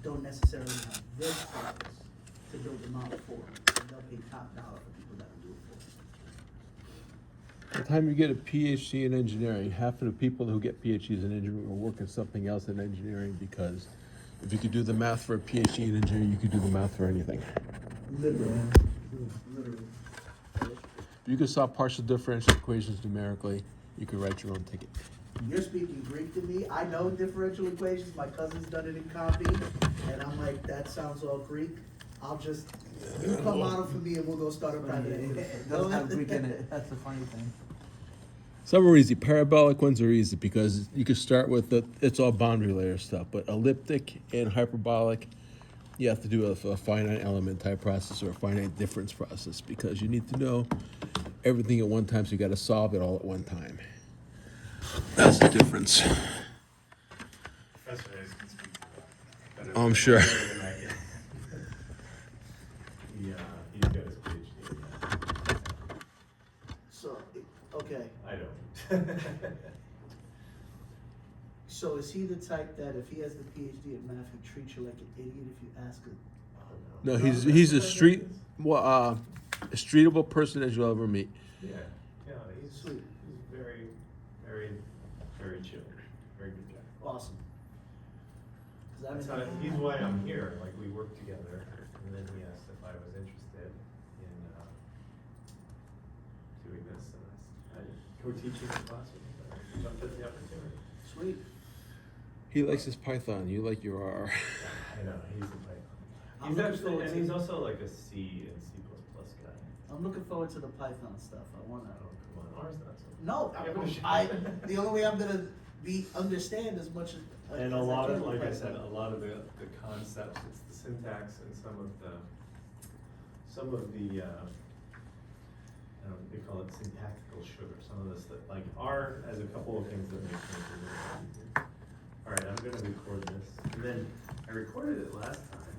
don't necessarily have this purpose to build them out for. They'll pay top dollar for people that will do it for. By the time you get a PhD in engineering, half of the people who get PhDs in engineering will work in something else in engineering, because if you could do the math for a PhD in engineering, you could do the math for anything. Literally. Literally. If you could solve partial differential equations numerically, you could write your own ticket. You're speaking Greek to me. I know differential equations. My cousin's done it in copy, and I'm like, that sounds all Greek. I'll just, you come model for me and we'll go start a private equity. It doesn't have Greek in it, that's the funny thing. Some are easy. Parabolic ones are easy because you could start with it's all boundary layer stuff. But elliptic and hyperbolic, you have to do a finite element type process or a finite difference process, because you need to know everything at one time, so you got to solve it all at one time. That's the difference. Professor Hayes can speak to that better I'm than- sure. better than I can. He's got his PhD. So, okay, I don't. so is he the type that if he has the PhD in math, he treats you like an idiot if you ask him? No, he's a a streetable person as you'll ever meet. Yeah, he's Sweet. He's very, very, very chill, very good guy. Awesome. 'Cause I That's mean, how, he's why I'm here, like, we work together, and then he asked if I was interested in, doing this, and I co-teaching the class with him, I jumped at the opportunity. Sweet. He likes his Python. You like your R. I know, he's a Python. I'm He's looking actually, forward and to- he's also like a C and C++ guy. I'm looking forward to the Python stuff. I wanna. Oh, come on, ours not so. No, Give it a shot. the only way I'm gonna understand as much as. And as a lot can of, with like I Python. said, a lot of the concepts, it's the syntax and some of the, I don't know, they call it syntactical sugar, some of this, that, like, R has a couple of things that make things a little bit easier. All right, I'm gonna record this, and then I recorded it last time,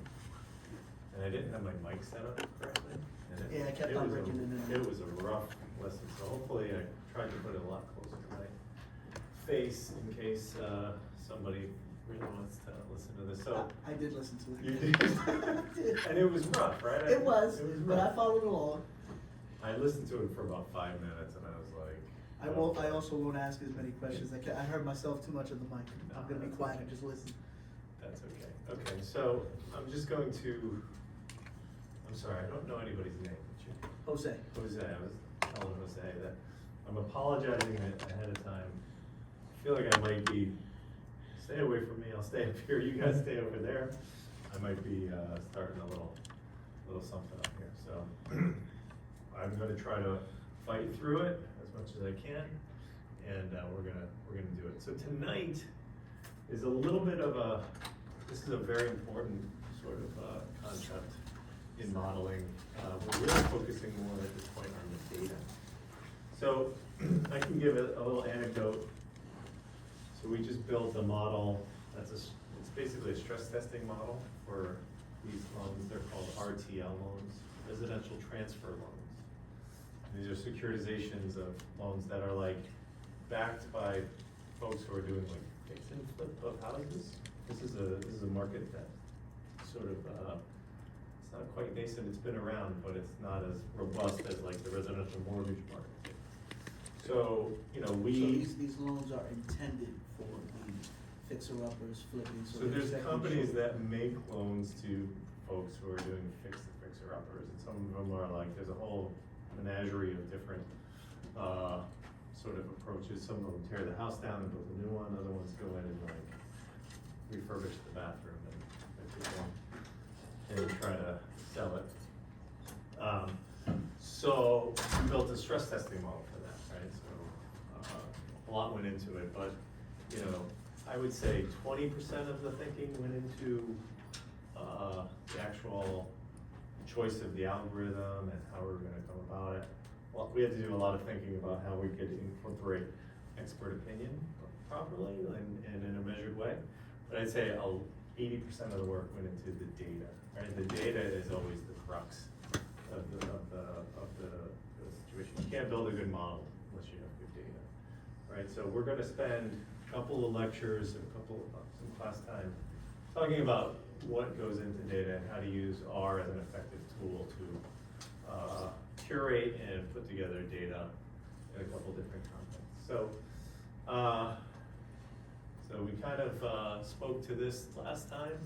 and I didn't have my mic set up correctly. And Yeah, I kept it on was a- breaking it in and out. It was a rough lesson, so hopefully I tried to put it a lot closer to my face in case, somebody really wants to listen to this, so. I did listen to it. You did? And it was rough, right? It was, but I rough. followed along. I listened to it for about 5 minutes and I was like. I won't. I also won't ask as many questions. I heard myself too much of the mic. I'm gonna be quiet and just listen. That's okay. Okay, so I'm just going to, I'm sorry, I don't know anybody's name. But you- Jose. Jose, I was telling Jose that I'm apologizing ahead of time. I feel like I might be, stay away from me, I'll stay up here, you guys stay over there. I might be starting a little something up here, so I'm gonna try to fight through it as much as I can, and we're gonna do it. So tonight is a little bit of this is a very important sort of concept in modeling. We're really focusing more at this point on the data. So I can give a little anecdote. So we just built a model it's basically a stress testing model for these loans. They're called RTL loans, residential transfer loans. And these are securitizations of loans that are like backed by folks who are doing like fix and flip of houses. This is a market that sort of it's not quite nascent. It's been around, but it's not as robust as like the residential mortgage market. So So we. these loans are intended for the fixer-uppers, flipping. So they're there's exactly companies sure. that make loans to folks who are doing fixer-uppers, and some of them are like, there's a whole menagerie of different, sort of approaches. Some of them tear the house down and build a new one, other ones go in and like refurbish the bathroom and try to sell it. So we built a stress testing model for that, right? So, a lot went into it, but, I would say 20% of the thinking went into, the actual choice of the algorithm and how we were gonna come about it. Well, we had to do a lot of thinking about how we could incorporate expert opinion properly and in a measured way. But I'd say 80% of the work went into the data, right? The data is always the crux of the situation. You can't build a good model unless you have good data, right? So we're gonna spend a couple of lectures and some class time talking about what goes into data and how to use R as an effective tool to curate and put together data in a couple different contexts. So, so we kind of spoke to this last time.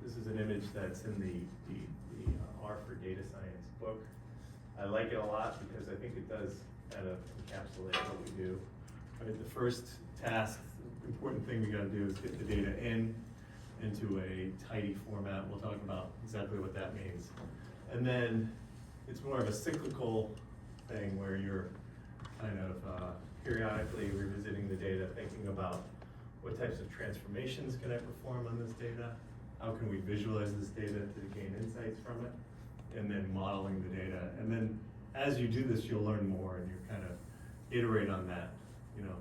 This is an image that's in the R for Data Science book. I like it a lot because I think it does kind of encapsulate what we do. Right, the first task, important thing we got to do is get the data into a tidy format. We'll talk about exactly what that means. And then it's more of a cyclical thing where you're kind of periodically revisiting the data, thinking about what types of transformations can I perform on this data? How can we visualize this data to gain insights from it? And then modeling the data. And then as you do this, you'll learn more and you kind of iterate on that, you know.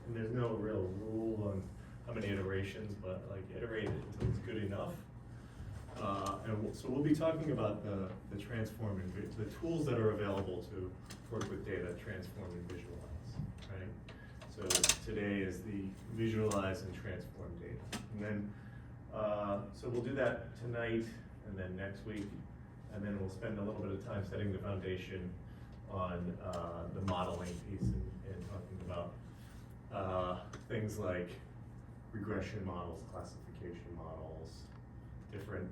And there's no real rule on how many iterations, but like iterate it until it's good enough. So we'll be talking about the transform and the tools that are available to work with data, transform and visualize, right? So today is the visualize and transform data. And then, so we'll do that tonight and then next week. And then we'll spend a little bit of time setting the foundation on the modeling piece and talking about things like regression models, classification models, different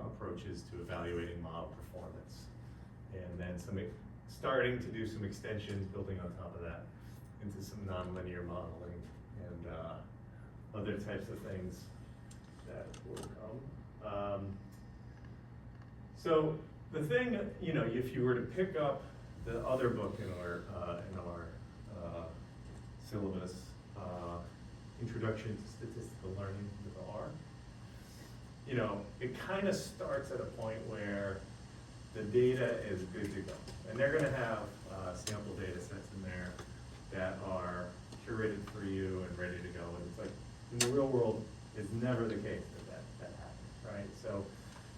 approaches to evaluating model performance. And then starting to do some extensions, building on top of that into some nonlinear modeling and other types of things that will come. So the thing, you know, if you were to pick up the other book in our syllabus, Introduction to Statistical Learning with R, you know, it kind of starts at a point where the data is good to go. And they're gonna have sample data sets in there that are curated for you and ready to go. And it's like, in the real world, it's never the case that happens, right? So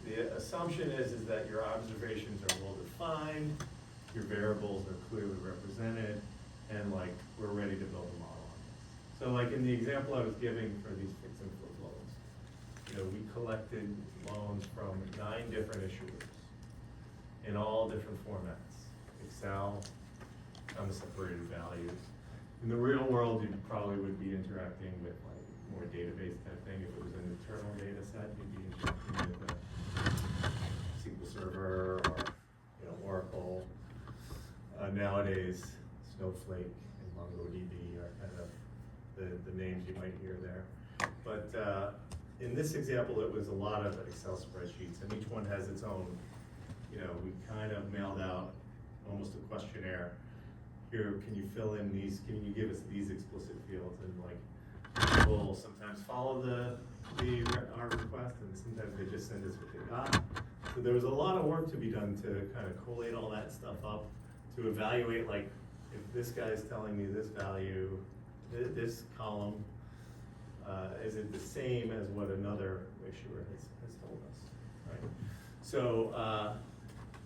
the assumption is that your observations are well defined, your variables are clearly represented, and like, we're ready to build a model on this. So like in the example I was giving for these fix and flip loans, you know, we collected loans from 9 different issuers in all different formats, Excel, on the separated values. In the real world, you probably would be interacting with like more database type thing. If it was an internal data set, you'd be interacting with a SQL Server or, you know, Oracle. Nowadays, Snowflake and MongoDB are kind of the names you might hear there. But in this example, it was a lot of Excel spreadsheets, and each one has its own, you know, we kind of mailed out almost a questionnaire. Here, can you fill in these, can you give us these explicit fields? And like, people sometimes follow our request, and sometimes they just send us what they got. So there was a lot of work to be done to kind of collate all that stuff up, to evaluate, like, if this guy's telling me this value, this column, is it the same as what another issuer has told us, right? So,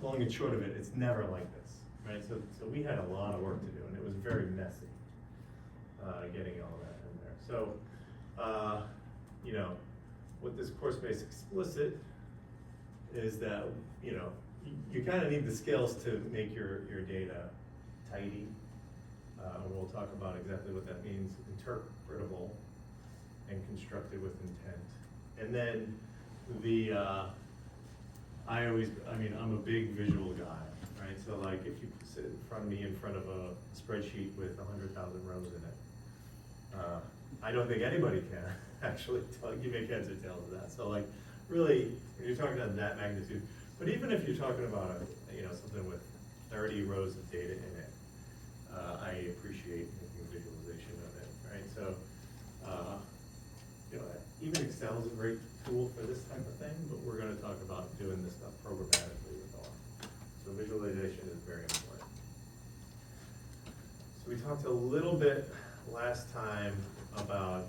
long and short of it, it's never like this, right? So we had a lot of work to do, and it was very messy, getting all that in there. So, you know, what this course makes explicit is that, you know, you kind of need the skills to make your data tidy. We'll talk about exactly what that means, interpretable and constructed with intent. And then I'm a big visual guy, right? So like if you sit in front of me in front of a spreadsheet with 100,000 rows in it, I don't think anybody can actually give make heads or tails of that. So like really, when you're talking about that magnitude, but even if you're talking about something with 30 rows of data in it, I appreciate making a visualization of it, right? So, even Excel is a great tool for this type of thing, but we're going to talk about doing this stuff programmatically with R. So visualization is very important. So we talked a little bit last time about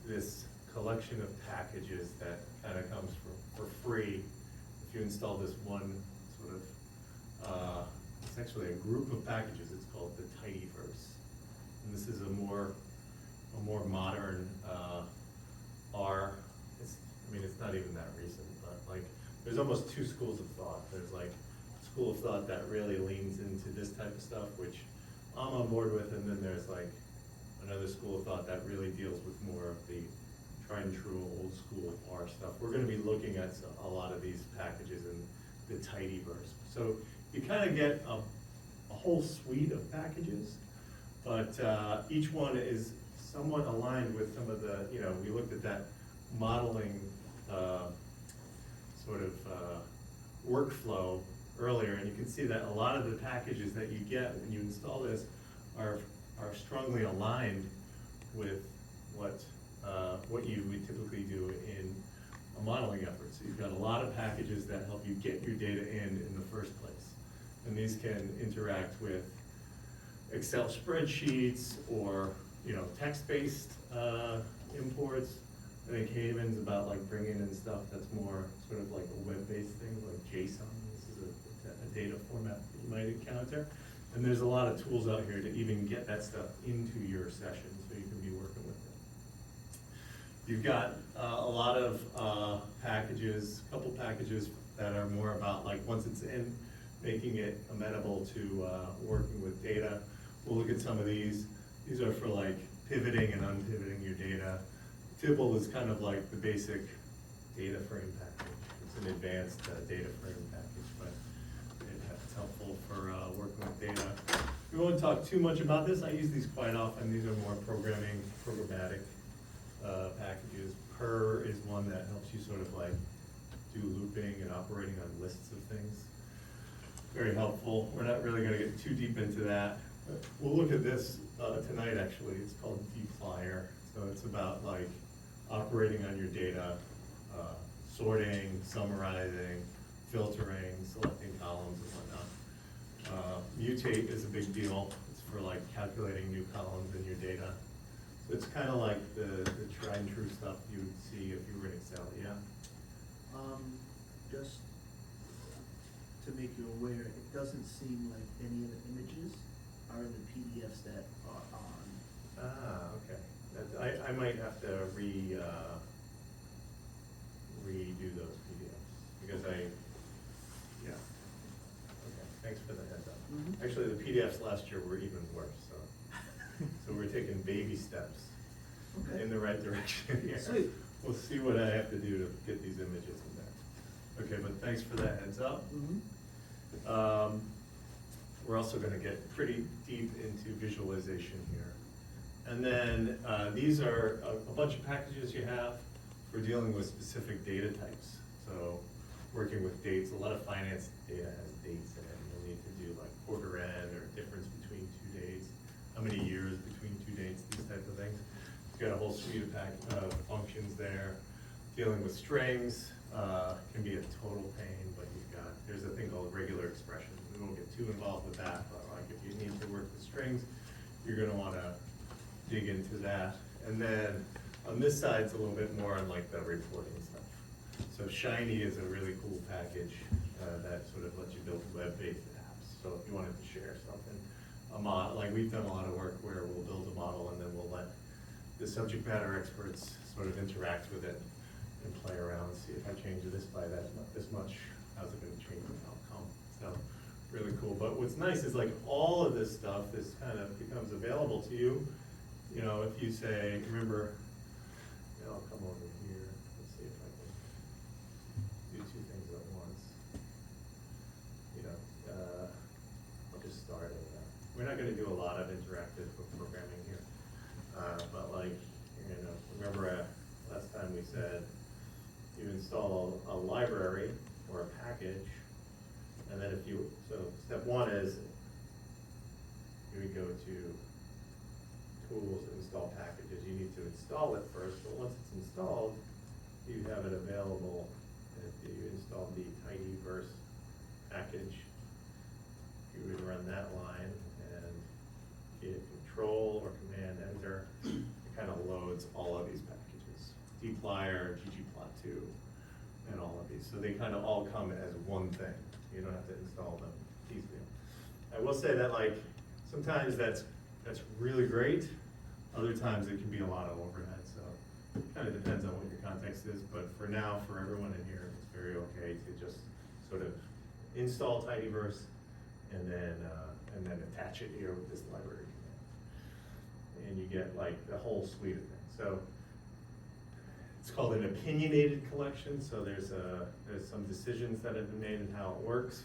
this collection of packages that kind of comes for free if you install this one sort of, it's actually a group of packages. It's called the Tidyverse. And this is a more modern there's almost two schools of thought. There's like school of thought that really leans into this type of stuff, which I'm on board with, and then there's like another school of thought that really deals with more of the tried and true old school R stuff. We're gonna be looking at a lot of these packages in the tidyverse. So you kind of get a whole suite of packages, but each one is somewhat aligned with some of the, you know, we looked at that modeling sort of workflow earlier, and you can see that a lot of the packages that you get when you install this are strongly aligned with what you would typically do in a modeling effort. So you've got a lot of packages that help you get your data in the first place. And these can interact with Excel spreadsheets or, you know, text-based imports. I think Haven's about like bringing in stuff that's more sort of like a web-based thing, like JSON. This is a data format that you might encounter. And there's a lot of tools out here to even get that stuff into your session so you can be working with it. You've got a lot of packages, a couple packages that are more about like once it's in, making it amenable to working with data. We'll look at some of these. These are for like pivoting and unpivoting your data. Tibble is kind of like the basic data frame package. It's an advanced data frame package, but it's helpful for working with data. We won't talk too much about this. I use these quite often. These are more programmatic packages. Purrr is one that helps you sort of like do looping and operating on lists of things. Very helpful. We're not really gonna get too deep into that. We'll look at this tonight actually. It's called dplyr. So it's about like operating on your data, sorting, summarizing, filtering, selecting columns and whatnot. Mutate is a big deal. It's for like calculating new columns in your data. So it's kind of like the tried and true stuff you would see if you were in Excel, yeah? Just to make you aware, it doesn't seem like any of the images are in the PDFs that are on. Ah, okay. I might have to redo those PDFs because yeah. Okay, thanks for the heads up. Mhm. Actually, the PDFs last year were even worse, so we're taking baby steps Okay. in the right direction here. Sweet. We'll see what I have to do to get these images in there. Okay, but thanks for that heads up. Mm-hmm. We're also gonna get pretty deep into visualization here. And then these are a bunch of packages you have for dealing with specific data types. So working with dates, a lot of finance data has dates in it. You'll need to do like quarter end or difference between two dates, how many years between two dates, these types of things. You've got a whole suite of functions there. Dealing with strings can be a total pain, but there's a thing called regular expressions. We won't get too involved with that, but like if you need to work with strings, you're gonna wanna dig into that. And then on this side, it's a little bit more on like the reporting stuff. So Shiny is a really cool package that sort of lets you build web-based apps. So if you wanted to share something, like we've done a lot of work where we'll build a model and then we'll let the subject matter experts sort of interact with it and play around and see if I change this by this much, how's it gonna change the outcome? So really cool. But what's nice is like all of this stuff, this kind of becomes available to you. You know, if you say, remember, I'll come over here, let's see if I can do two things at once. You know, I'll just start it. We're not gonna do a lot of interactive programming here. But like, you know, remember last time we said, you install a library or a package, and then so step one is, you would go to tools, install packages. You need to install it first, but once it's installed, you have it available. If you install the tidyverse package, you would run that line and hit Control or Command Enter. It kind of loads all of these packages, dplyr, ggplot2, and all of these. So they kind of all come as one thing. You don't have to install them piecemeal. I will say that like sometimes that's really great. Other times it can be a lot of overhead. So kind of depends on what your context is, but for now, for everyone in here, it's very okay to just sort of install tidyverse and then attach it here with this library command. And you get like the whole suite of things. So it's called an opinionated collection, so there's some decisions that have been made in how it works,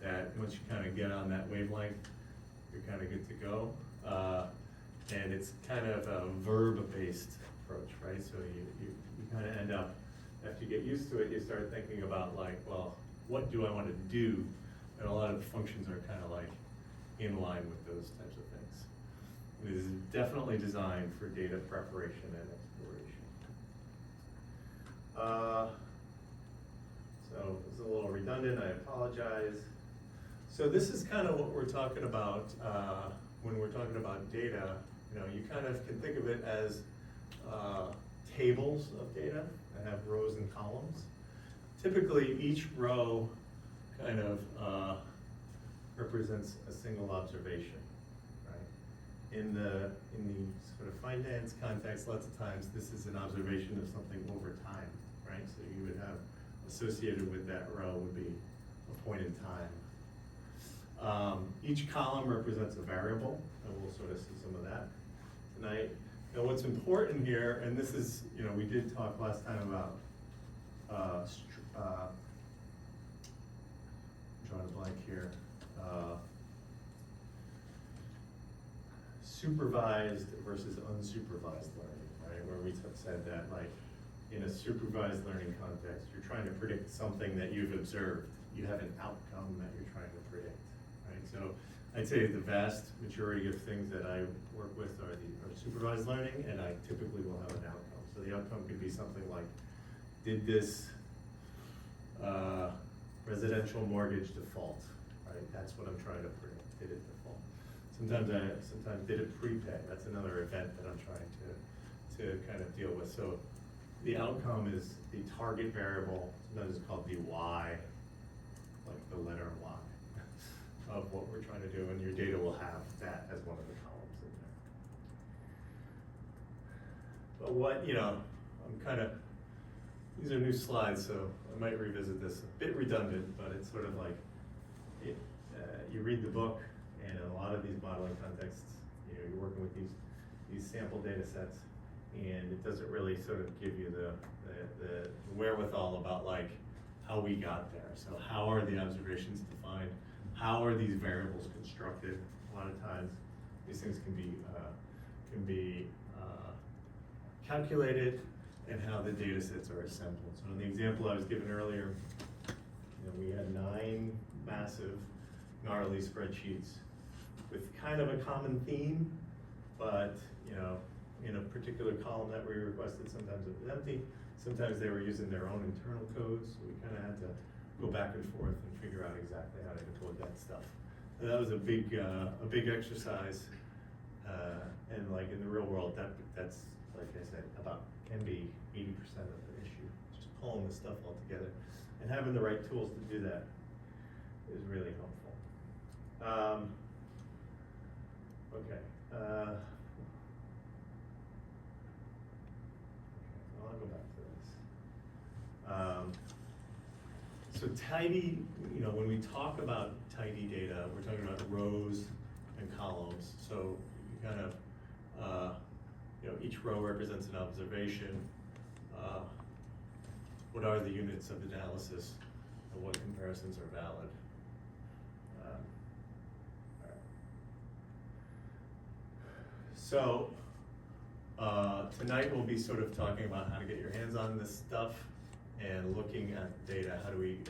that once you kind of get on that wavelength, you're kind of good to go. And it's kind of a verb-based approach, right? So you kind of end up, after you get used to it, you start thinking about like, well, what do I want to do? And a lot of the functions are kind of like in line with those types of things. It is definitely designed for data preparation and exploration. So it's a little redundant, I apologize. So this is kind of what we're talking about when we're talking about data. You know, you kind of can think of it as tables of data that have rows and columns. Typically, each row kind of represents a single observation, right? In the sort of finance context, lots of times this is an observation of something over time, right? So you would have associated with that row would be a point in time. Each column represents a variable, and we'll sort of see some of that tonight. Now what's important here, and this is, you know, we did talk last time about, drawing a blank here, supervised versus unsupervised learning, right? Where we said that like in a supervised learning context, you're trying to predict something that you've observed. You have an outcome that you're trying to predict, right? So I'd say the vast majority of things that I work with are supervised learning, and I typically will have an outcome. So the outcome could be something like, did this residential mortgage default, right? That's what I'm trying to predict. Did it default? Sometimes did it prepay? That's another event that I'm trying to kind of deal with. So the outcome is the target variable. Sometimes it's called the Y, like the letter Y of what we're trying to do, and your data will have that as one of the columns in there. But what, you know, these are new slides, so I might revisit this. A bit redundant, but it's sort of like, you read the book, and in a lot of these modeling contexts, you know, you're working with these sample data sets, and it doesn't really sort of give you the wherewithal about like how we got there. So how are the observations defined? How are these variables constructed? A lot of times, these things can be calculated, and how the data sets are assembled. So in the example I was given earlier, you know, we had 9 massive, gnarly spreadsheets with kind of a common theme, but you know, in a particular column that we requested, sometimes it was empty, sometimes they were using their own internal codes, so we kind of had to go back and forth and figure out exactly how to deploy that stuff. And that was a big exercise, and like in the real world, that's like I said, can be 80% of the issue. Just pulling the stuff all together, and having the right tools to do that is really helpful. Okay. Well, I'll go back to this. So tidy, you know, when we talk about tidy data, we're talking about rows and columns. So you kind of, you know, each row represents an observation. What are the units of analysis, and what comparisons are valid? All right. So tonight we'll be sort of talking about how to get your hands on this stuff and looking at data. How do we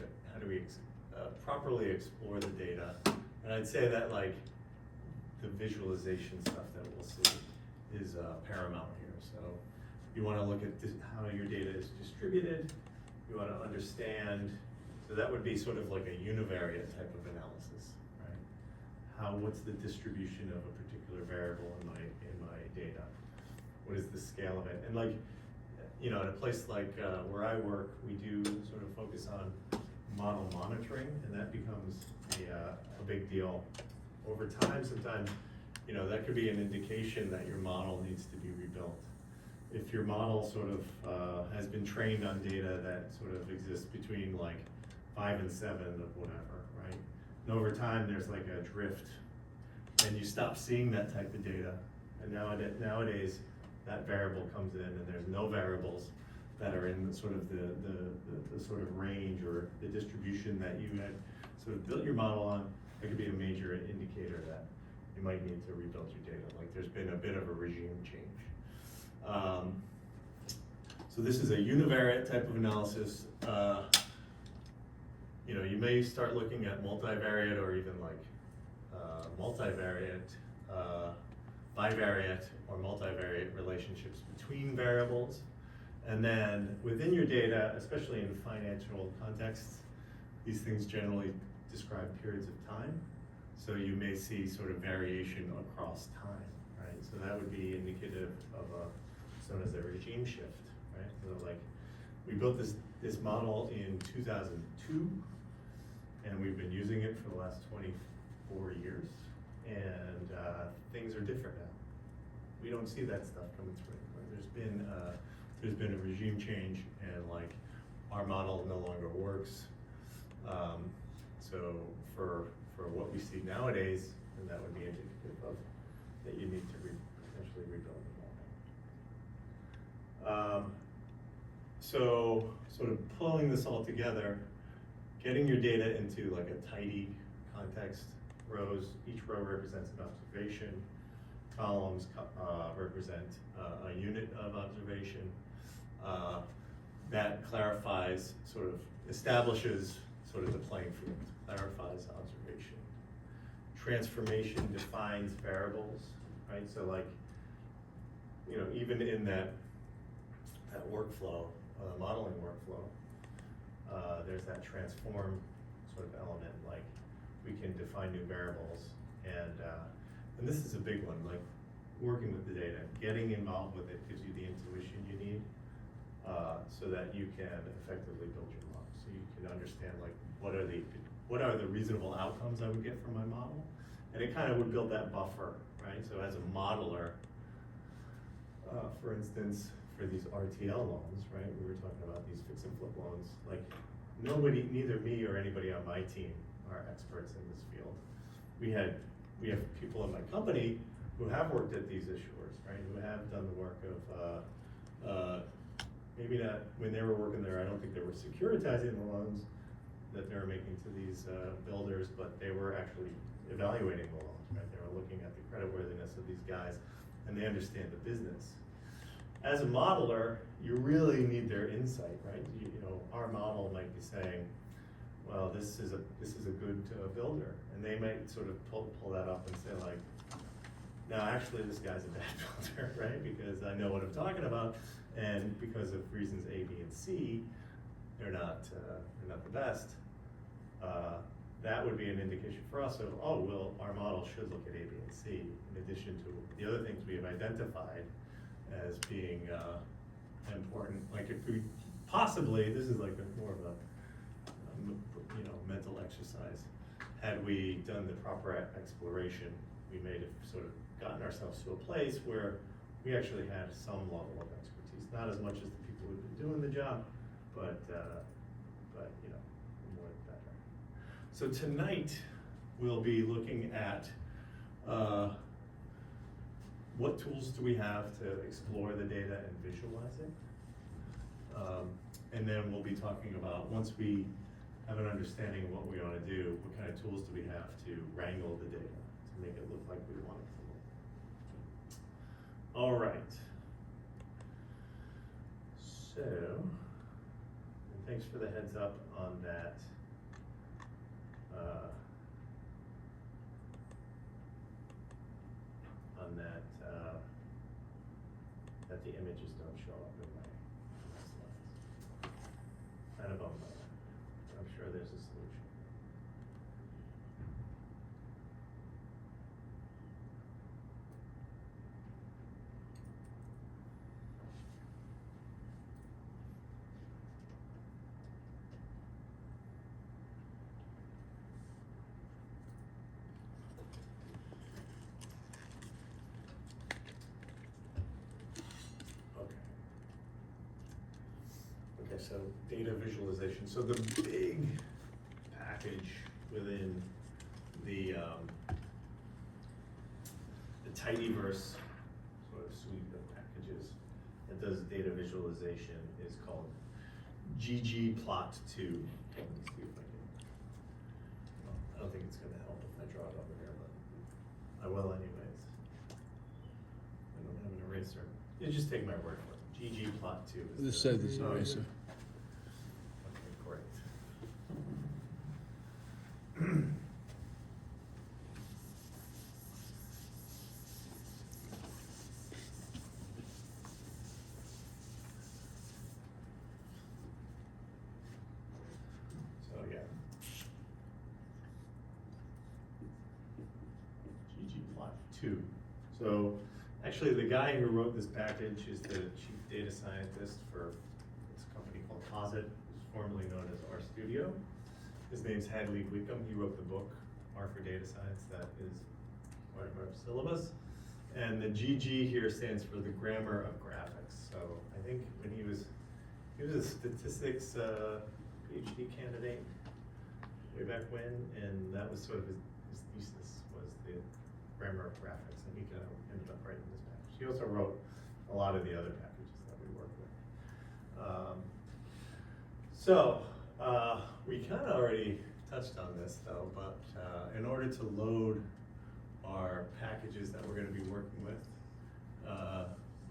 properly explore the data? And I'd say that like the visualization stuff that we'll see is paramount here. So you want to look at how your data is distributed. You want to understand. So that would be sort of like a univariate type of analysis, right? What's the distribution of a particular variable in my data? What is the scale of it? And like, you know, in a place like where I work, we do sort of focus on model monitoring, and that becomes a big deal over time. Sometimes, you know, that could be an indication that your model needs to be rebuilt. if your model sort of has been trained on data that sort of exists between like 5 and 7 of whatever, right? And over time, there's like a drift, and you stop seeing that type of data. And nowadays, that variable comes in, and there's no variables that are in the sort of the sort of range or the distribution that you had sort of built your model on. It could be a major indicator that you might need to rebuild your data. Like there's been a bit of a regime change. So this is a univariate type of analysis. You know, you may start looking at multivariate or even like multivariate, bivariate or multivariate relationships between variables. And then within your data, especially in financial contexts, these things generally describe periods of time. So you may see sort of variation across time, right? So that would be indicative of what's known as a regime shift, right? So like, we built this model in 2002, and we've been using it for the last 24 years, and things are different now. We don't see that stuff coming through. Right? There's been a regime change, and like our model no longer works. So for what we see nowadays, then that would be indicative of that you need to potentially rebuild the model. So sort of pulling this all together, getting your data into like a tidy context, rows, each row represents an observation, columns represent a unit of observation. That clarifies, sort of establishes sort of the playing field, clarifies observation. Transformation defines variables, right? So like, you know, even in that workflow, modeling workflow, there's that transform sort of element, like we can define new variables, and this is a big one, like working with the data, getting involved with it gives you the intuition you need, so that you can effectively build your model. So you can understand like what are the reasonable outcomes I would get from my model, and it kind of would build that buffer, right? So as a modeler, for instance, for these RTL loans, right? We were talking about these fix and flip loans. Like neither me or anybody on my team are experts in this field. We have people in my company who have worked at these issuers, right? Who have done the work of, maybe not, when they were working there, I don't think they were securitizing the loans that they were making to these builders, but they were actually evaluating the loans, right? They were looking at the creditworthiness of these guys, and they understand the business. As a modeler, you really need their insight, right? You know, our model might be saying, well, this is a good builder, and they might sort of pull that up and say like, no, actually this guy's a bad builder, right? Because I know what I'm talking about, and because of reasons A, B, and C, they're not the best. That would be an indication for us of, oh, well, our model should look at A, B, and C, in addition to the other things we have identified as being important. Like if we possibly, this is like more of a mental exercise. Had we done the proper exploration, we may have sort of gotten ourselves to a place where we actually had some level of expertise, not as much as the people who've been doing the job, but you know, more better. So tonight we'll be looking at what tools do we have to explore the data and visualize it? And then we'll be talking about, once we have an understanding of what we want to do, what kind of tools do we have to wrangle the data to make it look like we want it to look. All right. So, and thanks for the heads up on that. That the images don't show up in my slides. Kind of bummed by that. I'm sure there's a solution. so data visualization. So the big package within the Tidyverse sort of suite of packages that does data visualization is called ggplot2. Let me see if I can, well, I don't think it's gonna help if I draw it over here, but I will anyways. I don't have an eraser. You just take my word for it. ggplot2 is This the- said this Oh, eraser. Okay, great. So yeah. ggplot2. So actually the guy who wrote this package is the chief data scientist for this company called Posit, who's formerly known as RStudio. His name's Hadley Wickham. He wrote the book, R for Data Science, that is part of our syllabus. And the GG here stands for the grammar of graphics. So I think when he was a statistics PhD candidate way back when, and that was sort of his thesis, was the grammar of graphics, and he kind of ended up writing this package. He also wrote a lot of the other packages that we work with. We kind of already touched on this though, but in order to load our packages that we're going to be working with,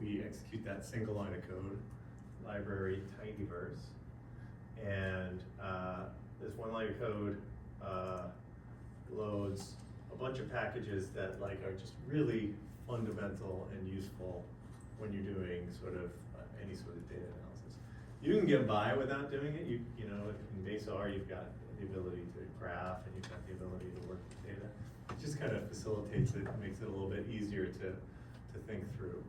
we execute that single line of code, library tidyverse, and this one line of code loads a bunch of packages that are just really fundamental and useful when you're doing sort of any sort of data analysis. You can get by without doing it. You know, in base R, you've got the ability to graph and you've got the ability to work with data. It just kind of facilitates it, makes it a little bit easier to think through.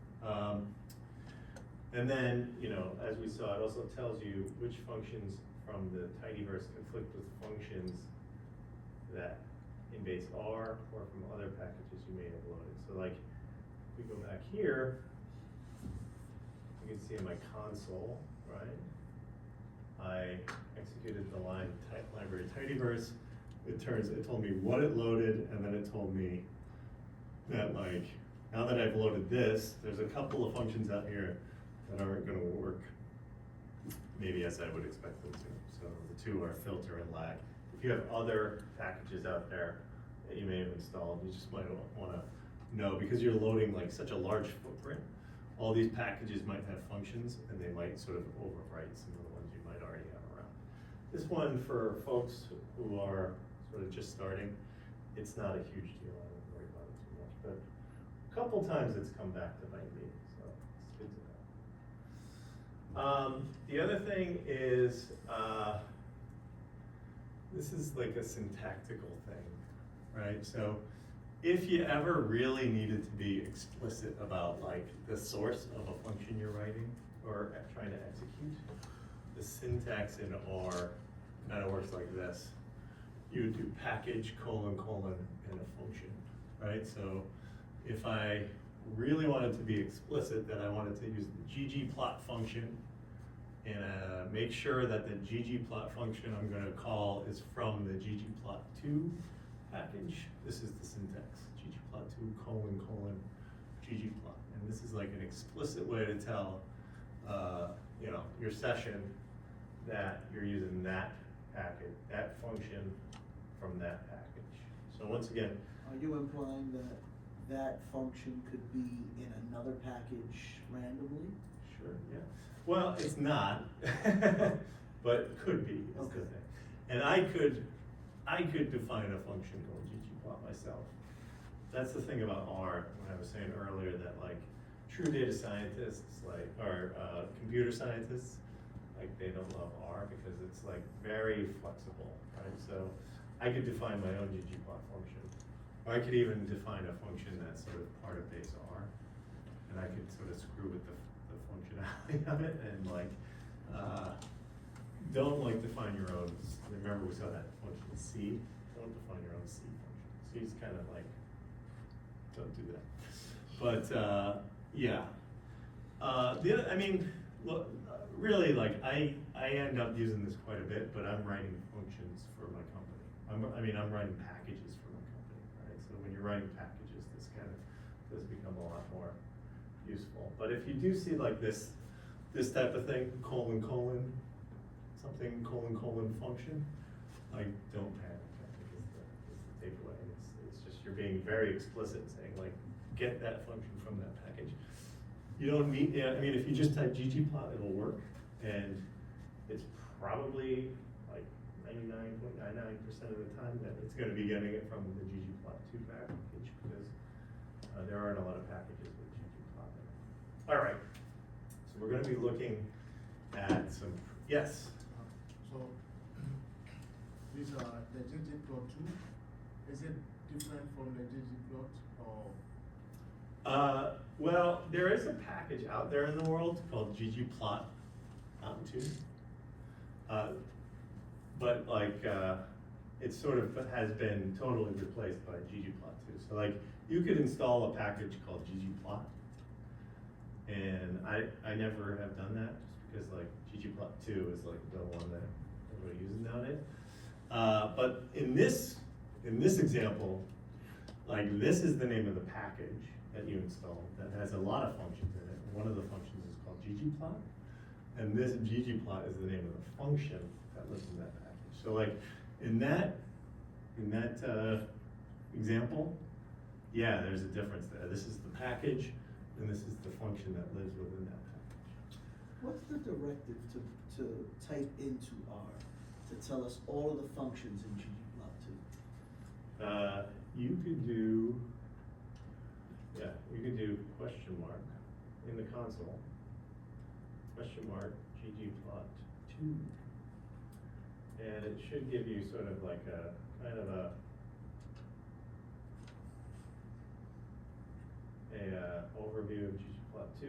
And then, you know, as we saw, it also tells you which functions from the tidyverse conflict with functions that in base R or from other packages you may have loaded. So like, if we go back here, you can see in my console, right? I executed the line library tidyverse. It told me what it loaded, and then it told me that now that I've loaded this, there's a couple of functions out here that aren't gonna work maybe as I would expect them to. So the two are filter and lag. If you have other packages out there that you may have installed, you just might wanna know, because you're loading such a large footprint, all these packages might have functions and they might sort of overwrite some of the ones you might already have around. This one, for folks who are sort of just starting, it's not a huge deal. I don't worry about it too much, but a couple times it's come back to bite me, so it's good to know. The other thing is, this is like a syntactical thing, right? So if you ever really needed to be explicit about the source of a function you're writing or trying to execute, the syntax in R kind of works like this. You would do package : and a function, right? So if I really wanted to be explicit that I wanted to use the ggplot function and make sure that the ggplot function I'm going to call is from the ggplot2 package, this is the syntax, ggplot2 : ggplot. And this is like an explicit way to tell your session that you're using that packet, that function from that package. So once again, Are you implying that that function could be in another package randomly? sure, yeah. Well, it's not, but it could be, is the Okay. thing. And I could define a function called ggplot myself. That's the thing about R, when I was saying earlier that true data scientists, or computer scientists, they don't love R because it's very flexible, right? So I could define my own ggplot function, or I could even define a function that's sort of part of base R, and I could sort of screw with the functionality of it and don't define your own. Remember we saw that function C. Don't define your own C function. C is kind of don't do that. But yeah, look, really, like, I end up using this quite a bit, but I'm writing functions for my company. I'm writing packages for my company, right? So when you're writing packages, this kind of does become a lot more useful. But if you do see like this type of thing, colon, colon, something, colon, colon function, like, don't panic, I think is the takeaway. It's just, you're being very explicit, saying like, get that function from that package. You don't need, I mean, if you just type ggplot, it'll work, and it's probably like 99.99% of the time that it's gonna be getting it from the ggplot2 package, because there aren't a lot of packages with ggplot in it. All right, so we're gonna be looking at some, yes? So, these are the ggplot2, is it different from the ggplot or? Well, there is a package out there in the world called ggplot2. But like, it sort of has been totally replaced by ggplot2. So like, you could install a package called ggplot. And I never have done that, just because like ggplot2 is like the one that everybody uses nowadays. But in this example, like, this is the name of the package that you installed that has a lot of functions in it. One of the functions is called ggplot, and this ggplot is the name of the function that lives in that package. So like, in that example, yeah, there's a difference there. This is the package, and this is the function that lives within that package. What's the directive to type into R to tell us all of the functions in ggplot2? You could do, yeah, you could do question mark in the console, question mark ggplot2, and it should give you sort of like a kind of a overview of ggplot2,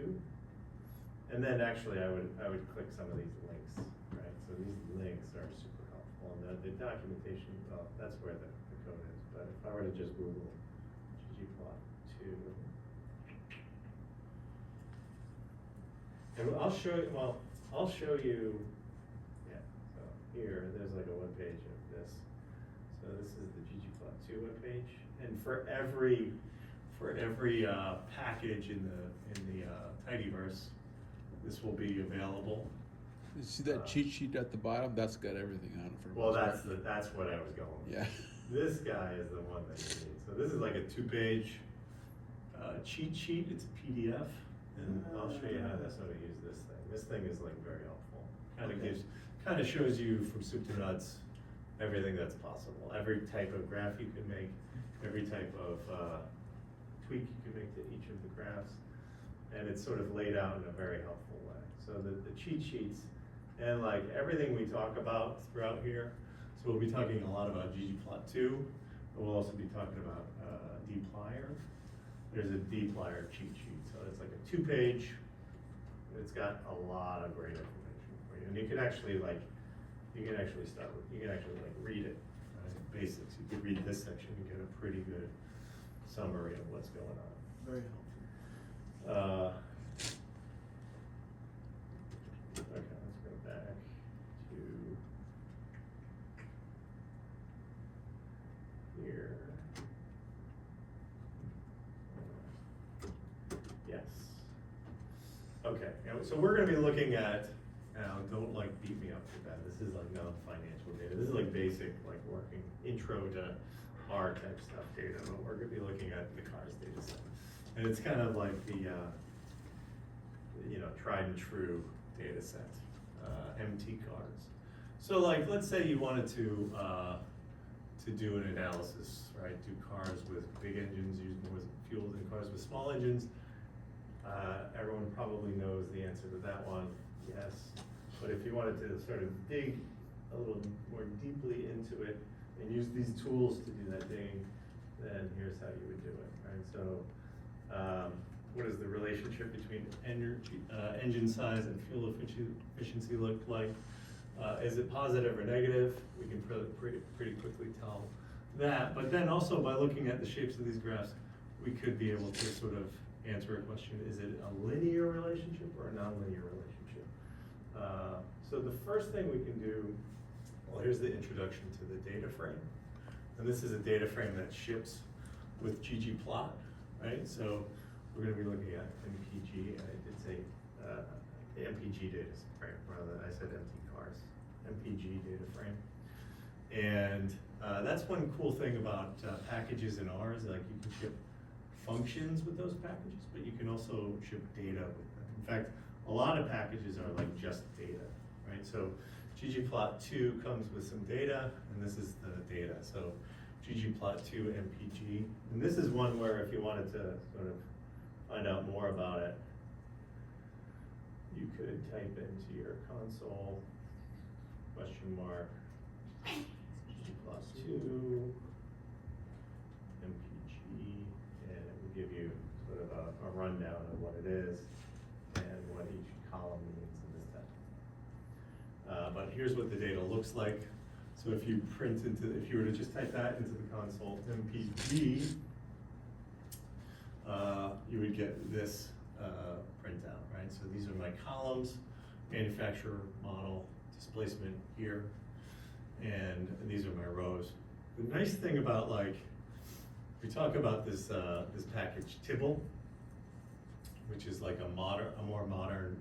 and then actually I would click some of these links, right? So these links are super helpful, and the documentation, well, that's where the code is. But if I were to just Google ggplot2, and I'll show you, yeah, so here, there's like a web page of this. So this is the ggplot2 web page, and for every package in the tidyverse, this will be available. You see that cheat sheet at the bottom? That's got everything on it for. Well, that's what I was going with. Yeah. This guy is the one that you need. So this is like a 2-page cheat sheet. It's a PDF, and I'll show you how to sort of use this thing. This thing is like very helpful. Kind of shows you from soup to nuts everything that's possible. Every type of graph you can make, every type of tweak you can make to each of the graphs, and it's sort of laid out in a very helpful way. So the cheat sheets and like everything we talk about throughout here. So we'll be talking a lot about ggplot2, but we'll also be talking about dplyr. There's a dplyr cheat sheet, so it's like a 2-page. It's got a lot of great information for you, and you can actually like read it. Right? Basics. You could read this section and get a pretty good summary of what's going on. Very helpful. Okay, let's go back to here. Yes. Okay, so we're going to be looking at, now don't like beat me up for that. This is like non-financial data. This is like basic, like working intro to R type stuff data, but we're going to be looking at the cars data set. And it's kind of like the, tried and true data set, MT cars. So like, let's say you wanted to do an analysis, right? Do cars with big engines use more fuel than cars with small engines. Everyone probably knows the answer to that one, yes. But if you wanted to sort of dig a little more deeply into it and use these tools to do that digging, then here's how you would do it, right? So, what does the relationship between engine size and fuel efficiency look like? Is it positive or negative? We can pretty quickly tell that. But then also by looking at the shapes of these graphs, we could be able to sort of answer a question: is it a linear relationship or a nonlinear relationship? So the first thing we can do, well, here's the introduction to the data frame. And this is a data frame that ships with ggplot, right? So we're gonna be looking at MPG, it's a MPG data frame, rather, I said MT cars, MPG data frame. And that's one cool thing about packages in R, is like you can ship functions with those packages, but you can also ship data with them. In fact, a lot of packages are like just data, right? So ggplot2 comes with some data, and this is the data. So ggplot2 MPG, and this is one where if you wanted to sort of find out more about it, you could type into your console question mark ggplot2 MPG, and it will give you sort of a rundown of what it is and what each column means in this type. But here's what the data looks like. So if you if you were to just type that into the console, MPG, you would get this printout, right? So these are my columns, manufacturer, model, displacement here, and these are my rows. The nice thing about, like, we talk about this this package Tibble, which is like a more modern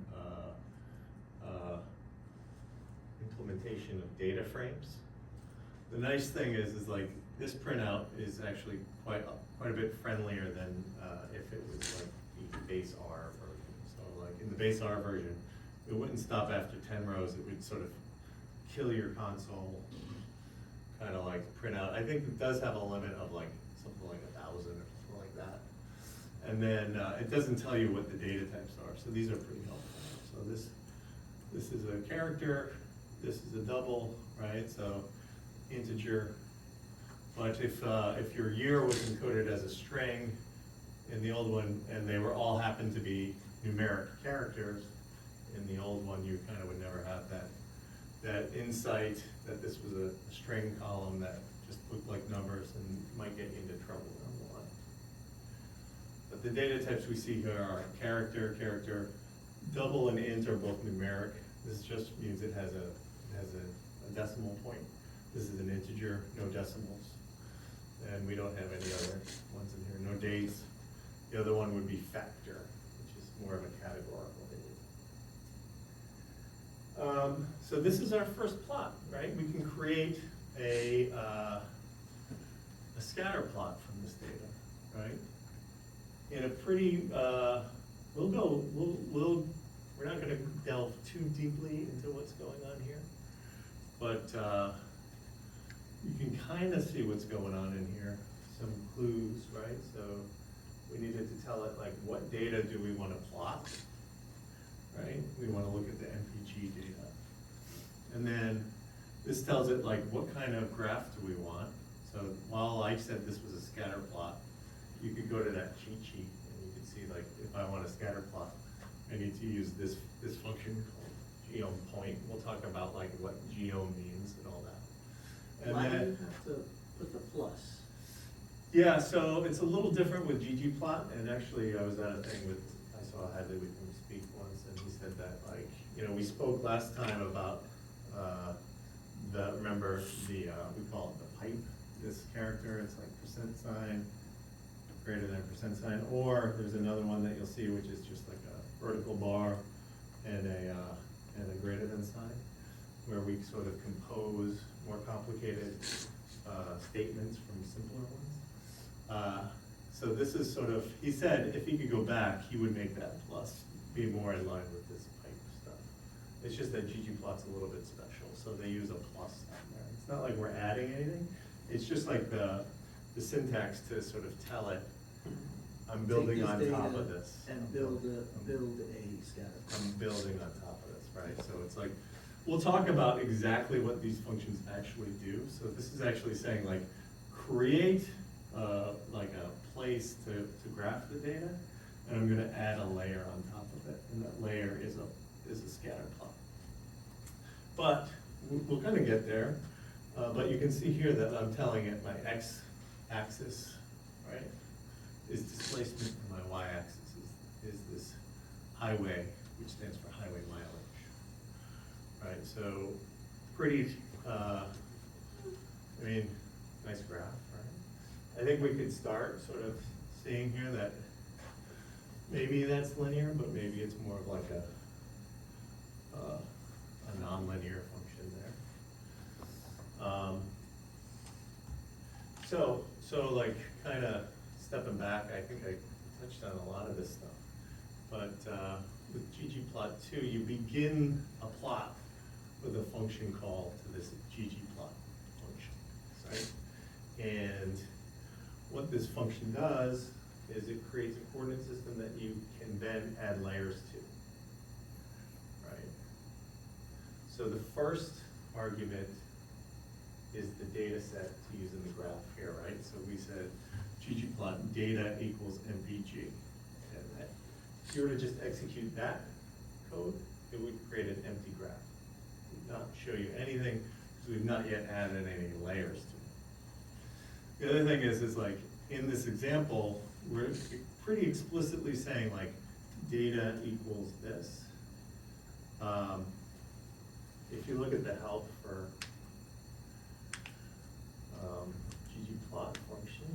implementation of data frames. The nice thing is like this printout is actually quite a bit friendlier than if it was like the base R version. So like in the base R version, it wouldn't stop after 10 rows. It would sort of kill your console, kind of like print out. I think it does have a limit of like something like 1,000 or something like that. And then it doesn't tell you what the data types are. So these are pretty helpful. So this is a character, this is a double, right? So integer. But if your year was encoded as a string in the old one, and they were all happened to be numeric characters, in the old one you kind of would never have that insight that this was a string column that just looked like numbers and might get you into trouble down the line. But the data types we see here are character, double and int are both numeric. This just means it has a decimal point. This is an integer, no decimals. And we don't have any other ones in here, no dates. The other one would be factor, which is more of a categorical data. So this is our first plot, right? We can create a scatter plot from this data, right? In a pretty, we're not gonna delve too deeply into what's going on here, but you can kind of see what's going on in here, some clues, right? So we needed to tell it, like, what data do we want to plot, right? We want to look at the MPG data. And then this tells it, like, what kind of graph do we want? So while I said this was a scatter plot, you could go to that cheat sheet and you can see, like, if I want a scatter plot, I need to use this function called geom point. We'll talk about, like, what geom means and all that. And Why do then, you have to put the plus? yeah, so it's a little different with ggplot, and actually I was at a thing I saw Hadley with him speak once, and he said that, like, you know, we spoke last time about remember we call it the pipe, this character, it's like %, greater than %, or there's another one that you'll see which is just like a vertical bar and a greater than sign, where we sort of compose more complicated statements from simpler ones. So this is sort of, he said if he could go back, he would make that plus be more in line with this pipe stuff. It's just that ggplot's a little bit special, so they use a plus on there. It's not like we're adding anything, it's just like the syntax to sort of tell it, I'm building Take on this top data of this. And build a scatter. I'm building on top of this, right? So it's like, we'll talk about exactly what these functions actually do. So this is actually saying, like, create like a place to graph the data, and I'm gonna add a layer on top of it, and that layer is a scatter plot. But we'll kind of get there, but you can see here that I'm telling it my x-axis, right, is displacement, and my y-axis is this highway, which stands for highway mileage. right? So pretty, I mean, nice graph, right? I think we could start sort of seeing here that maybe that's linear, but maybe it's more of like a nonlinear function there. So like kind of stepping back, I think I touched on a lot of this stuff. But with ggplot2, you begin a plot with a function call to this ggplot function, right? And what this function does is it creates a coordinate system that you can then add layers to, right? So the first argument is the data set to use in the graph here, right? So we said ggplot data equals mpg. And that, if you were to just execute that code, it would create an empty graph. It would not show you anything because we've not yet added any layers to it. The other thing is like in this example, we're pretty explicitly saying like data equals this. If you look at the help for ggplot function,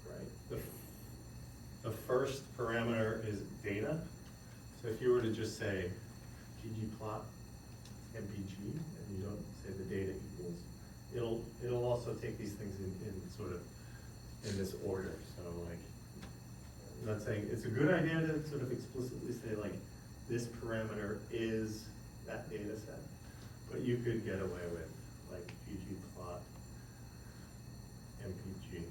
right? The first parameter is data. So if you were to just say ggplot mpg and you don't say the data equals, it'll also take these things in sort of in this order. So like, I'm not saying it's a good idea to sort of explicitly say like this parameter is that data set, but you could get away with like ggplot mpg,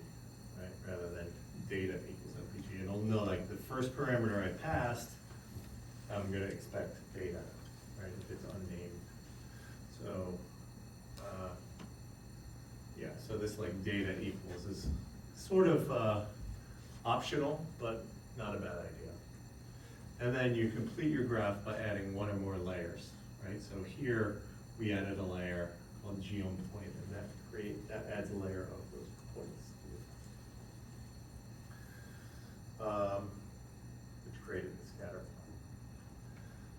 right, rather than data equals mpg. And it'll know like the first parameter I passed, I'm gonna expect data, right, if it's unnamed. So, yeah, so this like data equals is sort of optional, but not a bad idea. And then you complete your graph by adding one or more layers, right? So here we added a layer called geom point, and that adds a layer of those points, which created the scatter plot.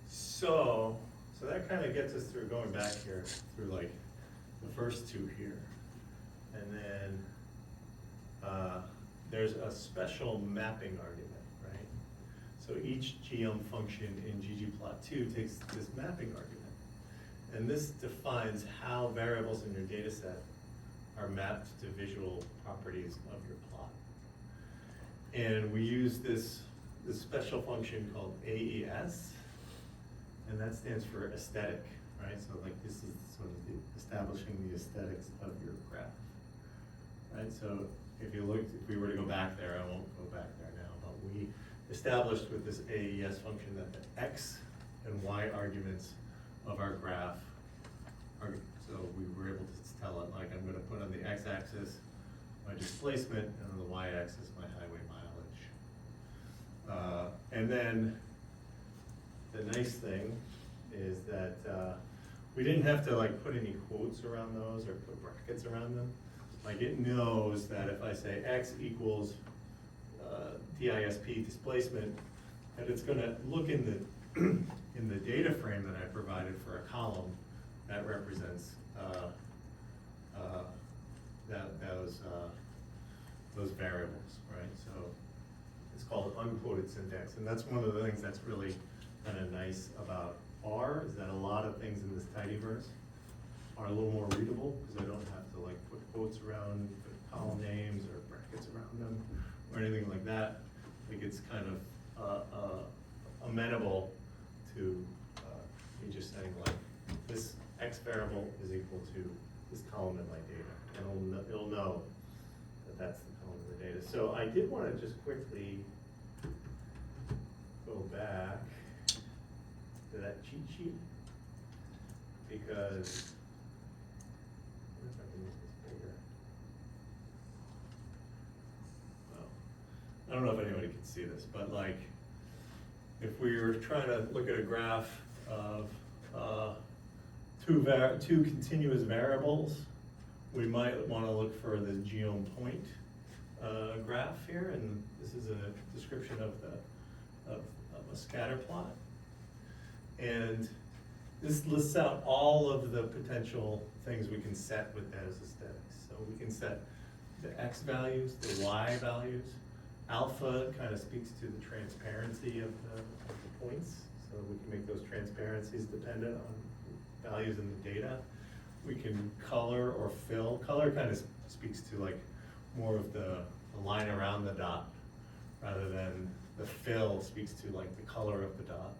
So that kind of gets us through going back here through like the first two here, and then there's a special mapping argument, right? So each geom function in ggplot2 takes this mapping argument. And this defines how variables in your data set are mapped to visual properties of your plot. And we use this special function called AES, and that stands for aesthetic, right? So like this is sort of establishing the aesthetics of your graph, right? So if we were to go back there, I won't go back there now, but we established with this AES function that the X and Y arguments of our graph are, so we were able to tell it like I'm gonna put on the X-axis my displacement and on the Y-axis my highway mileage. And then the nice thing is that we didn't have to like put any quotes around those or put brackets around them. Like it knows that if I say X equals DISP displacement, that it's gonna look in the data frame that I provided for a column that represents those variables, right? So it's called unquoted syntax, and that's one of the things that's really kind of nice about R, is that a lot of things in this tidyverse are a little more readable, because I don't have to like put quotes around the column names or brackets around them or anything like that. Like it's kind of amenable to me just saying like this X variable is equal to this column in my data, and it'll know that that's the column in the data. So I did want to just quickly go back to that cheat sheet, because I wonder if I can make this bigger. Well, I don't know if anybody can see this, but like if we were trying to look at a graph of two continuous variables, we might want to look for the geom point graph here, and this is a description of a scatter plot. And this lists out all of the potential things we can set with those aesthetics. So we can set the X values, the Y values. Alpha kind of speaks to the transparency of the points. So we can make those transparencies dependent on values in the data. We can color or fill. Color kind of speaks to like more of the line around the dot, rather than the fill speaks to like the color of the dot.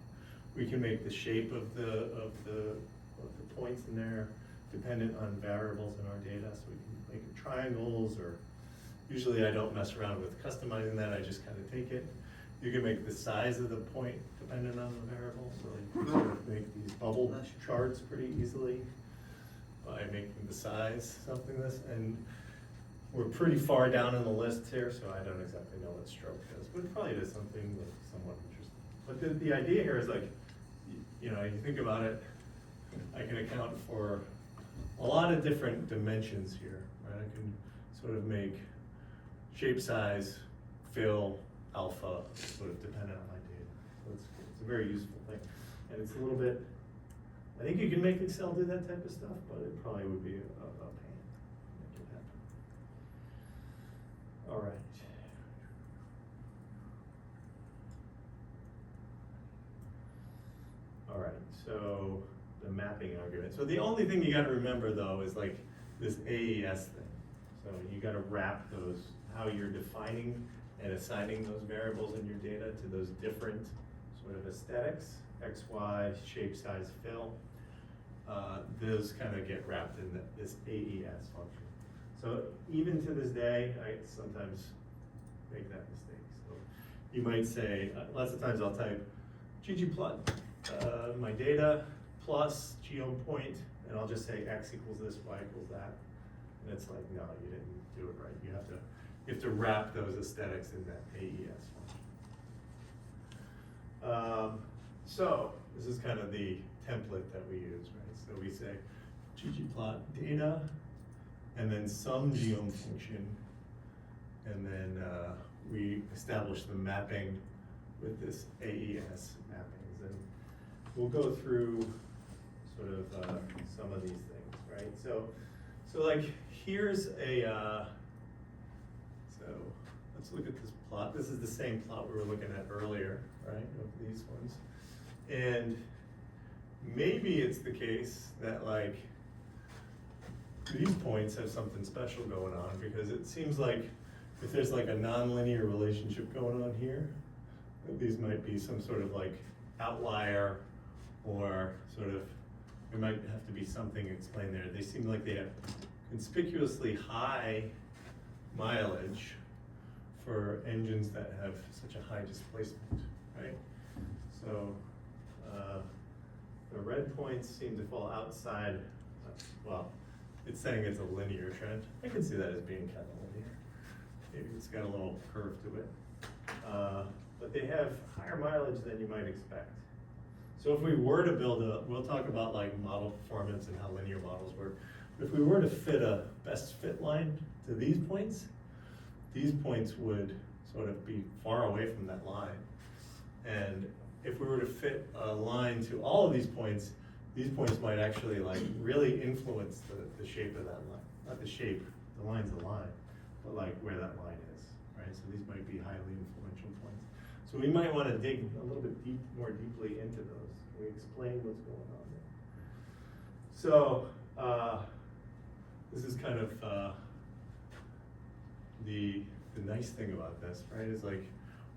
We can make the shape of the points in there dependent on variables in our data. So we can make it triangles, or usually I don't mess around with customizing that, I just kind of take it. You can make the size of the point dependent on the variable, so you can sort of make these bubble charts pretty easily by making the size something this. And we're pretty far down on the list here, so I don't exactly know what stroke does, but it probably does something like somewhat interesting. But the idea here is like, you know, you think about it, I can account for a lot of different dimensions here, right? I can sort of make shape, size, fill, alpha, sort of dependent on my data. So it's a very useful thing. And it's a little bit, I think you can make Excel do that type of stuff, but it probably would be a pain to make it happen. All right. All right, so the mapping argument. So the only thing you gotta remember though is like this AES thing. So you gotta wrap those, how you're defining and assigning those variables in your data to those different sort of aesthetics, X, Y, shape, size, fill. Those kind of get wrapped in this AES function. So even to this day, I sometimes make that mistake. So you might say, lots of times I'll type ggplot, my data plus geom point, and I'll just say X equals this, Y equals that. And it's like, no, you didn't do it right. You have to wrap those aesthetics in that AES function. So this is kind of the template that we use, right? So we say ggplot data, and then some geom function, and then we establish the mapping with this AES mappings. And we'll go through sort of some of these things, right? So like here's a, so let's look at this plot. This is the same plot we were looking at earlier, right, of these ones. And maybe it's the case that like these points have something special going on, because it seems like if there's like a nonlinear relationship going on here, that these might be some sort of like outlier, or sort of, there might have to be something explained there. They seem like they have conspicuously high mileage for engines that have such a high displacement, right? So the red points seem to fall outside, well, it's saying it's a linear trend. I can see that as being kind of linear. Maybe it's got a little curve to it. But they have higher mileage than you might expect. So if we were to build we'll talk about like model performance and how linear models work. If we were to fit a best fit line to these points would sort of be far away from that line. And if we were to fit a line to all of these points might actually like really influence the shape of that line. Not the shape, the line's the line, but like where that line is, right? So these might be highly influential points. So we might want to dig a little bit more deeply into those. Can we explain what's going on there? So this is kind of the nice thing about this, right? Is like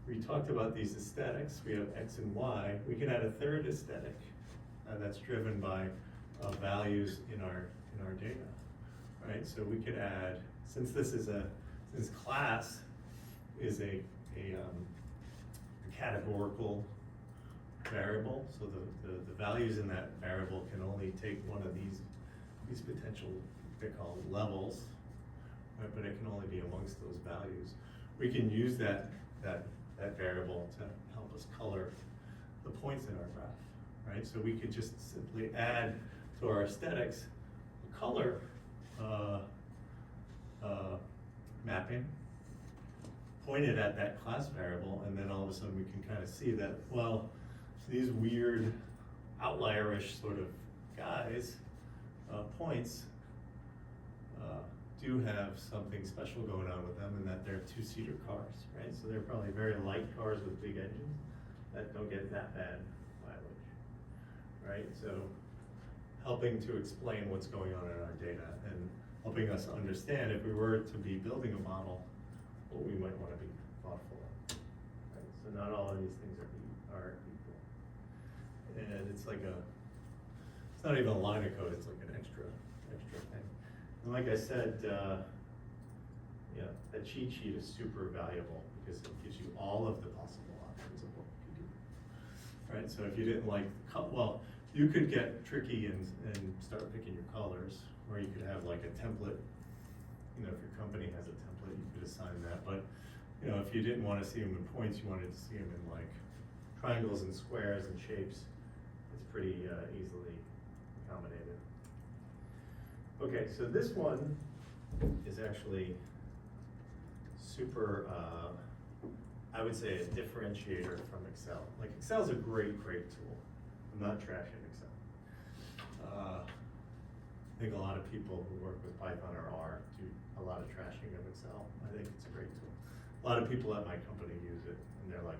we talked about these aesthetics. We have X and Y. We can add a third aesthetic that's driven by values in our data, right? So we could add, since class is a categorical variable, so the values in that variable can only take one of these potential, they're called levels, right? But it can only be amongst those values. We can use that variable to help us color the points in our graph, right? So we could just simply add to our aesthetics a color mapping pointed at that class variable, and then all of a sudden we can kind of see that, well, these weird outlierish sort of guys, points, do have something special going on with them in that they're two-seater cars, right? So they're probably very light cars with big engines that don't get that bad mileage, right? So helping to explain what's going on in our data and helping us understand if we were to be building a model, what we might want to be thoughtful of, right? So not all of these things are equal. And it's like it's not even a line of code, it's like an extra thing. And like I said, yeah, that cheat sheet is super valuable because it gives you all of the possible options of what you could do. Right, so if you didn't like, well, you could get tricky and start picking your colors, or you could have like a template. You know, if your company has a template, you could assign that. But, you know, if you didn't want to see them in points, you wanted to see them in like triangles and squares and shapes, it's pretty easily accommodated. Okay, so this one is actually super, I would say a differentiator from Excel. Like Excel's a great tool. I'm not trashing Excel. I think a lot of people who work with Python or R do a lot of trashing of Excel. I think it's a great tool. A lot of people at my company use it and they're like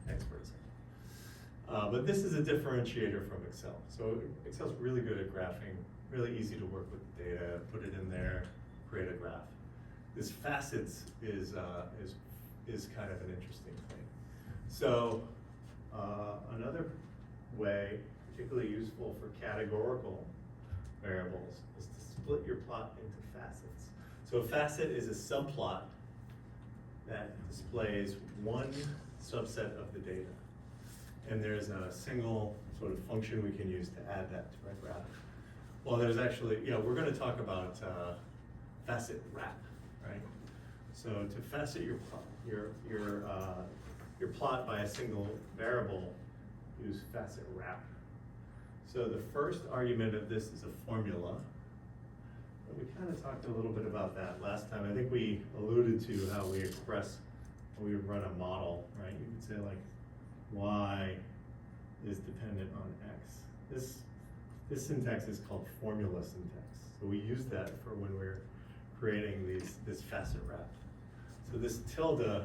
experts in it. But this is a differentiator from Excel. So Excel's really good at graphing, really easy to work with the data, put it in there, create a graph. This facets is kind of an interesting thing. So another way, particularly useful for categorical variables, is to split your plot into facets. So a facet is a subplot that displays one subset of the data. And there's a single sort of function we can use to add that to our graph. Well, there's actually, we're going to talk about facet wrap, right? So to facet your plot by a single variable, use facet wrap. So the first argument of this is a formula. We kind of talked a little bit about that last time. I think we alluded to how we express when we run a model, right? You could say like y is dependent on x. This syntax is called formula syntax. So we use that for when we're creating this facet wrap. So this tilde,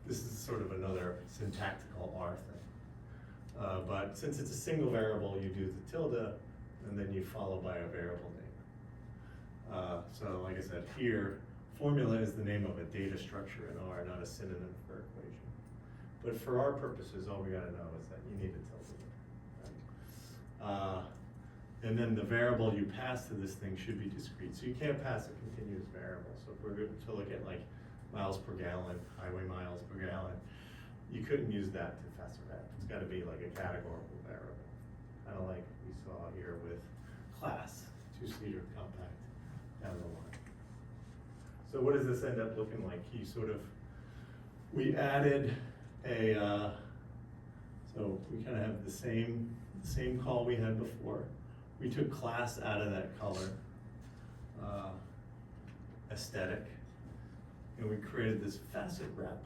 this is sort of another syntactical R thing. But since it's a single variable, you do the tilde, and then you follow by a variable name. So like I said, here, formula is the name of a data structure in R, not a synonym for equation. But for our purposes, all we gotta know is that you need a tilde. Right? And then the variable you pass to this thing should be discrete. So you can't pass a continuous variable. So if we're going to look at like miles per gallon, highway miles per gallon, you couldn't use that to facet wrap. It's got to be like a categorical variable. Kind of like we saw here with class, two-seater compact down the line. So what does this end up looking like? We added a, so we kind of have the same call we had before. We took class out of that color, aesthetic, and we created this facet wrap.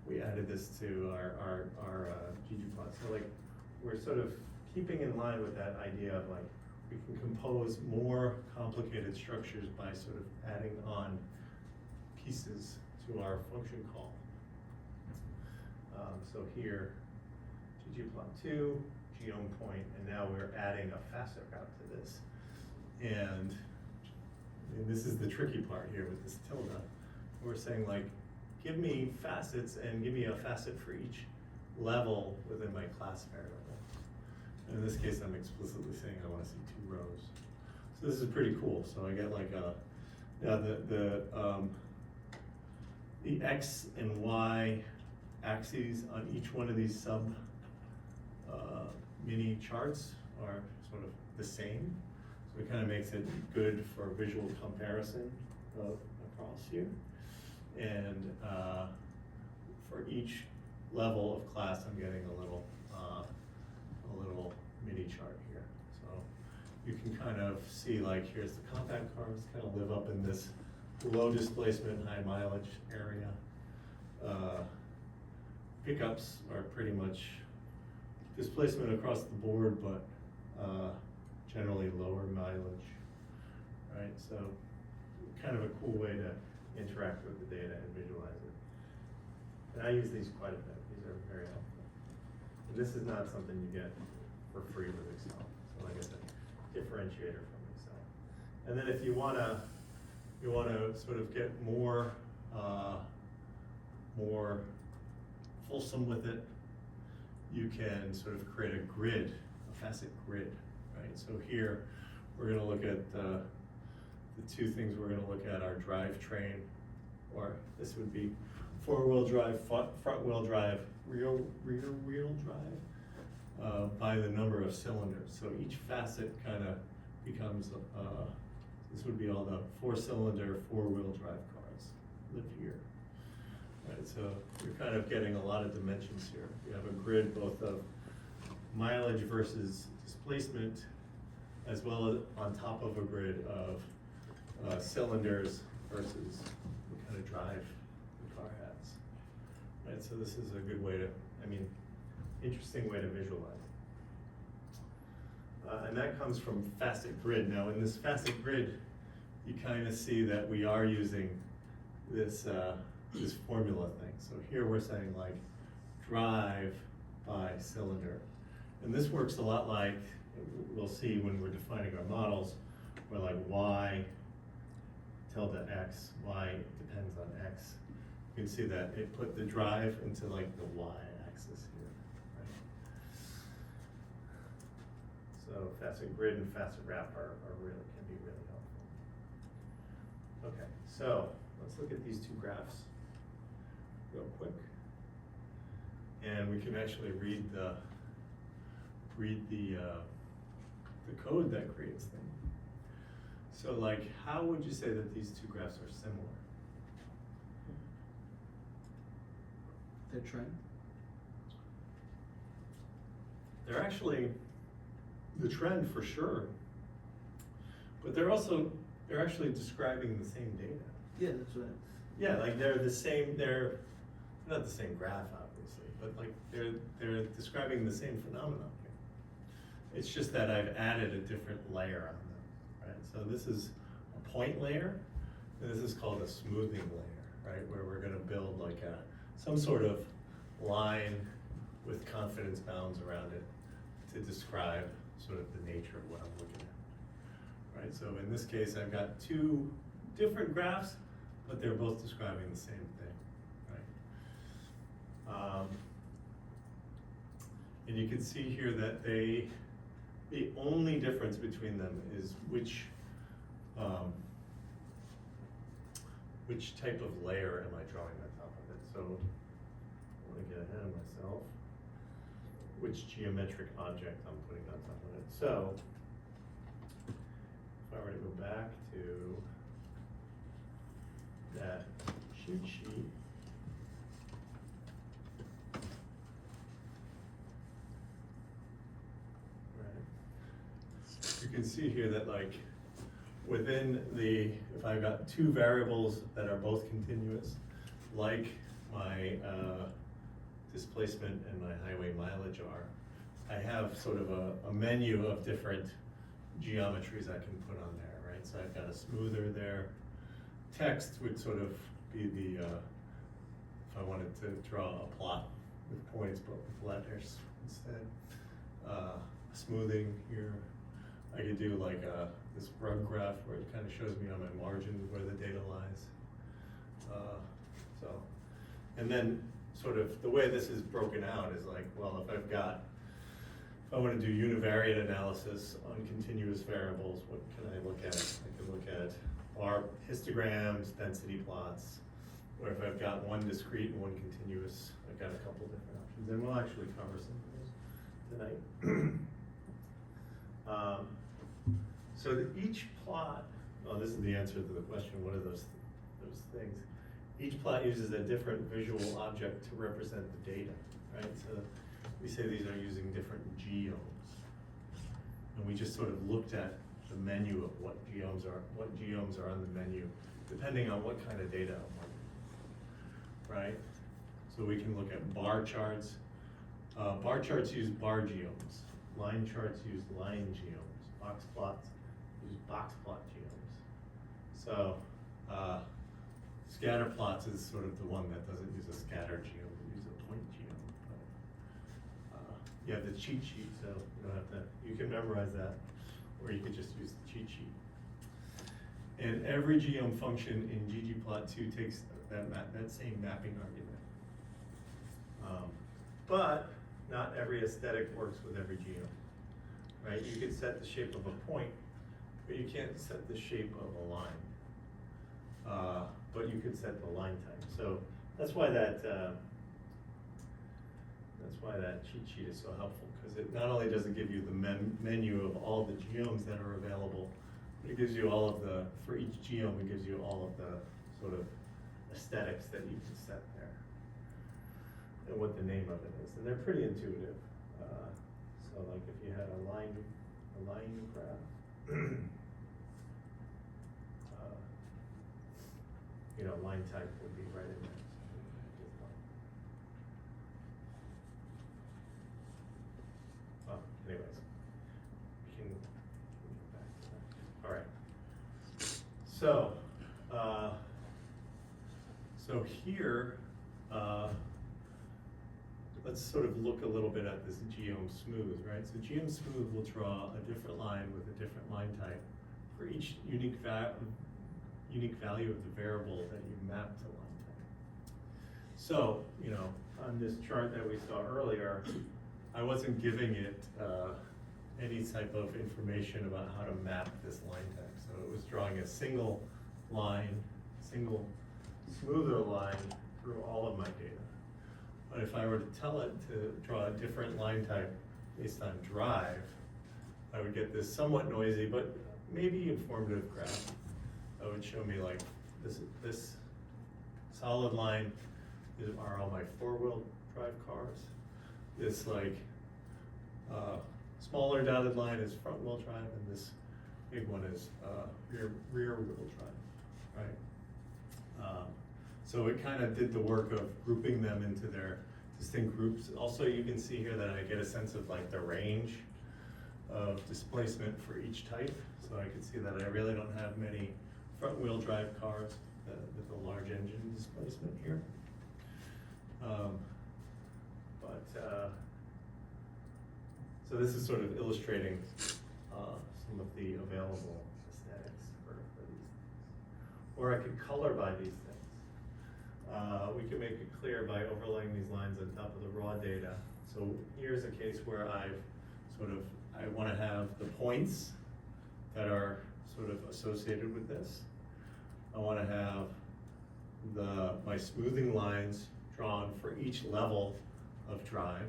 We added this to our ggplot. So like, we're sort of keeping in line with that idea of like, we can compose more complicated structures by sort of adding on pieces to our function call. So here, ggplot2, geom point, and now we're adding a facet wrap to this. And this is the tricky part here with this tilde. We're saying like, give me facets and give me a facet for each level within my class variable. And in this case, I'm explicitly saying I want to see 2 rows. So this is pretty cool. So I get like the X and Y axes on each one of these sub mini charts are sort of the same. So it kind of makes it good for visual comparison across here. And for each level of class, I'm getting a little mini chart here. So you can kind of see like, here's the compact cars, kind of live up in this low displacement, high mileage area. Pickups are pretty much displacement across the board, but generally lower mileage, right? So kind of a cool way to interact with the data and visualize it. And I use these quite a bit. These are very helpful. And this is not something you get for free with Excel. So like I said, differentiator from Excel. And then if you wanna sort of get more fulsome with it, you can sort of create a grid, a facet grid, right? So here, we're gonna look at the two things we're gonna look at are drivetrain, or this would be four-wheel drive, front-wheel drive, rear-wheel drive, by the number of cylinders. So each facet kind of becomes, this would be all the four-cylinder, four-wheel drive cars live here. Right, so you're kind of getting a lot of dimensions here. You have a grid both of mileage versus displacement, as well as on top of a grid of cylinders versus what kind of drive the car has. Right, so this is a good way to, interesting way to visualize. And that comes from facet grid. Now in this facet grid, you kind of see that we are using this this formula thing. So here we're saying like drive by cylinder. And this works a lot like, we'll see when we're defining our models, where like y tilde x, y depends on x. You can see that it put the drive into like the y-axis here, right? So facet grid and facet wrap can be really helpful. Okay, so let's look at these two graphs real quick. And we can actually read the code that creates them. So like, how would you say that these two graphs are similar? Their trend? They're actually the trend for sure, but they're actually describing the same data. Yeah, that's right. Yeah, like they're the same, they're not the same graph obviously, but like they're describing the same phenomenon here. It's just that I've added a different layer on them, right? So this is a point layer, and this is called a smoothing layer, right? Where we're gonna build like some sort of line with confidence bounds around it to describe sort of the nature of what I'm looking at, right? So in this case, I've got two different graphs, but they're both describing the same thing, right? And you can see here that the only difference between them is which type of layer am I drawing on top of it. So I want to get ahead of myself. Which geometric object I'm putting on top of it. So if I were to go back to that cheat sheet, right, you can see here that like within if I've got two variables that are both continuous, like my displacement and my highway mileage are, I have sort of a menu of different geometries I can put on there, right? So I've got a smoother there. Text would sort of be the, if I wanted to draw a plot with points but with letters instead. Smoothing here. I could do like this rug graph where it kind of shows me on my margin where the data lies. And then sort of the way this is broken out is like, well, if I want to do univariate analysis on continuous variables, what can I look at? I can look at bar histograms, density plots, or if I've got one discrete and one continuous, I've got a couple different options. And we'll actually cover some of those tonight. So that each plot, this is the answer to the question, what are those things? Each plot uses a different visual object to represent the data, right? So we say these are using different geomes. And we just sort of looked at the menu of what geomes are on the menu, depending on what kind of data I'm working with, right? So we can look at bar charts, Bar charts use bar geomes, line charts use line geomes, box plots use box plot geomes. So, scatter plots is sort of the one that doesn't use a scatter geome, it uses a point geome. But, you have the cheat sheet, so you don't have to, you can memorize that, or you could just use the cheat sheet. And every geome function in ggplot2 takes that same mapping argument. But not every aesthetic works with every geome, right? You could set the shape of a point, but you can't set the shape of a line. But you could set the line type. So that's why that cheat sheet is so helpful, because it not only does it give you the menu of all the geomes that are available, but it gives you all of the, for each geome, it gives you all of the sort of aesthetics that you can set there, and what the name of it is. And they're pretty intuitive. So like if you had a line graph, you know, line type would be right in there. So, anyways, we can get back to that. All right. So here, let's sort of look a little bit at this geome smooth, right? So geome smooth will draw a different line with a different line type for each unique value of the variable that you map to line type. So, you know, on this chart that we saw earlier, I wasn't giving it any type of information about how to map this line type. So it was drawing a single line, single smoother line through all of my data. But if I were to tell it to draw a different line type based on drive, I would get this somewhat noisy, but maybe informative graph. That would show me like this solid line are all my four-wheel drive cars. This like smaller dotted line is front-wheel drive, and this big one is rear-wheel drive, right? So it kind of did the work of grouping them into their distinct groups. Also, you can see here that I get a sense of like the range of displacement for each type. So I can see that I really don't have many front-wheel drive cars with a large engine displacement here. So this is sort of illustrating some of the available aesthetics for these things. Or I could color by these things. We can make it clear by overlaying these lines on top of the raw data. So here's a case where I want to have the points that are sort of associated with this. I want to have my smoothing lines drawn for each level of drive,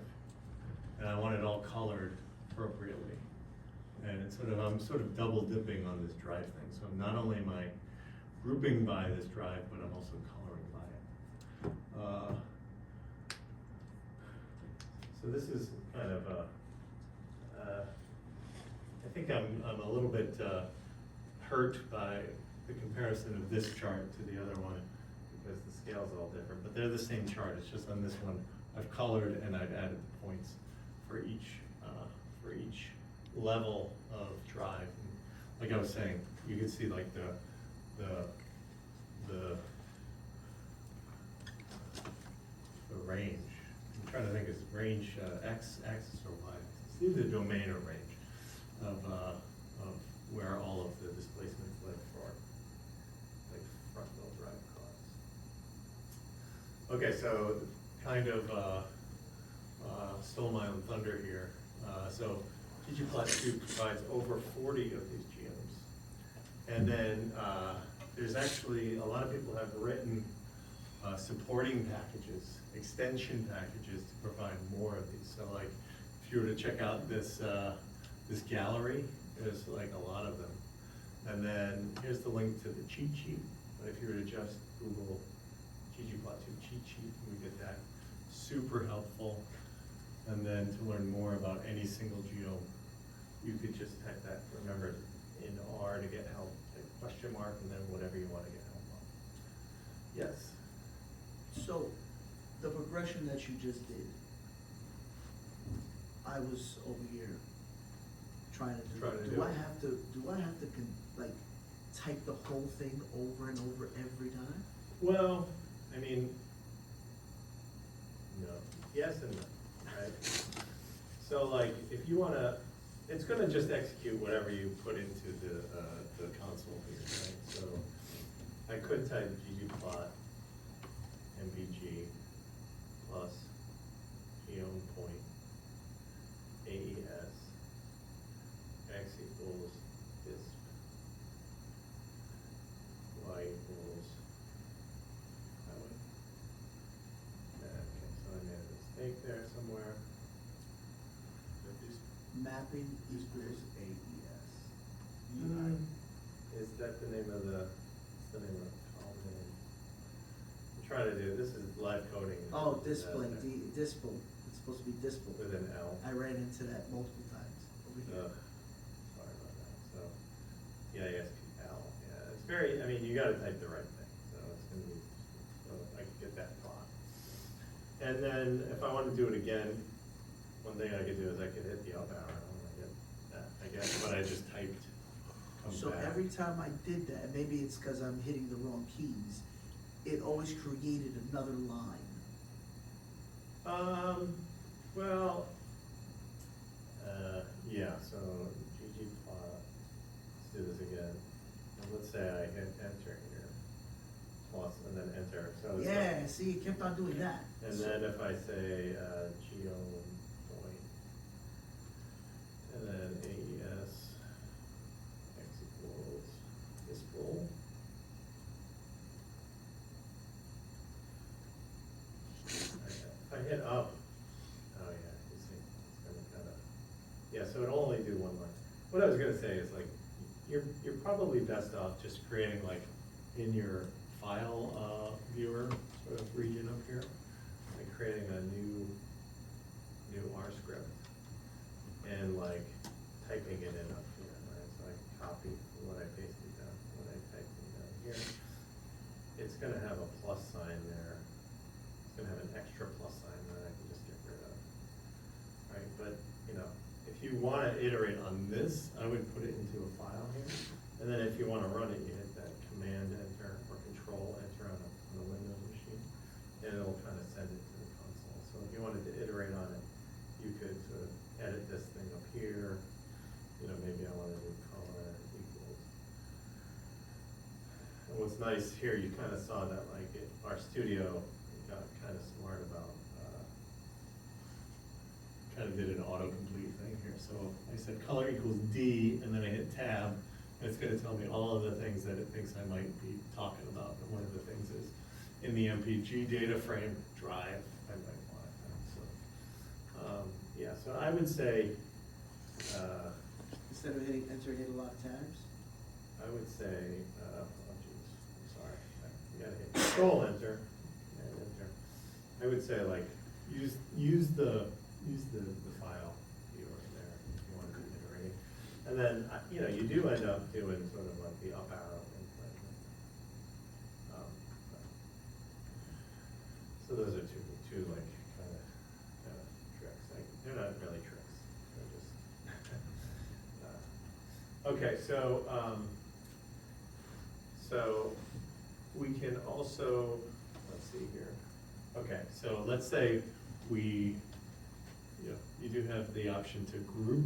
and I want it all colored appropriately. And it's I'm sort of double dipping on this drive thing. So not only am I grouping by this drive, but I'm also coloring by it. So this is kind of I think I'm a little bit hurt by the comparison of this chart to the other one, because the scale's all different, but they're the same chart. It's just on this one I've colored and I've added the points for each level of drive. And like I was saying, you can see like the range. I'm trying to think, is range x axis or y? It's either domain or range of where all of the displacements live for like front-wheel drive cars. Okay, so kind of stole my own thunder here. So ggplot2 provides over 40 of these geomes. And then there's actually, a lot of people have written supporting packages, extension packages to provide more of these. So like, if you were to check out this gallery, there's like a lot of them. And then here's the link to the cheat sheet. But if you were to just Google ggplot2 cheat sheet, you would get that. Super helpful. And then to learn more about any single geome, you could just type that, remember, in R to get help, type question mark, and then whatever you want to get help on. Yes? So, the progression that you just did, I was over here trying to do. Trying to Do do I it. have to, like, type the whole thing over and over every time? Well, I mean, no, yes and no, right? So like, if you wanna, it's gonna just execute whatever you put into the console here, right? So I could type ggplot mbg plus geom point AES x equals disp y equals highway. Okay, so I made a mistake there somewhere. Mapping equals AES. Is that the name of the, what's the name of the column name? I'm trying to do, this is live coding. Oh, It's display, a disaster. disple, it's supposed to be disple. With an L. I ran into that multiple times over here. Sorry about that, so, DISPL, yeah, it's very, I mean, you gotta type the right thing, so it's gonna be, so I can get that plot. And then, if I wanna do it again, one thing I could do is I could hit the up arrow, and I get that, I guess, what I just typed comes So back. every time I did that, and maybe it's cause I'm hitting the wrong keys, it always created another line. Well, yeah, so ggplot, let's do this again. And let's say I hit enter here, plus, and then enter, so it's Yeah, like- see, it kept on doing that. And then if I say, geom point, and then AES, x equals disple. If I hit up, oh yeah, you see, it's gonna kinda, yeah, so it'll only do one line. What I was gonna say is like, you're probably best off just creating like, in your file, viewer sort of region up here, like creating a new R script and like typing it in up here, right? So I copy what I pasted down, what I typed in down here. It's gonna have a plus sign there. It's gonna have an extra plus sign that I can just get rid of. Right, but, you know, if you wanna iterate on this, I would put it into a file here. And then if you wanna run it, you hit that command enter or control enter on a Windows machine. And it'll kind of send it to the console. So if you wanted to iterate on it, you could sort of edit this thing up here. You know, maybe I wanna do color equals. And what's nice here, you kind of saw that like our studio got kind of smart about, kind of did an autocomplete thing here. So I said color equals D, and then I hit tab, and it's gonna tell me all of the things that it thinks I might be talking about. And one of the things is, in the MPG data frame drive, I might want it. So, yeah, so I would say, Instead of hitting enter, hit a lot of tabs. I would say, oh geez, I'm sorry, you gotta hit control enter, and enter. I would say like, use the file viewer there if you want to do iterating. And then, you know, you do end up doing sort of like the up arrow thing. So those are two like kind of tricks. Like, they're not really tricks. They're just okay. So we can also, let's see here. Okay, so let's say you do have the option to group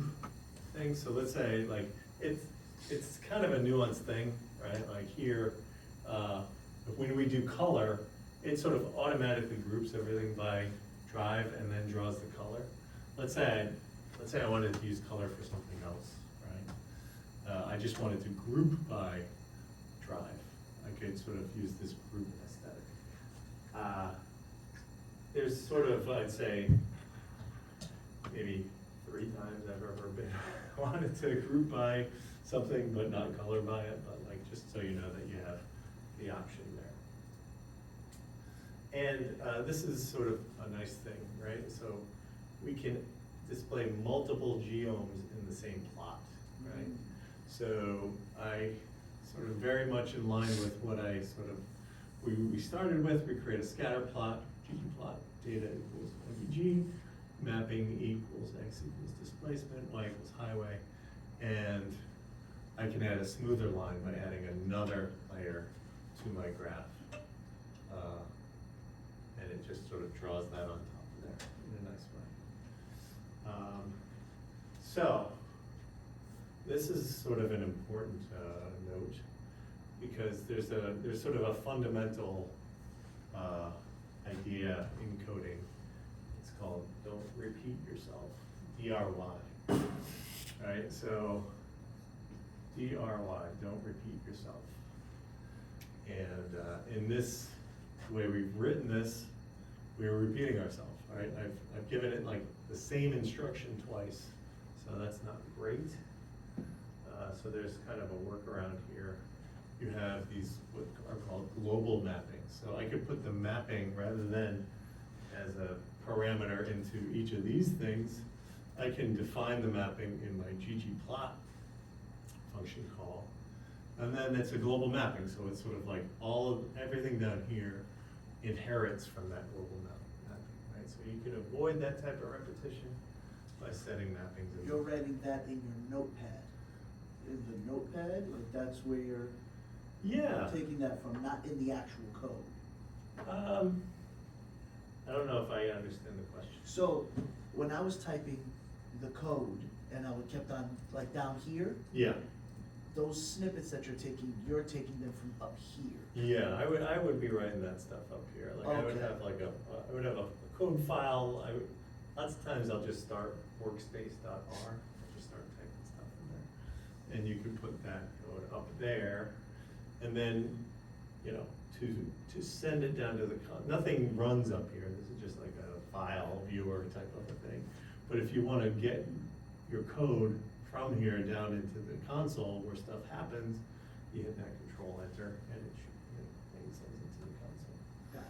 things. So let's say like it's kind of a nuanced thing, right? Like here, when we do color, it sort of automatically groups everything by drive and then draws the color. Let's say I wanted to use color for something else, right? I just wanted to group by drive. I could sort of use this group aesthetic. There's sort of, I'd say, maybe 3 times I've ever been wanted to group by something but not color by it, but like just so you know that you have the option there. And this is sort of a nice thing, right? So we can display multiple geomes in the same plot, right? So I sort of very much in line with what I sort of, we started with, we create a scatter plot, ggplot data equals MPG, mapping equals X equals displacement, Y equals highway, and I can add a smoother line by adding another layer to my graph. And it just sort of draws that on top of there in a nice way. So, this is sort of an important note, because there's sort of a fundamental idea in coding. It's called don't repeat yourself, DRY. Right, so DRY, don't repeat yourself. And in this way we've written this, we're repeating ourselves, right? I've given it like the same instruction twice, so that's not great. So there's kind of a workaround here. You have these what are called global mappings. So I could put the mapping rather than as a parameter into each of these things. I can define the mapping in my ggplot function call. And then it's a global mapping, so it's sort of like everything down here inherits from that global mapping, right? So you can avoid that type of repetition by setting mappings in. You're writing that in your notepad. In the notepad, like that's where you're Yeah. taking that from, not in the actual code. I don't know if I understand the question. So, when I was typing the code, and I would kept on, like down here, Yeah. those snippets that you're taking them from up here. Yeah, I would be writing that stuff up here. Like I would Okay. have like I would have a code file. Lots of times I'll just start workspace.r. I'll just start typing stuff in there, and you can put that code up there, and then to send it down to the nothing runs up here. This is just like a file viewer type of a thing. But if you want to get your code from here down into the console where stuff happens, you hit that control enter and it sends it to the console. Got it.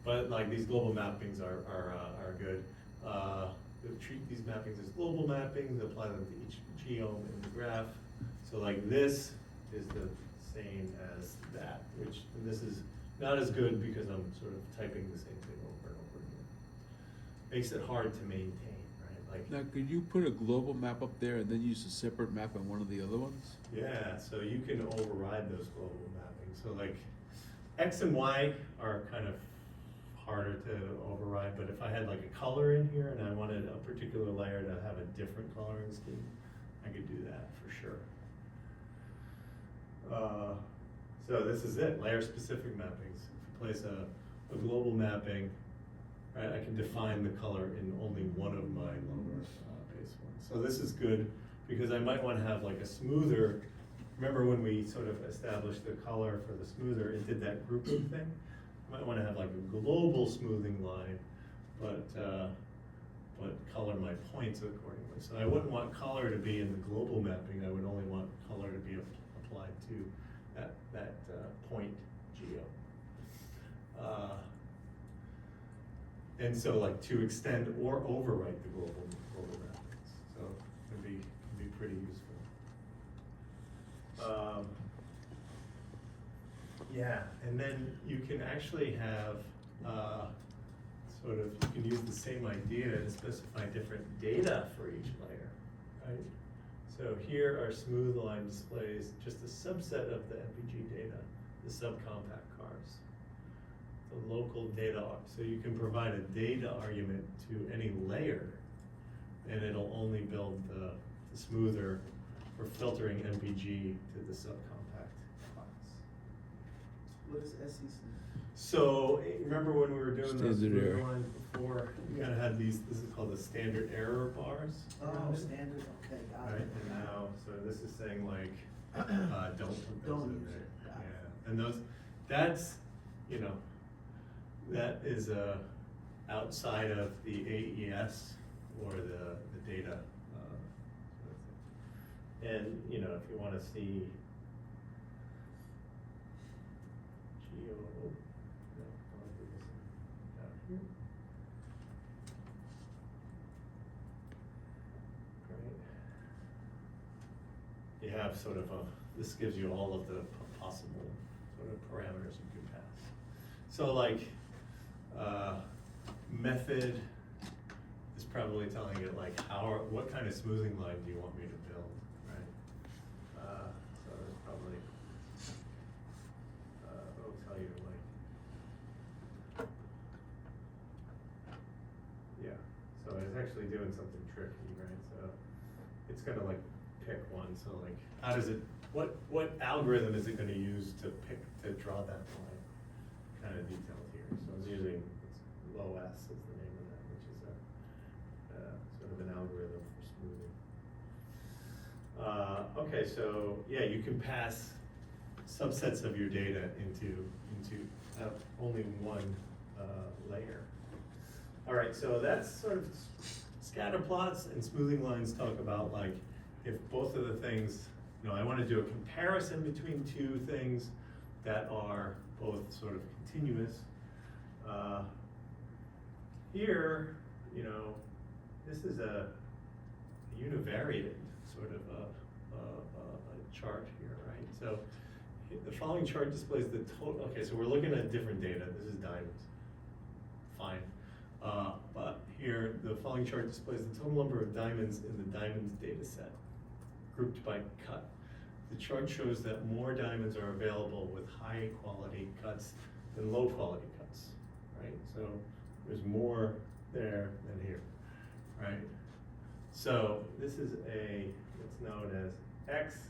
But like these global mappings are good. We'll treat these mappings as global mappings, apply them to each geome in the graph. So like this is the same as that, which this is not as good because I'm sort of typing the same thing over and over again. Makes it hard to maintain, right? Like Now, could you put a global map up there and then use a separate map on one of the other ones? yeah, so you can override those global mappings. So like X and Y are kind of harder to override, but if I had like a color in here and I wanted a particular layer to have a different coloring scheme, I could do that for sure. So this is it, layer specific mappings. If you place a global mapping, right, I can define the color in only one of my lower base ones. So this is good because I might want to have like a smoother, remember when we sort of established the color for the smoother, it did that grouping thing? I might want to have like a global smoothing line, but color my points accordingly. So I wouldn't want color to be in the global mapping, I would only want color to be applied to that point geo. And so like to extend or overwrite the global mappings. So it can be pretty useful. Yeah, and then you can actually have you can use the same idea to specify different data for each layer, right? So here are smooth line displays, just a subset of the MPG data, the subcompact cars. The local data, so you can provide a data argument to any layer, and it'll only build the smoother for filtering MPG to the subcompact class. What is SEC? So remember when we were doing those Standard error. smoother lines before, we gotta have these, this is called the standard error bars. Oh, standard, okay, got Right, it. and now, so this is saying like, don't put those Don't in use there. it, got it. Yeah, and those, that is outside of the AES or the data. Sort of thing. And, if you wanna see geo, no, I wanna do this down here. Right. You have sort of this gives you all of the possible sort of parameters you could pass. So like, Method is probably telling it like what kind of smoothing line do you want me to build, right? So it's probably, it'll tell you like, yeah, so it's actually doing something tricky, right? So it's gonna like pick one, so like, how does it, what algorithm is it gonna use to draw that line? Kind of detailed here, so it's using, it's low S is the name of that, which is a, sort of an algorithm for smoothing. Okay, so yeah, you can pass subsets of your data into only one layer. All right, so that's sort of scatter plots and smoothing lines talk about like if both of the things, I want to do a comparison between two things that are both sort of continuous. Here, this is a univariate sort of a chart here, right? So the following chart displays the total. Okay, so we're looking at different data. This is diamonds. Fine. But here, the following chart displays the total number of diamonds in the diamonds data set, grouped by cut. The chart shows that more diamonds are available with high quality cuts than low quality cuts, right? So there's more there than here, right? So this is what's known as X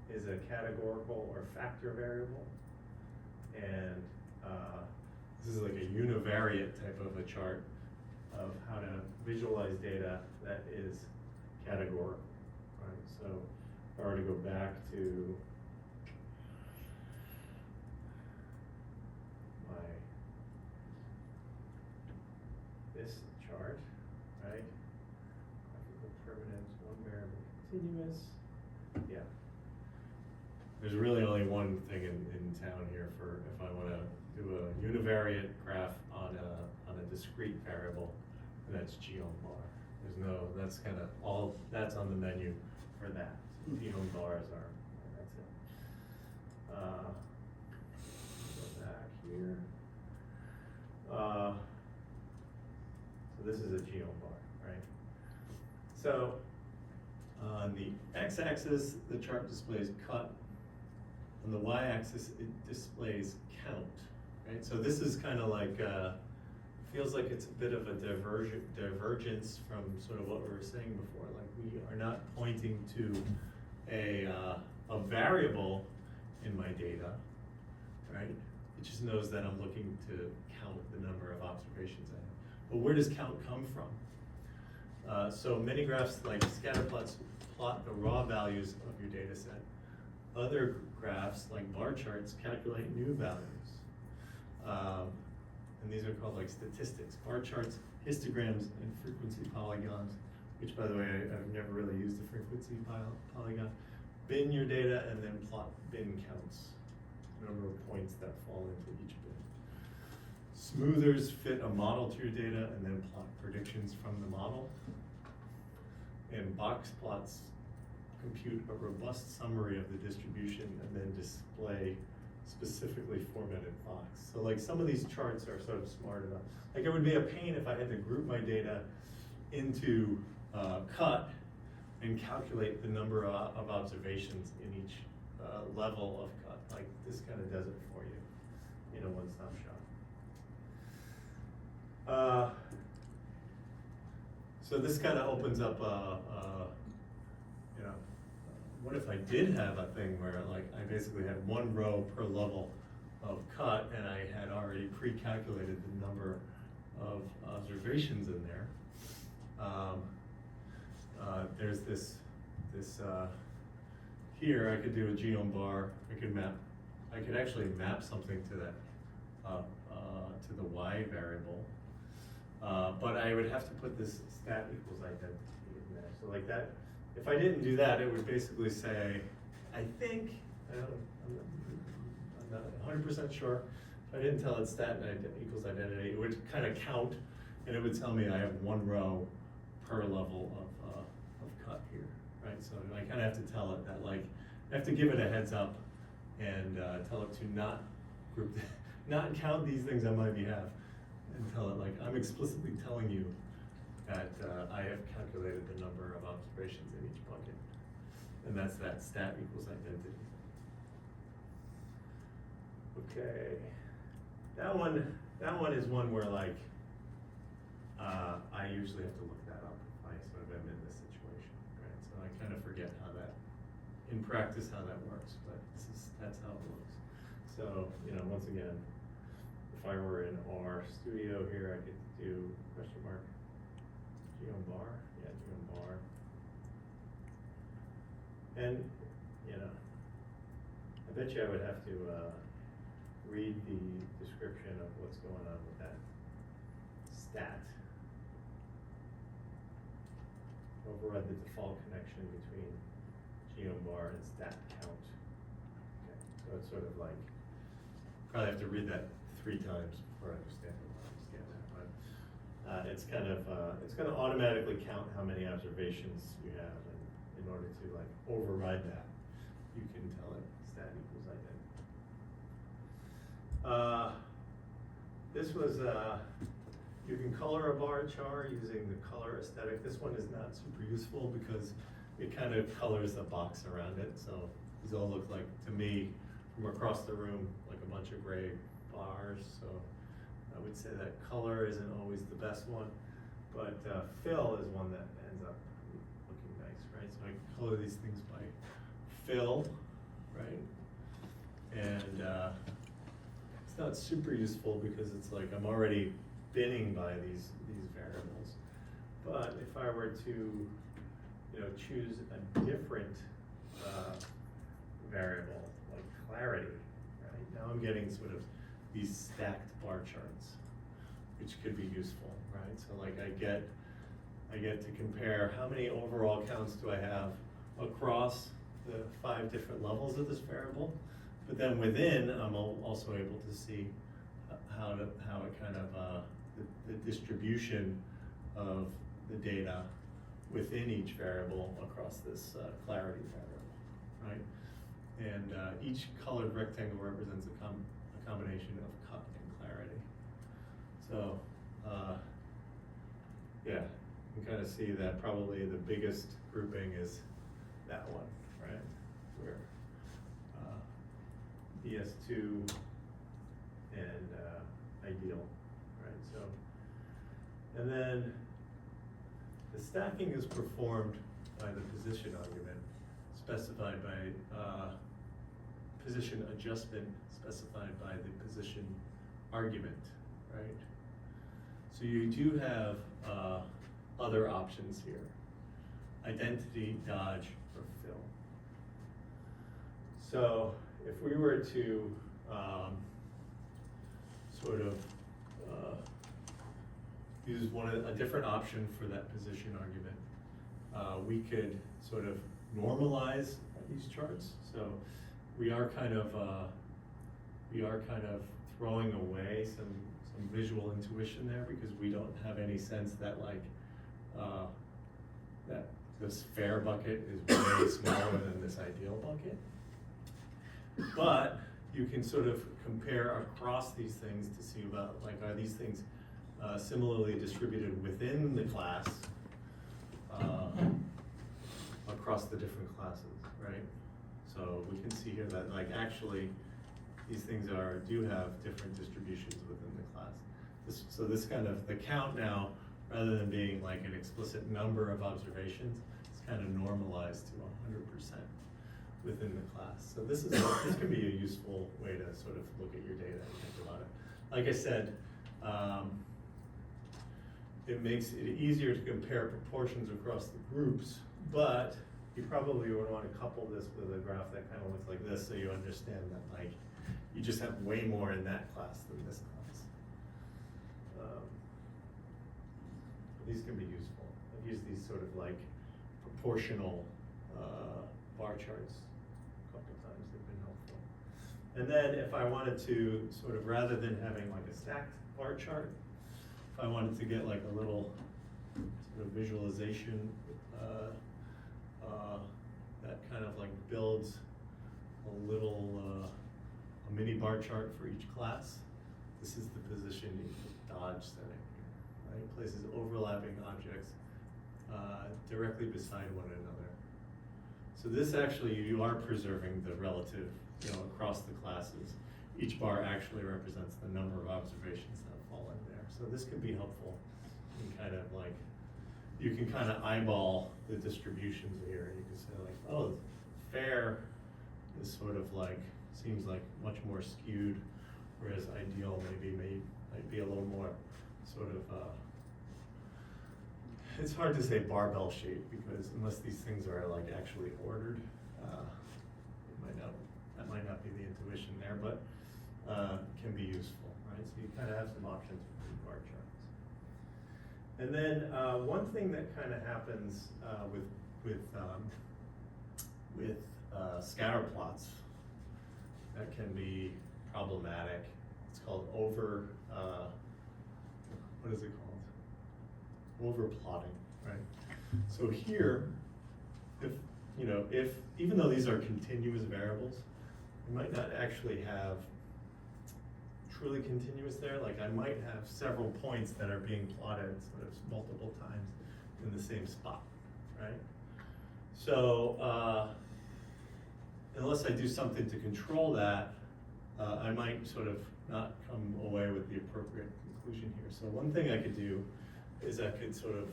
is a categorical or factor variable. And this is like a univariate type of a chart of how to visualize data that is categorical, right? So if I were to go back to this chart, right? Graphical permanence, one variable continuous. Yeah. There's really only one thing in town here for if I want to do a univariate graph on a discrete variable, and that's geobar. That's kind of all, that's on the menu for that. So geobars are, that's it. Go back here. So this is a geobar, right? So on the x-axis, the chart displays cut. On the y-axis, it displays count, right? So this is kind of like, feels like it's a bit of a divergence from sort of what we were saying before. Like we are not pointing to a variable in my data, right? It just knows that I'm looking to count the number of observations I have. But where does count come from? So many graphs like scatter plots plot the raw values of your data set. Other graphs like bar charts calculate new values. And these are called like statistics. Bar charts, histograms, and frequency polygons, which by the way, I've never really used a frequency polygon. Bin your data and then plot bin counts, number of points that fall into each bin. Smoothers fit a model to your data and then plot predictions from the model. And box plots compute a robust summary of the distribution and then display specifically formatted box. So like some of these charts are sort of smart about, like it would be a pain if I had to group my data into cut and calculate the number of observations in each level of cut. Like this kind of does it for you in a one-stop shop. So this kind of opens up what if I did have a thing where like I basically had one row per level of cut and I had already pre-calculated the number of observations in there. There's this here I could do a geom bar. I could actually map something to that to the y variable. But I would have to put this stat equals identity in there. So like that, if I didn't do that, it would basically say, I think, I'm not 100% sure. If I didn't tell it stat equals identity, it would kind of count and it would tell me I have one row per level of cut here, right? So I kind of have to tell it that like, I have to give it a heads up and tell it to not count these things on my behalf. and tell it like, I'm explicitly telling you that I have calculated the number of observations in each bucket. And that's that stat equals identity. Okay, that one is one where like, I usually have to look that up if I sort of am in this situation, right? So I kind of forget how that, in practice, how that works, but that's how it works. So, you know, once again, if I were in R Studio here, I could do question mark, geom bar, yeah, geom bar. And, you know, I bet you I would have to read the description of what's going on with that stat. Override the default connection between geom bar and stat count. Okay, so it's sort of like, probably have to read that 3 times before I understand that, but it's kind of, it's gonna automatically count how many observations you have, and in order to like override that, you can tell it stat equals identity. This was, you can color a bar chart using the color aesthetic. This one is not super useful because it kind of colors the box around it. So these all look like, to me, from across the room, like a bunch of gray bars. So I would say that color isn't always the best one, but fill is one that ends up looking nice, right? So I can color these things by fill, right? And it's not super useful because it's like I'm already binning by these variables. But if I were to, you know, choose a different variable, like clarity, right? Now I'm getting sort of these stacked bar charts, which could be useful, right? So like I get to compare how many overall counts do I have across the 5 different levels of this variable, but then within I'm also able to see how it kind of the distribution of the data within each variable across this clarity variable, right? And each colored rectangle represents a combination of cut and clarity. So, yeah, you can kind of see that probably the biggest grouping is that one, right? Where ES2 and ideal, right? So, and then the stacking is performed by the position argument specified by position adjustment specified by the position argument, right? So you do have other options here: identity, dodge, or fill. So if we were to sort of use a different option for that position argument, we could sort of normalize these charts. So we are kind of throwing away some visual intuition there because we don't have any sense that like that this fair bucket is way smaller than this ideal bucket. But you can sort of compare across these things to see about like, are these things similarly distributed within the class across the different classes, right? So we can see here that like actually these things do have different distributions within the class. So this kind of, the count now, rather than being like an explicit number of observations, it's kind of normalized to 100% within the class. So this can be a useful way to sort of look at your data and think about it. Like I said, it makes it easier to compare proportions across the groups, but you probably would want to couple this with a graph that kind of looks like this, so you understand that like you just have way more in that class than this class. These can be useful. I've used these sort of like proportional bar charts a couple times. They've been helpful. And then if I wanted to sort of, rather than having like a stacked bar chart, if I wanted to get like a little sort of visualization that kind of like builds a little a mini bar chart for each class, This is the position Dodge setting, right? Places overlapping objects directly beside one another. So this actually, you are preserving the relative, across the classes. Each bar actually represents the number of observations that fall in there. So this could be helpful in kind of like, you can kind of eyeball the distributions here. You can say like, oh, fair is sort of like, seems like much more skewed, whereas ideal might be a little more sort of, it's hard to say barbell shape because unless these things are like actually ordered, that might not be the intuition there, but can be useful, right? So you kind of have some options for the bar charts. And then one thing that kind of happens with scatter plots that can be problematic. It's called what is it called? Overplotting, right? So here, if even though these are continuous variables, you might not actually have truly continuous there. Like I might have several points that are being plotted sort of multiple times in the same spot, right? So unless I do something to control that, I might sort of not come away with the appropriate conclusion here. So one thing I could do is I could sort of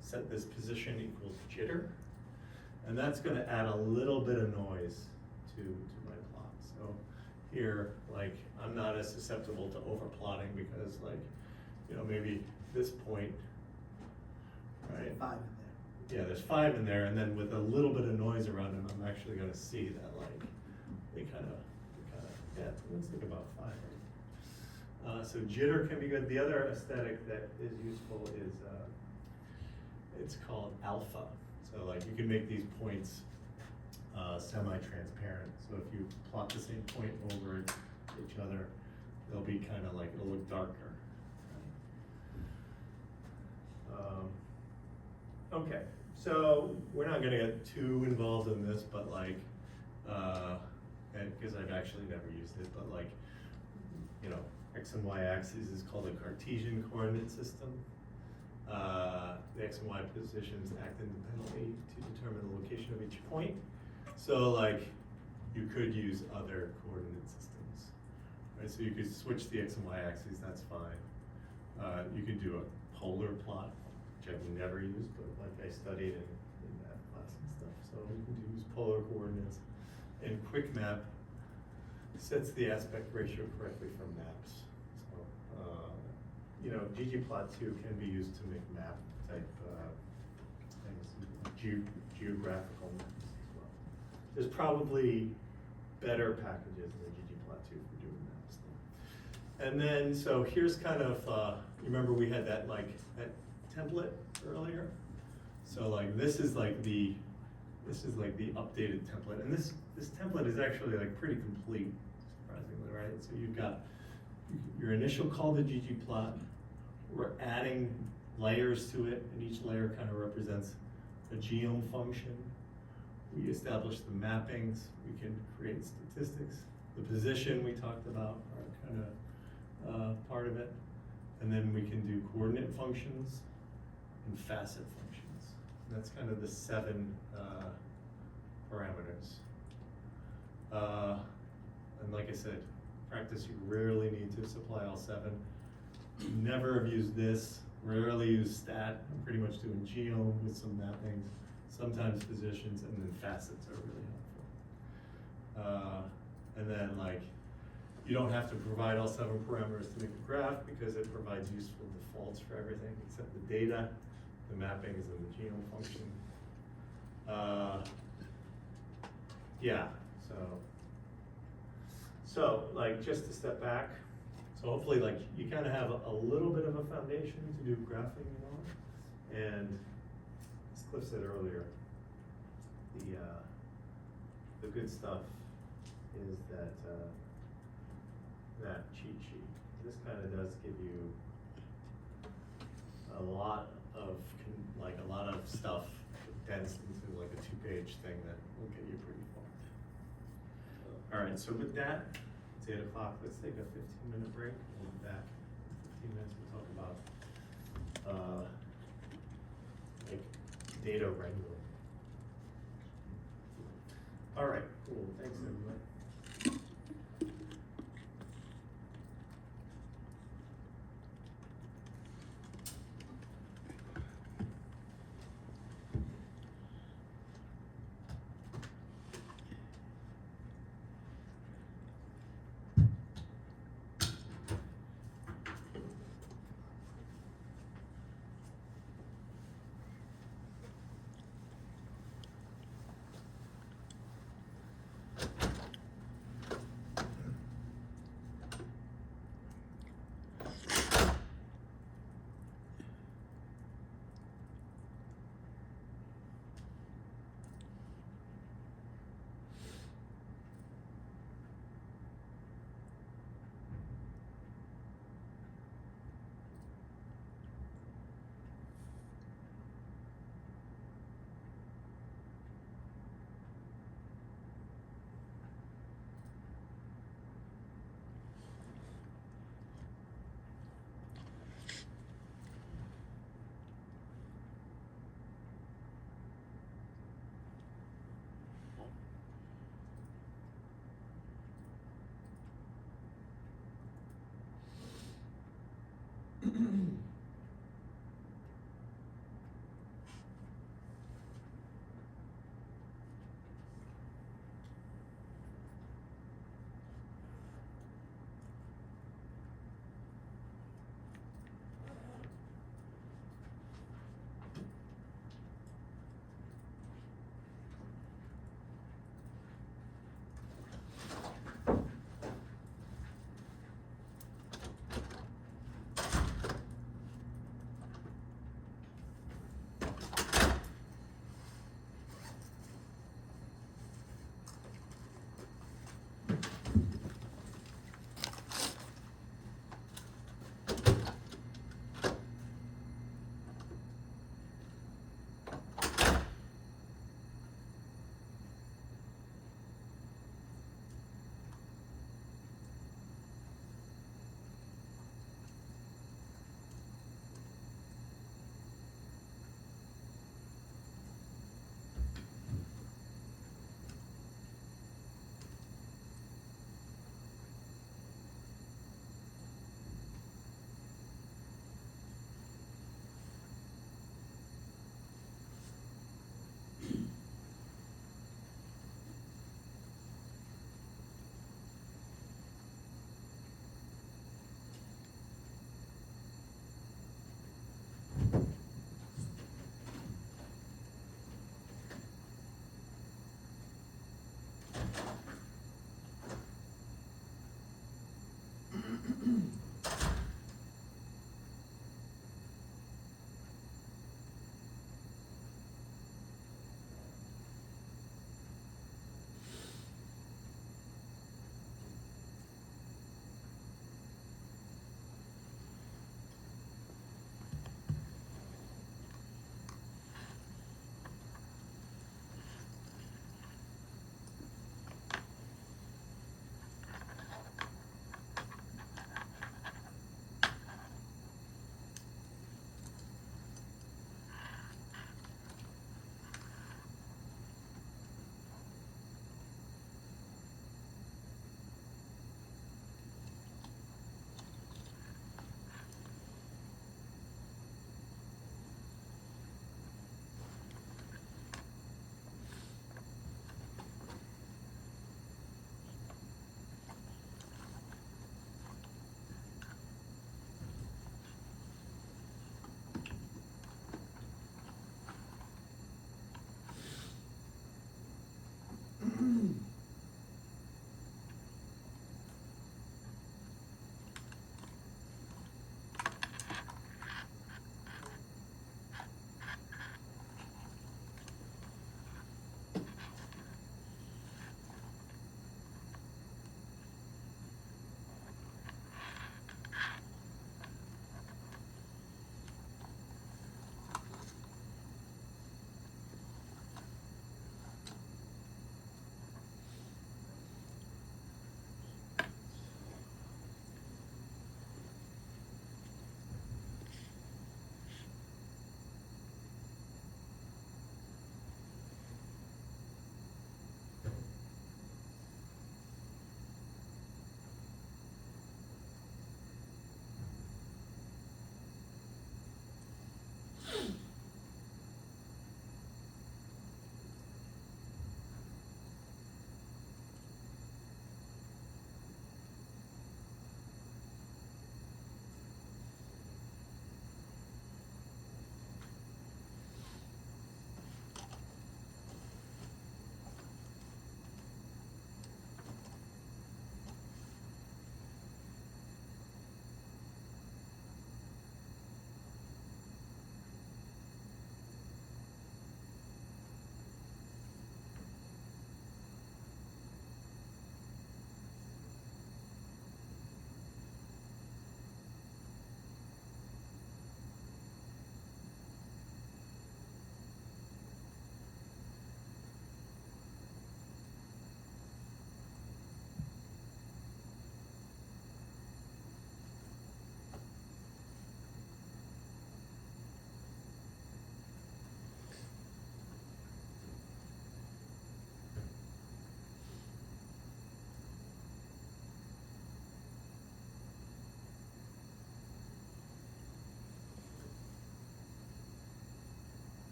set this position equals jitter, and that's going to add a little bit of noise to my plot. So here, like, I'm not as susceptible to overplotting because, like, maybe this point, right? 5 in there. Yeah, there's 5 in there, and then with a little bit of noise around them, I'm actually going to see that, like, they kind of, yeah, let's think about 5. So jitter can be good. The other aesthetic that is useful is, it's called alpha. So like you can make these points semi-transparent. So if you plot the same point over each other, they'll be kind of like, it'll look darker. Okay, so we're not gonna get too involved in this, but like, because I've actually never used it, but like, X and Y axis is called a Cartesian coordinate system. The X and Y positions act independently to determine the location of each point. So like, you could use other coordinate systems, right? So you could switch the X and Y axes, that's fine. You could do a polar plot, which I've never used, but like I studied in math class and stuff. So you can use polar coordinates. And quick map sets the aspect ratio correctly from maps. So, ggplot2 can be used to make map type things, geographical maps as well. There's probably better packages than ggplot2 for doing maps though. And then, so here's kind of, you remember we had that template earlier? So like this is like the updated template, and this template is actually like pretty complete, surprisingly, right? So you've got your initial call to ggplot. We're adding layers to it, and each layer kind of represents a geom function. We establish the mappings. We can create statistics. The position we talked about are kind of part of it, and then we can do coordinate functions and facet functions. And that's kind of the 7 parameters. And like I said, practice, you rarely need to supply all 7. Never have used this, rarely use stat. I'm pretty much doing geom with some mappings, sometimes positions, and then facets are really helpful. And then like, you don't have to provide all 7 parameters to make a graph because it provides useful defaults for everything except the data, the mappings, and the geom function. Yeah, so like just to step back, so hopefully like you kind of have a little bit of a foundation to do graphing on, and as Cliff said earlier, the good stuff is that that cheat sheet. This kind of does give you a lot of stuff condensed into like a 2-page thing that will get you pretty far. All right, so with that, It's 8 o'clock, let's take a 15-minute break, we'll be back in 15 minutes to talk about, like, data wrangling. All right, cool, thanks everybody.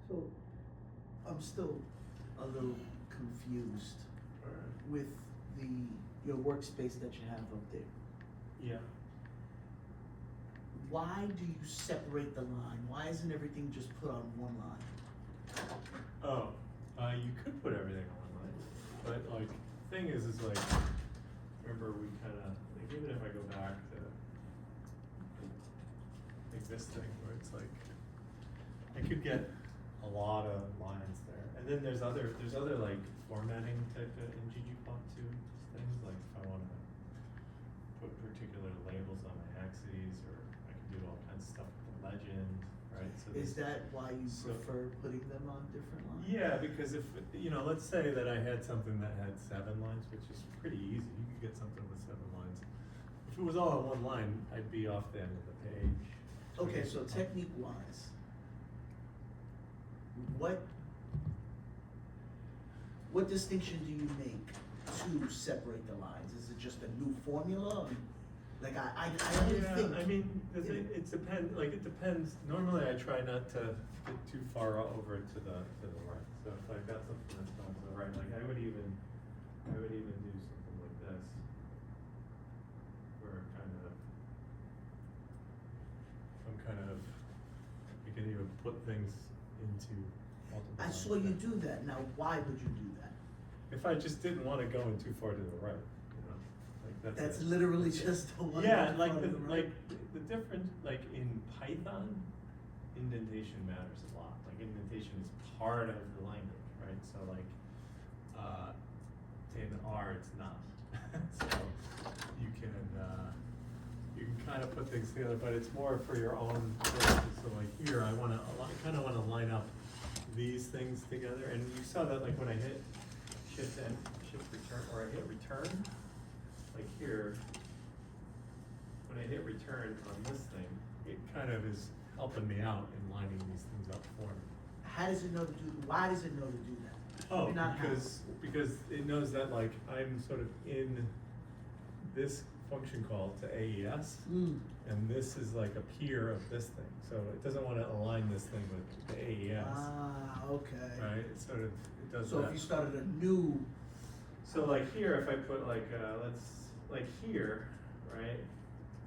So, I'm still a little confused with your workspace that you have up there. Yeah. Why do you separate the line? Why isn't everything just put on one line? Oh, you could put everything on one line, but like, thing is like, remember we kinda, like, even if I go back to, like this thing, where it's like, I could get a lot of lines there, and then there's other like formatting type of in ggplot2 things, like if I wanna put particular labels on my axes, or I can do all kinds of stuff with the legend, right? So Is this- that why you so- prefer putting them on different lines? Yeah, because if, you know, let's say that I had something that had 7 lines, which is pretty easy, you could get something with 7 lines. If it was all on one line, I'd be off the end of the page. Okay, so technique wise, what distinction do you make to separate the lines? Is it just a new formula? Like I don't Yeah, think. I mean, it depends, normally I try not to get too far over to the right. So if I've got something that's going to the right, like I would even do something like this. Where you can even put things into multiple I lines saw you there. do that. Now, why would you do that? If I just didn't wanna go in too far to the right, you know, like That's it. literally just the one. Yeah, in like front the, of right? the difference, like in Python, indentation matters a lot. Like indentation is part of the language, right? So like, in R, it's not. So you can kind of put things together, but it's more for your own purposes. So like here, I kinda wanna line up these things together, and you saw that like when I hit shift return, or I hit return, like here, when I hit return on this thing, it kind of is helping me out in lining these things up for me. How does it know to do? Why does it know to do that? Oh, Maybe not how. because it knows that like I'm sort of in this function call to AES, Mm. and this is like a peer of this thing, so it doesn't wanna align this thing with the AES. Ah, okay. Right, it sort of, it does So that. if you started a new, So like here, if I put like, like here, right,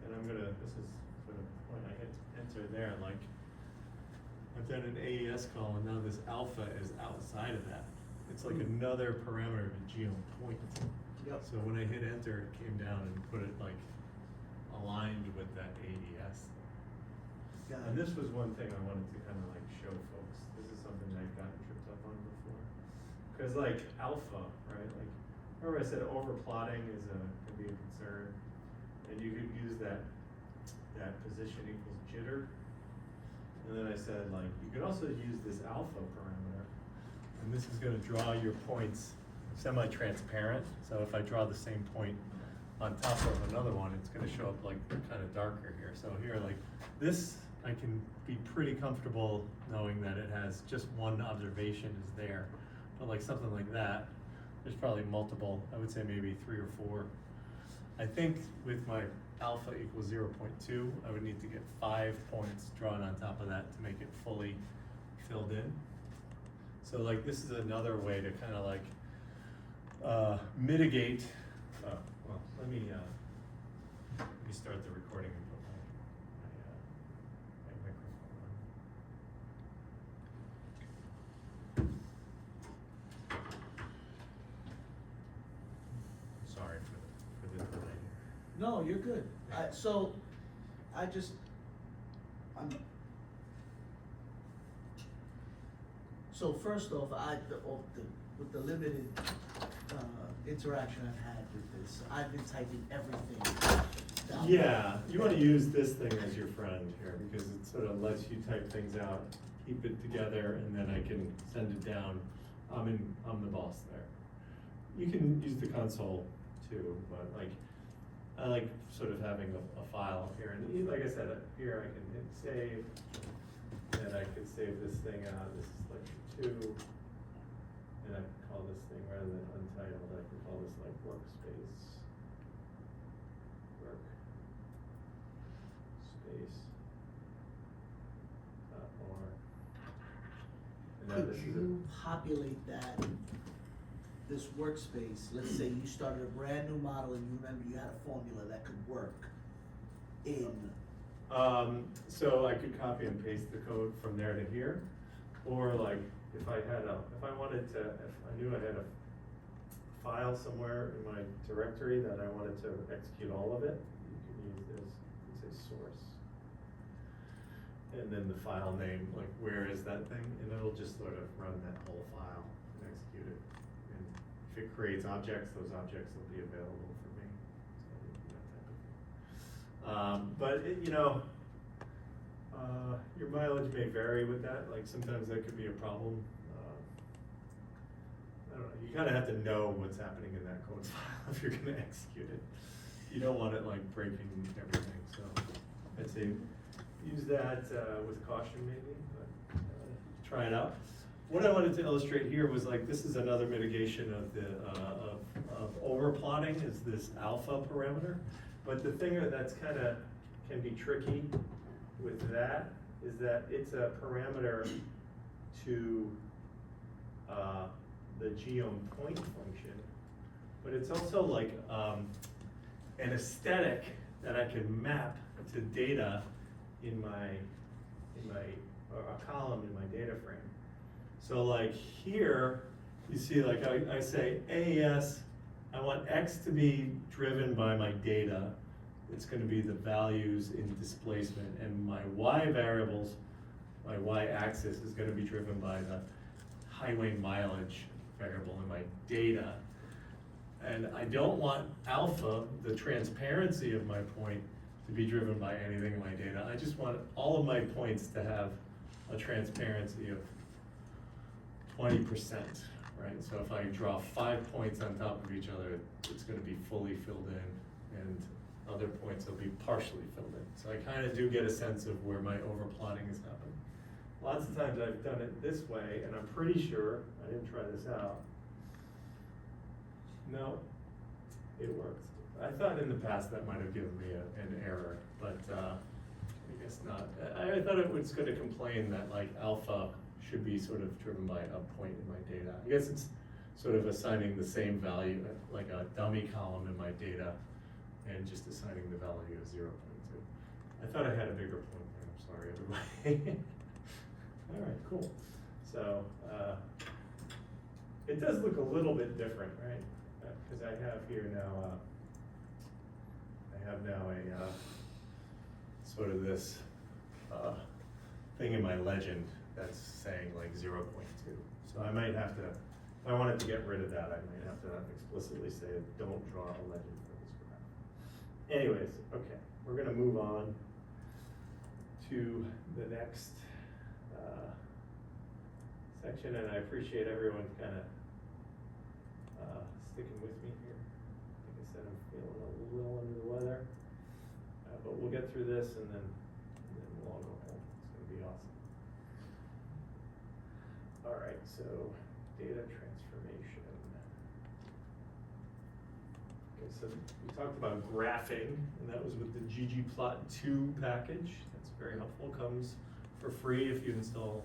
and this is sort of when I hit enter there, like, I've done an AES call, and now this alpha is outside of that. It's like another parameter of a geo point. yep. So when I hit enter, it came down and put it like aligned with that AES. Got And it. this was one thing I wanted to kind of like show folks. This is something I've gotten tripped up on before. Cause like alpha, right? Like, remember I said overplotting can be a concern, and you could use that position equals jitter. And then I said like, you could also use this alpha parameter, and this is gonna draw your points semi-transparent. So if I draw the same point on top of another one, it's gonna show up like kind of darker here. So here, like this, I can be pretty comfortable knowing that it has just one observation is there. But like something like that, there's probably multiple, I would say maybe 3 or 4. I think with my alpha equals 0.2, I would need to get 5 points drawn on top of that to make it fully filled in. So like this is another way to kind of like mitigate, well, let me start the recording and put my microphone on. Sorry for the delay here. No, you're good. So, so first off, with the limited, interaction I've had with this, I've been typing everything down. Yeah, you wanna use this thing as your friend here, because it sort of lets you type things out, keep it together, and then I can send it down. I'm the boss there. You can use the console too, but like, I like sort of having a file up here, and like I said, here I can hit save, and I could save this thing out, this is lecture 2, and I can call this thing, rather than untitled, I can call this like workspace. Space. .org. Now, Could this is you populate that, this workspace, let's say you started a brand new model and you remember you had a formula that could work in, so I could copy and paste the code from there to here, or like, if I knew I had a file somewhere in my directory that I wanted to execute all of it, you can use this, it's a source. And then the file name, like where is that thing, and it'll just sort of run that whole file and execute it. And if it creates objects, those objects will be available for me, so that type of thing. But it, your mileage may vary with that, like sometimes that could be a problem. I don't know, you kinda have to know what's happening in that code file if you're gonna execute it. You don't want it like breaking everything, so I'd say use that with caution maybe, but try it out. What I wanted to illustrate here was like, this is another mitigation of the, of overplotting is this alpha parameter. But the thing that's kinda, can be tricky with that is that it's a parameter to the geom point function, but it's also like an aesthetic that I can map to data in a column in my data frame. So like here, you see like I say AES, I want X to be driven by my data. It's gonna be the values in displacement, and my Y variables, my Y axis is gonna be driven by the highway mileage variable in my data. And I don't want alpha, the transparency of my point, to be driven by anything in my data. I just want all of my points to have a transparency of 20%, right? So if I draw 5 points on top of each other, it's gonna be fully filled in, and other points will be partially filled in. So I kinda do get a sense of where my overplotting is happening. Lots of times I've done it this way, and I'm pretty sure, I didn't try this out. No, it worked. I thought in the past that might have given me an error, but I guess not. I thought it was gonna complain that like alpha should be sort of driven by a point in my data. I guess it's sort of assigning the same value, like a dummy column in my data, and just assigning the value of 0.2. I thought I had a bigger point there, I'm sorry everybody. All right, cool. So, it does look a little bit different, right? Because I have here now, a sort of this thing in my legend that's saying like 0.2. So I might have to, if I wanted to get rid of that, I might have to explicitly say, don't draw a legend for this graph. Anyways, okay, we're gonna move on to the next section, and I appreciate everyone kind of sticking with me here. Like I said, I'm feeling a little under the weather, but we'll get through this and then we'll all go home. It's gonna be awesome. All right, so data transformation. Okay, so we talked about graphing, and that was with the ggplot2 package. That's very helpful. Comes for free if you install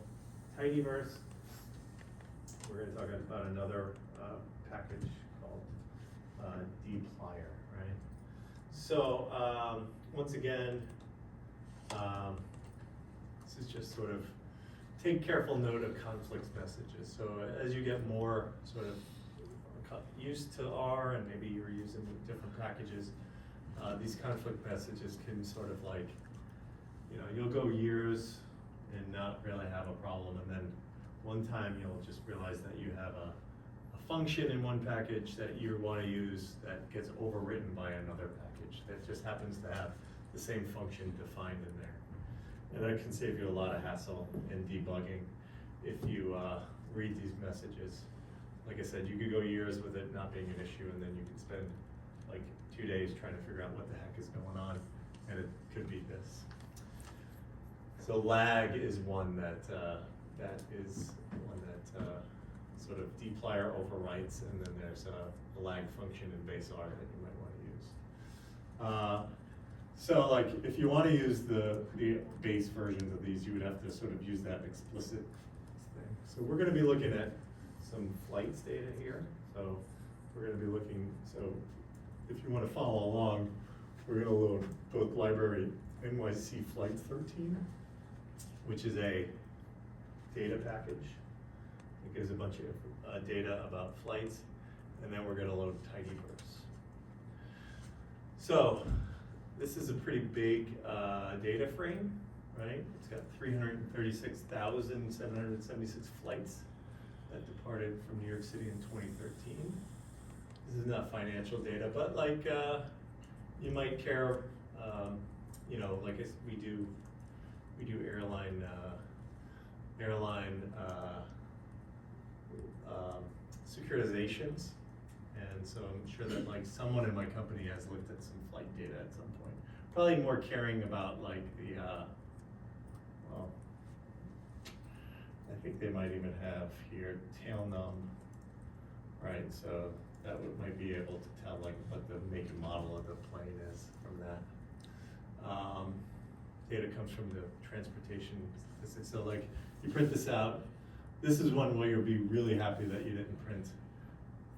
Tidyverse. We're going to talk about another package called dplyr, right? So once again, this is just sort of take careful note of conflicts messages. So as you get more sort of used to R, and maybe you're using different packages, these conflict messages can sort of like, you'll go years and not really have a problem, and then one time you'll just realize that you have a function in one package that you want to use that gets overwritten by another package that just happens to have the same function defined in there. And that can save you a lot of hassle in debugging if you read these messages. Like I said, you could go years with it not being an issue, and then you could spend like 2 days trying to figure out what the heck is going on, and it could be this. So lag is one that sort of dplyr overwrites, and then there's a lag function in base R that you might want to use. So like if you want to use the base versions of these, you would have to sort of use that explicit thing. So we're gonna be looking at some flights data here. So we're gonna be looking, so if you wanna follow along, we're gonna load both library NYC Flight 13, which is a data package. It gives a bunch of data about flights, and then we're gonna load Tidyverse. So this is a pretty big data frame, right? It's got 336,776 flights that departed from New York City in 2013. This is not financial data, but like you might care, you know, like we do airline securitizations, and so I'm sure that like someone in my company has looked at some flight data at some point. Probably more caring about like the, well, I think they might even have here tail num, right? So that might be able to tell like what the make and model of the plane is from that. Data comes from the transportation statistics. So like you print this out. This is one where you'll be really happy that you didn't print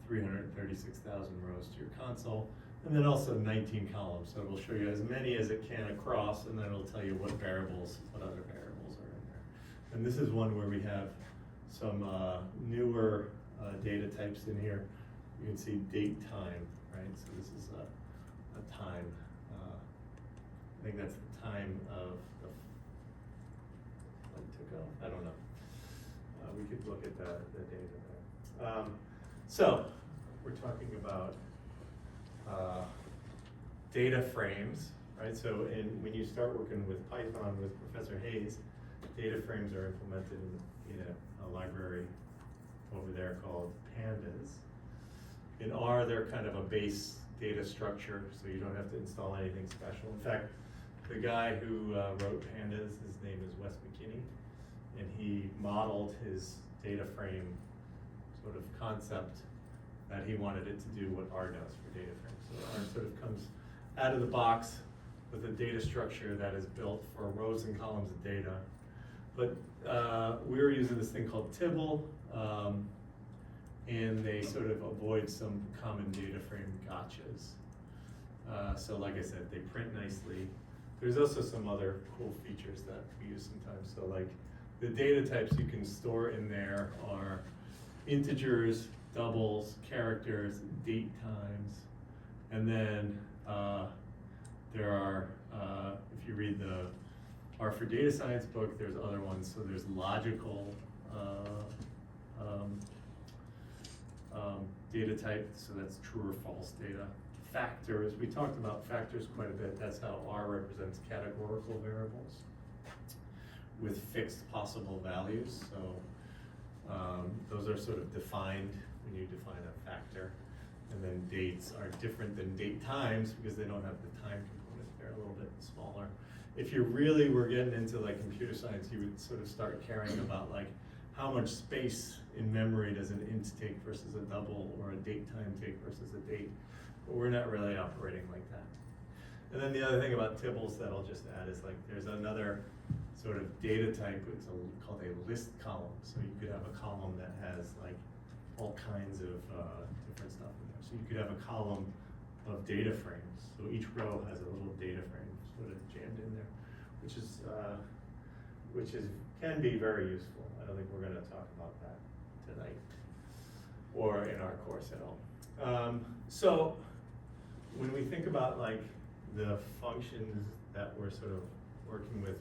336,000 rows to your console. And then also 19 columns. So it will show you as many as it can across, and then it'll tell you what other variables are in there. And this is one where we have some newer data types in here. You can see date time, right? So this is a time. I think that's the time of the flight took off. I don't know. We could look at the data there. So we're talking about data frames, right? So when you start working with Python with Professor Hayes, data frames are implemented in a library over there called Pandas. In R, they're kind of a base data structure, so you don't have to install anything special. In fact, the guy who wrote Pandas, his name is Wes McKinney, and he modeled his data frame sort of concept that he wanted it to do what R does for data frames. So R sort of comes out of the box with a data structure that is built for rows and columns of data. But we were using this thing called Tibble, and they sort of avoid some common data frame gotchas. So like I said, they print nicely. There's also some other cool features that we use sometimes. So like the data types you can store in there are integers, doubles, characters, date times, and then there are, if you read the R for Data Science book, there's other ones. So there's logical data type, so that's true or false data. Factors, we talked about factors quite a bit. That's how R represents categorical variables with fixed possible values. So those are sort of defined when you define a factor. And then dates are different than date times because they don't have the time component. They're a little bit smaller. If you really were getting into like computer science, you would sort of start caring about like how much space in memory does an int take versus a double, or a date time take versus a date. But we're not really operating like that. And then the other thing about Tibbles that I'll just add is like there's another sort of data type, it's called a list column. So you could have a column that has like all kinds of different stuff in there. So you could have a column of data frames. So each row has a little data frame sort of jammed in there, which can be very useful. I don't think we're going to talk about that tonight or in our course at all. So when we think about like the functions that we're sort of working with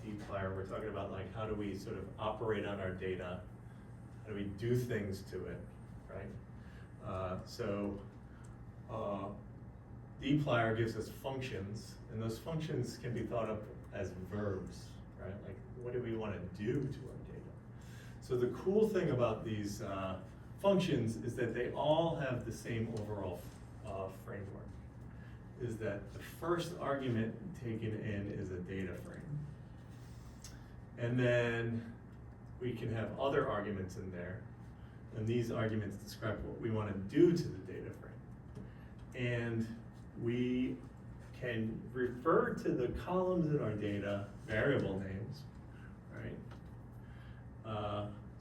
dplyr, we're talking about like how do we sort of operate on our data, how do we do things to it, right? dplyr gives us functions, and those functions can be thought of as verbs, right? Like what do we want to do to our data? So the cool thing about these functions is that they all have the same overall framework, is that the first argument taken in is a data frame. And then we can have other arguments in there, and these arguments describe what we want to do to the data frame. And we can refer to the columns in our data variable names, right?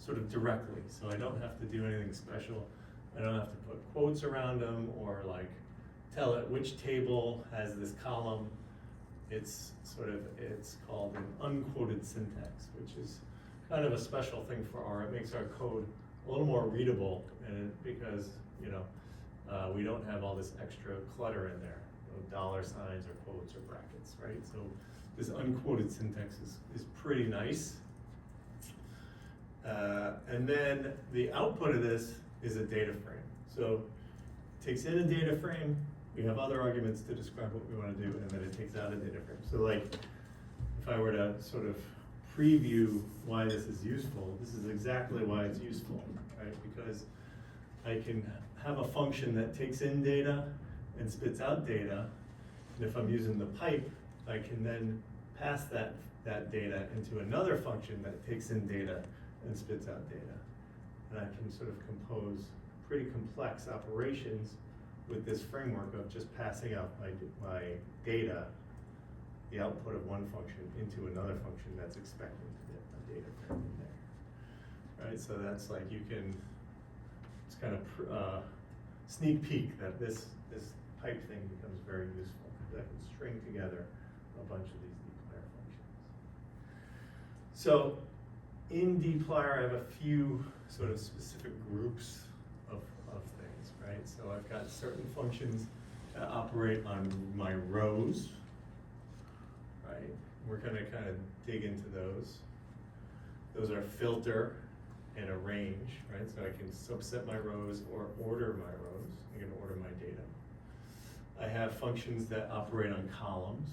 sort of directly, so I don't have to do anything special. I don't have to put quotes around them or like tell it which table has this column. It's called an unquoted syntax, which is kind of a special thing for R. It makes our code a little more readable, and because, you know, we don't have all this extra clutter in there, dollar signs or quotes or brackets, right? So this unquoted syntax is pretty nice. And then the output of this is a data frame. So it takes in a data frame, we have other arguments to describe what we want to do, and then it takes out a data frame. So like, if I were to sort of preview why this is useful, this is exactly why it's useful, right? Because I can have a function that takes in data and spits out data, and if I'm using the pipe, I can then pass that data into another function that takes in data and spits out data. And I can sort of compose pretty complex operations with this framework of just passing out my data, the output of one function, into another function that's expecting to get a data frame in there. Right, so that's like it's kind of sneak peek that this pipe thing becomes very useful. That can string together a bunch of these dplyr functions. So in dplyr, I have a few sort of specific groups of things, right? So I've got certain functions that operate on my rows, right? We're gonna kind of dig into those. Those are filter and arrange, right? So I can subset my rows or order my rows. I can order my data. I have functions that operate on columns.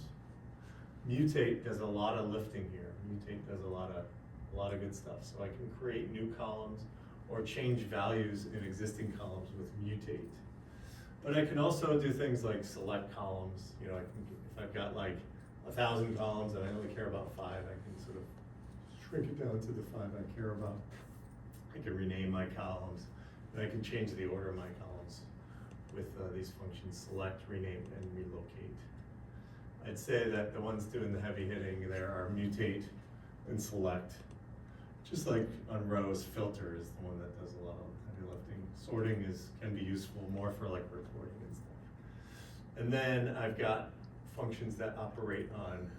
Mutate does a lot of lifting here. Mutate does a lot of good stuff. So I can create new columns or change values in existing columns with mutate. But I can also do things like select columns. You know, if I've got like 1,000 columns and I only care about 5, I can sort of shrink it down to the 5 I care about. I can rename my columns, and I can change the order of my columns with these functions: select, rename, and relocate. I'd say that the ones doing the heavy hitting there are mutate and select. Just like on rows, filter is the one that does a lot of heavy lifting. Sorting can be useful more for like reporting and stuff. And then I've got functions that operate on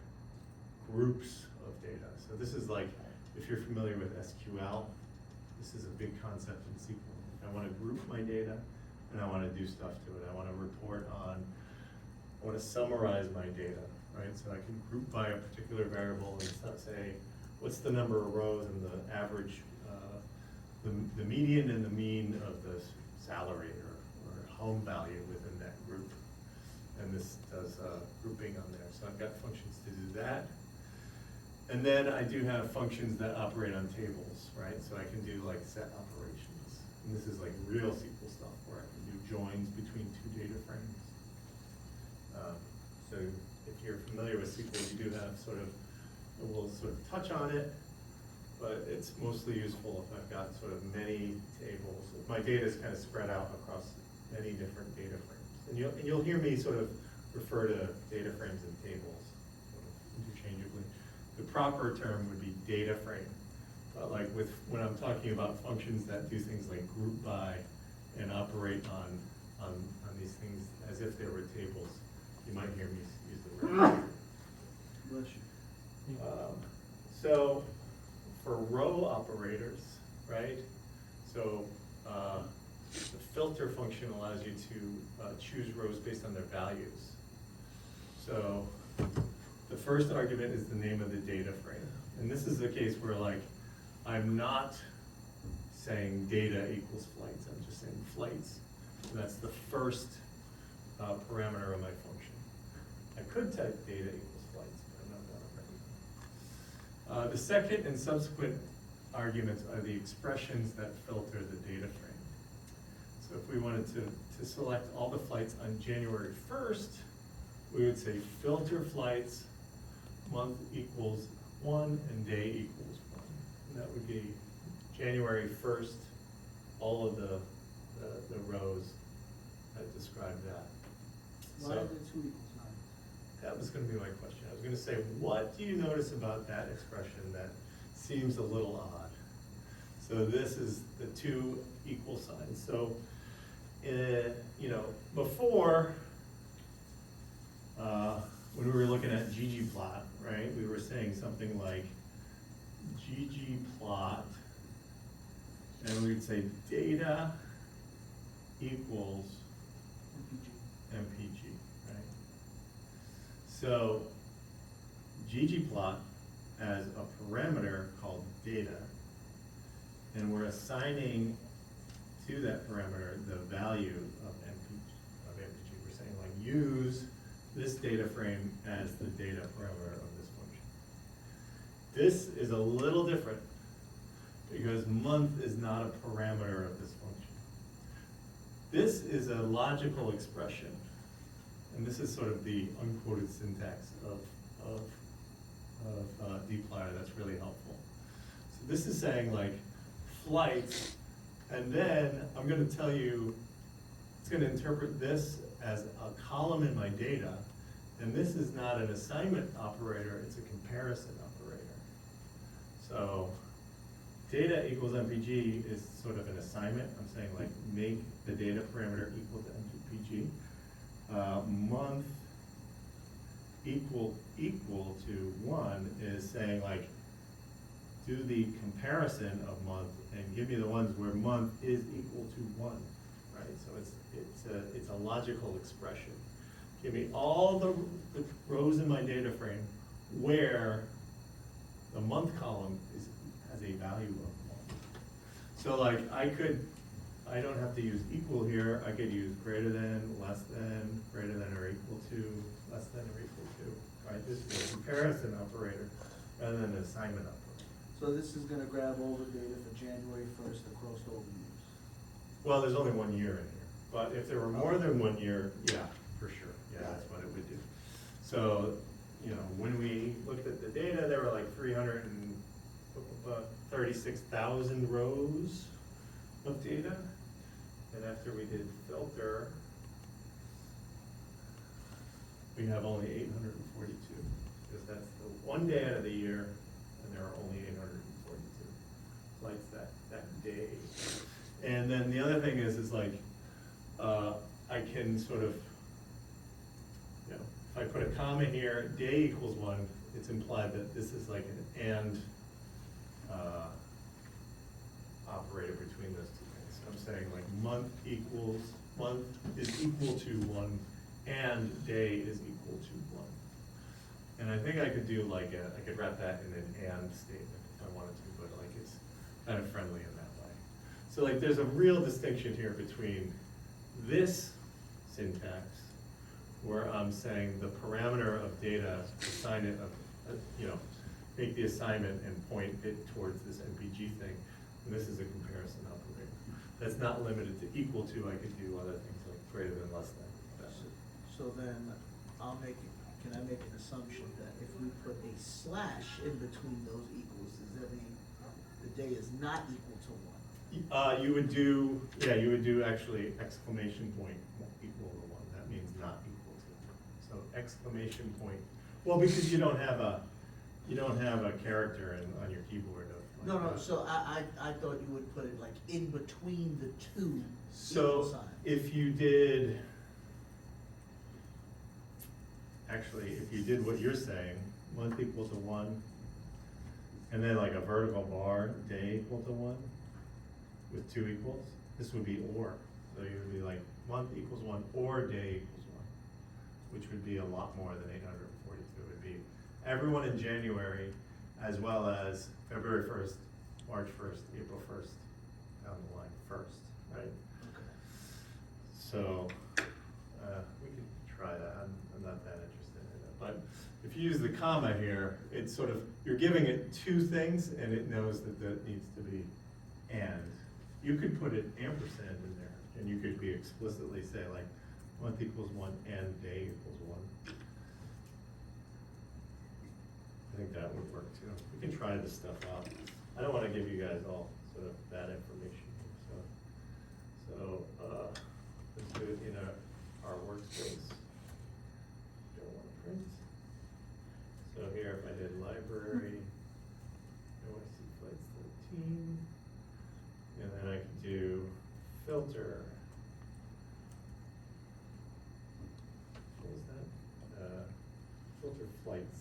groups of data. So this is like, if you're familiar with SQL, this is a big concept in SQL. I want to group my data and I want to do stuff to it. I want to report on, I want to summarize my data, right? So I can group by a particular variable and say, what's the number of rows and the average, the median and the mean of the salary or home value within that group. And this does grouping on there. So I've got functions to do that. And then I do have functions that operate on tables, right? So I can do like set operations. And this is like real SQL stuff where I can do joins between 2 data frames. So if you're familiar with SQL, you do have we'll sort of touch on it, but it's mostly useful if I've got sort of many tables. If my data is kind of spread out across many different data frames. And you'll hear me sort of refer to data frames and tables sort of interchangeably. The proper term would be data frame. But like when I'm talking about functions that do things like group by and operate on these things as if they were tables, you might hear me use the word. Bless you. So for row operators, right? So the filter function allows you to choose rows based on their values. So the first argument is the name of the data frame. And this is the case where like, I'm not saying data equals flights, I'm just saying flights. So that's the first parameter of my function. I could type data equals flights, but I'm not going to right now. The second and subsequent arguments are the expressions that filter the data frame. So if we wanted to select all the flights on January 1st, we would say filter flights, month equals 1 and day equals 1. And that would be January 1st, all of the rows that describe that. Why So is it 2 equals 9? that was going to be my question. I was going to say, what do you notice about that expression that seems a little odd? So this is the two equal signs. So, you know, before, when we were looking at ggplot, right, we were saying something like ggplot, and we'd say data equals MPG, right? So ggplot has a parameter called data, and we're assigning to that parameter the value of MPG. We're saying like use this data frame as the data parameter of this function. This is a little different because month is not a parameter of this function. This is a logical expression, and this is sort of the unquoted syntax of dplyr that's really helpful. So this is saying like flights, and then I'm gonna tell you, it's gonna interpret this as a column in my data, and this is not an assignment operator, it's a comparison operator. So data equals MPG is sort of an assignment. I'm saying like make the data parameter equal to MPG. Month equal to 1 is saying like do the comparison of month and give me the ones where month is equal to 1, right? So it's a logical expression. Give me all the rows in my data frame where the month column has a value of 1. So like I don't have to use equal here, I could use greater than, less than, greater than or equal to, less than or equal to, right? This is a comparison operator rather than an assignment operator. So this is gonna grab all the data for January 1st across all the years. Well, there's only 1 year in here, but if there were more than 1 year, yeah, for sure, yeah, that's what it would do. So, you know, when we looked at the data, there were like 336,000 rows of data. And after we did filter, we have only 842, because that's the 1 day out of the year, and there are only 842 flights that day. And then the other thing is like, I can sort of, you know, if I put a comma here, day equals 1, it's implied that this is like an and operator between those two things. So I'm saying like month is equal to 1, and day is equal to 1. And I think I could do like I could wrap that in an and statement if I wanted to, but like it's kind of friendly in that way. So like there's a real distinction here between this syntax, where I'm saying the parameter of data, assign it, you know, make the assignment and point it towards this MPG thing. And this is a comparison operator. That's not limited to equal to, I could do other things like greater than, less than. So then can I make an assumption that if we put a slash in between those equals, does that mean the day is not equal to 1? You would do, yeah, you would do actually exclamation point equal to 1. That means not equal to 1. So exclamation point, well, because you don't have a character on your keyboard. No, so I thought you would put it like in between the two equal So signs. if you did, actually, if you did what you're saying, month equal to 1, and then like a vertical bar, day equal to 1, with 2 equals, this would be or. So you would be like month equals 1 or day equals 1, which would be a lot more than 842. It would be everyone in January, as well as February 1st, March 1st, April 1st, down the line 1st, right? Okay. So, we could try that. I'm not that interested in it. But if you use the comma here, it's sort of, you're giving it 2 things and it knows that that needs to be and. You could put an ampersand in there and you could be explicitly say like month equals 1 and day equals 1. I think that would work too. We can try this stuff out. I don't want to give you guys all sort of bad information. So let's do it in our workspace. Don't want to print. So here, if I did library, OIC flights 13. filter. What was that? Filter flights.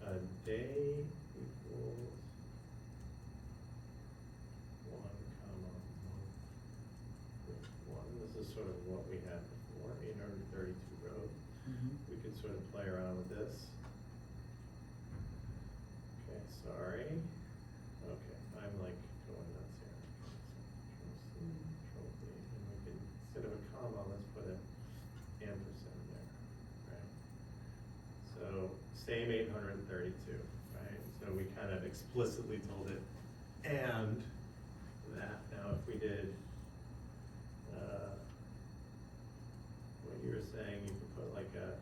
A day equals 1 comma 1 with 1. This is sort of what we had before, 832 rows. We could sort of play around with this. Okay, sorry. Okay, I'm like going nuts here. So Control C, Control V, and we can, instead of a comma, let's put an ampersand there, right? So, same 832, right? So we kind of explicitly told it, and that. Now, if we did, what you were saying, you could put like a,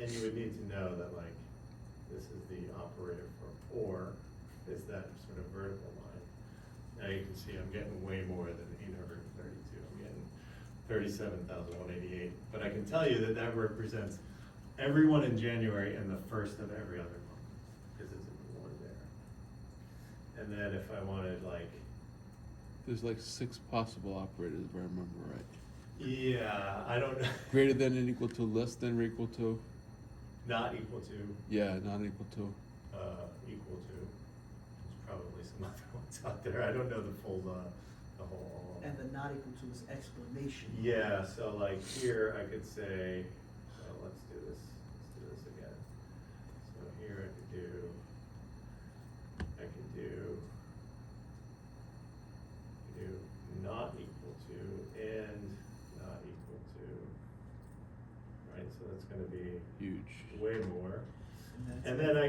and you would need to know that like, this is the operator for or, is that sort of vertical line. Now you can see I'm getting way more than 832. I'm getting 37,188. But I can tell you that that represents everyone in January and the first of every other month, because it's in one there. And then if I wanted like, There's like 6 possible operators, if I remember right. yeah, I don't know. Greater than and equal to, less than or equal to? Not equal to, Yeah, not equal to. equal to. There's probably some other ones out there. I don't know the full, the whole. And the not equal to is exclamation. Yeah, so like here I could say, well, let's do this again. So here I could do not equal to and not equal to, right? So that's gonna be Huge. way more. that's And it. then I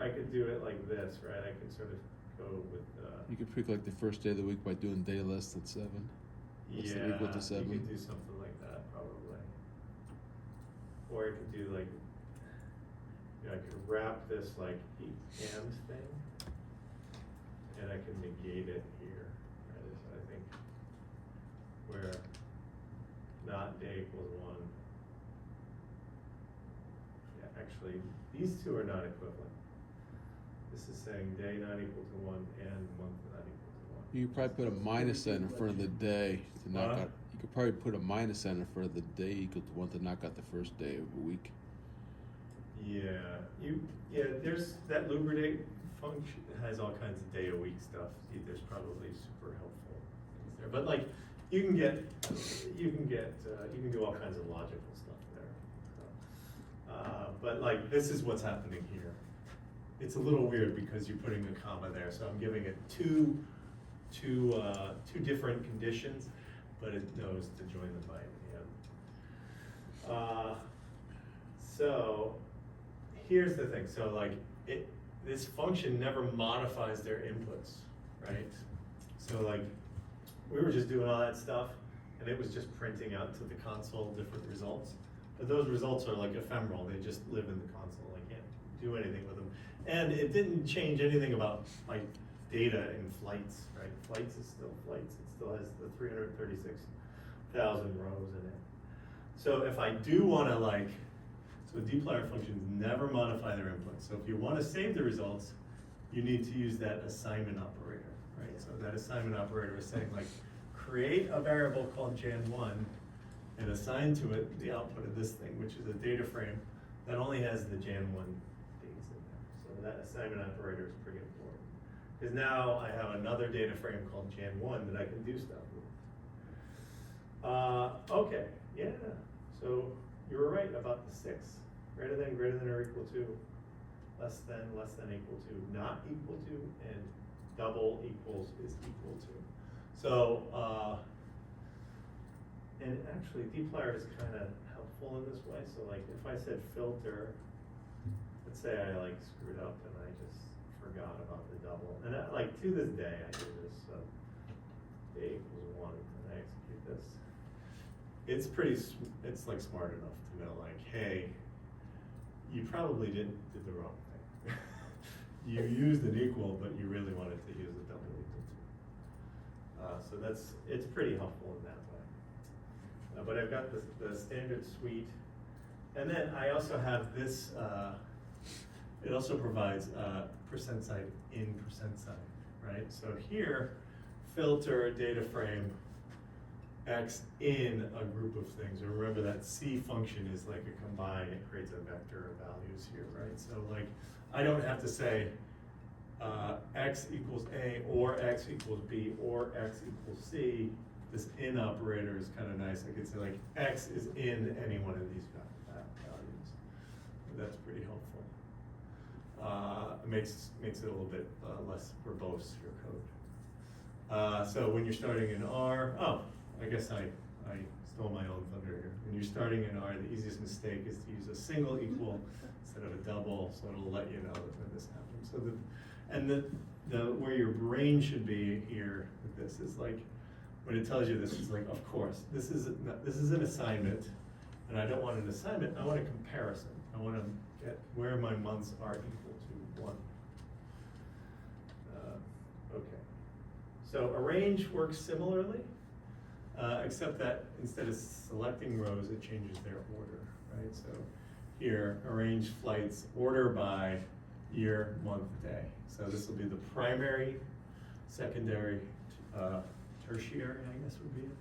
could do it like this, right? I could sort of go with, You could pick like the first day of the week by doing day less than 7. Less than or equal to 7. you could do something like that probably. Or I could do like, I could wrap this like and thing, and I could negate it here, right? Is I think where not day equals 1. Yeah, actually, these two are not equivalent. This is saying day not equal to 1 and month not equal to 1. You could probably put a minus sign in front of the day to knock Huh? out. You could probably put a minus sign in front of the day equal to 1 to knock out the first day of a week. Yeah, there's that lubridate function has all kinds of day a week stuff. There's probably super helpful things there, but like you can do all kinds of logical stuff there. So, but like this is what's happening here. It's a little weird because you're putting a comma there, so I'm giving it two different conditions, but it knows to join them by the end. So here's the thing. So like this function never modifies their inputs, right? So like we were just doing all that stuff, and it was just printing out to the console different results. But those results are like ephemeral. They just live in the console. I can't do anything with them. And it didn't change anything about like data in flights, right? Flights is still flights. It still has the 336,000 rows in it. So if I do want to like, so dplyr functions never modify their input. So if you want to save the results, you need to use that assignment operator, right? So that assignment operator is saying like, create a variable called jan1 and assign to it the output of this thing, which is a data frame that only has the jan1 things in there. So that assignment operator is pretty important. Because now I have another data frame called jan1 that I can do stuff with. Okay, yeah. So you were right about the 6. Greater than or equal to, less than equal to, not equal to, and double equals is equal to. So, and actually dplyr is kind of helpful in this way. So like if I said filter, let's say I like screwed up and I just forgot about the double. And like to this day I do this, so day equals 1 and I execute this. It's like smart enough to know like, hey, you probably did the wrong thing. You used an equal, but you really wanted to use a double equal to. So it's pretty helpful in that way. But I've got the standard suite. And then I also have this, it also provides percent sign in percent sign, right? So here, filter data frame X in a group of things. And remember that C function is like a combine, it creates a vector of values here, right? So like, I don't have to say X equals A or X equals B or X equals C. This in operator is kind of nice. I could say like X is in any one of these values. That's pretty helpful. It makes it a little bit less verbose, your code. So when you're starting in R, I guess I stole my own thunder here. When you're starting in R, the easiest mistake is to use a single equal instead of a double, so it'll let you know that when this happens. So where your brain should be here with this is like, when it tells you this is like, of course, this is an assignment, and I don't want an assignment, I want a comparison. I want to get where my months are equal to 1. Okay. So arrange works similarly, except that instead of selecting rows, it changes their order, right? So here, arrange flights, order by year, month, day. So this will be the primary, secondary, tertiary, I guess would be it.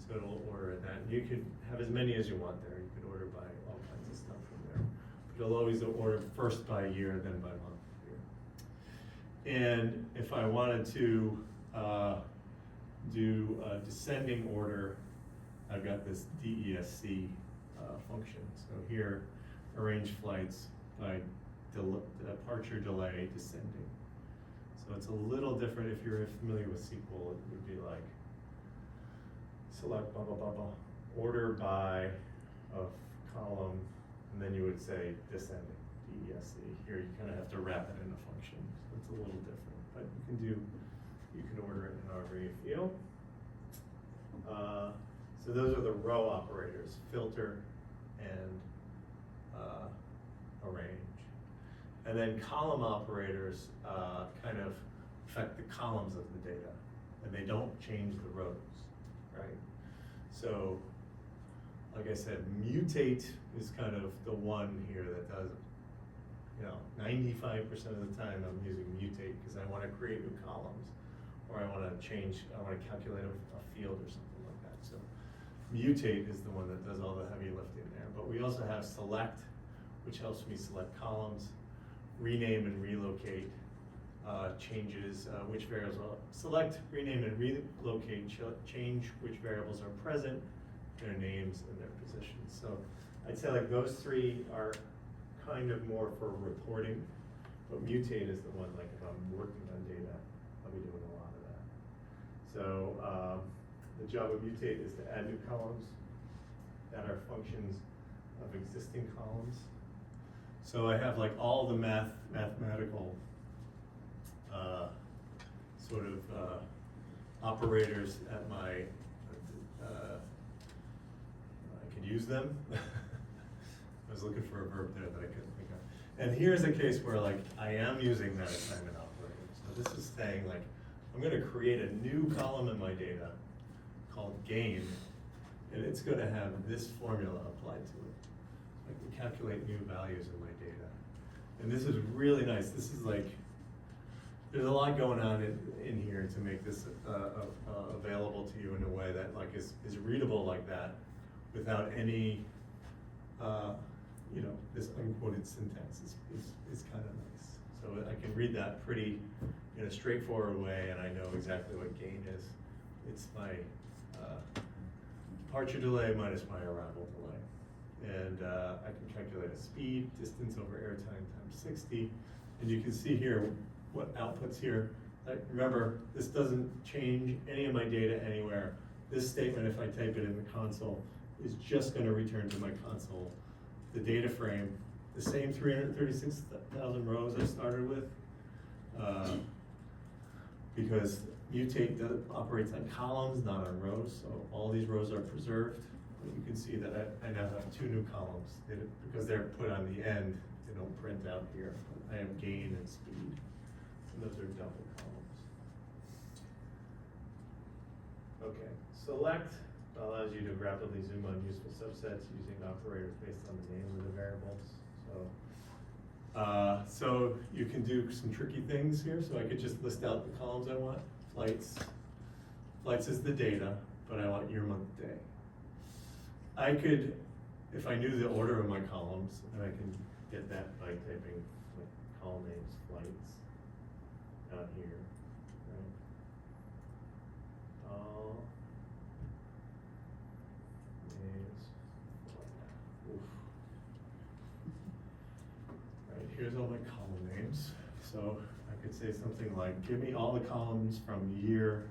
So it'll order it that. You could have as many as you want there. You could order by all kinds of stuff from there. But it'll always order first by year, then by month year. And if I wanted to do a descending order, I've got this DESC function. So here, arrange flights by departure delay descending. So it's a little different. If you're familiar with SQL, it would be like select blah, blah, blah, blah, order by of column, and then you would say descending, DESC. Here you kind of have to wrap it in a function. So it's a little different, but you can order it in however you feel. So those are the row operators, filter and arrange. And then column operators kind of affect the columns of the data, and they don't change the rows, right? So, like I said, mutate is kind of the one here that does, 95% of the time I'm using mutate because I want to create new columns, or I want to calculate a field or something like that. So mutate is the one that does all the heavy lifting there. But we also have select, which helps me select columns, rename and relocate changes which variables are select, rename and relocate, change which variables are present, their names and their positions. So I'd say like those three are kind of more for reporting, but mutate is the one like if I'm working on data, I'll be doing a lot of that. So the job of mutate is to add new columns that are functions of existing columns. So I have like all the mathematical sort of operators at my, I could use them. I was looking for a verb there that I couldn't think of. And here's a case where like I am using that assignment operator. So this is saying like, I'm gonna create a new column in my data called gain, and it's gonna have this formula applied to it. I can calculate new values in my data. And this is really nice. This is like, there's a lot going on in here to make this available to you in a way that like is readable like that without any, this unquoted syntax is kind of nice. So I can read that pretty in a straightforward way, and I know exactly what gain is. It's my departure delay minus my arrival delay. And I can calculate a speed, distance over airtime times 60. And you can see here what outputs here. Remember, this doesn't change any of my data anywhere. This statement, if I type it in the console, is just going to return to my console the data frame, the same 336,000 rows I started with, because mutate operates on columns, not on rows. So all these rows are preserved. You can see that I now have 2 new columns because they're put on the end. They don't print out here. I have gain and speed. So those are double columns. Okay, select allows you to rapidly zoom on useful subsets using operators based on the names of the variables. So So you can do some tricky things here, so I could just list out the columns I want. Flights. Flights is the data, but I want year, month, day. I could, if I knew the order of my columns, and I can get that by typing like column names, flights, down here, right? Names, oof. Right, here's all my column names. So I could say something like, give me all the columns from year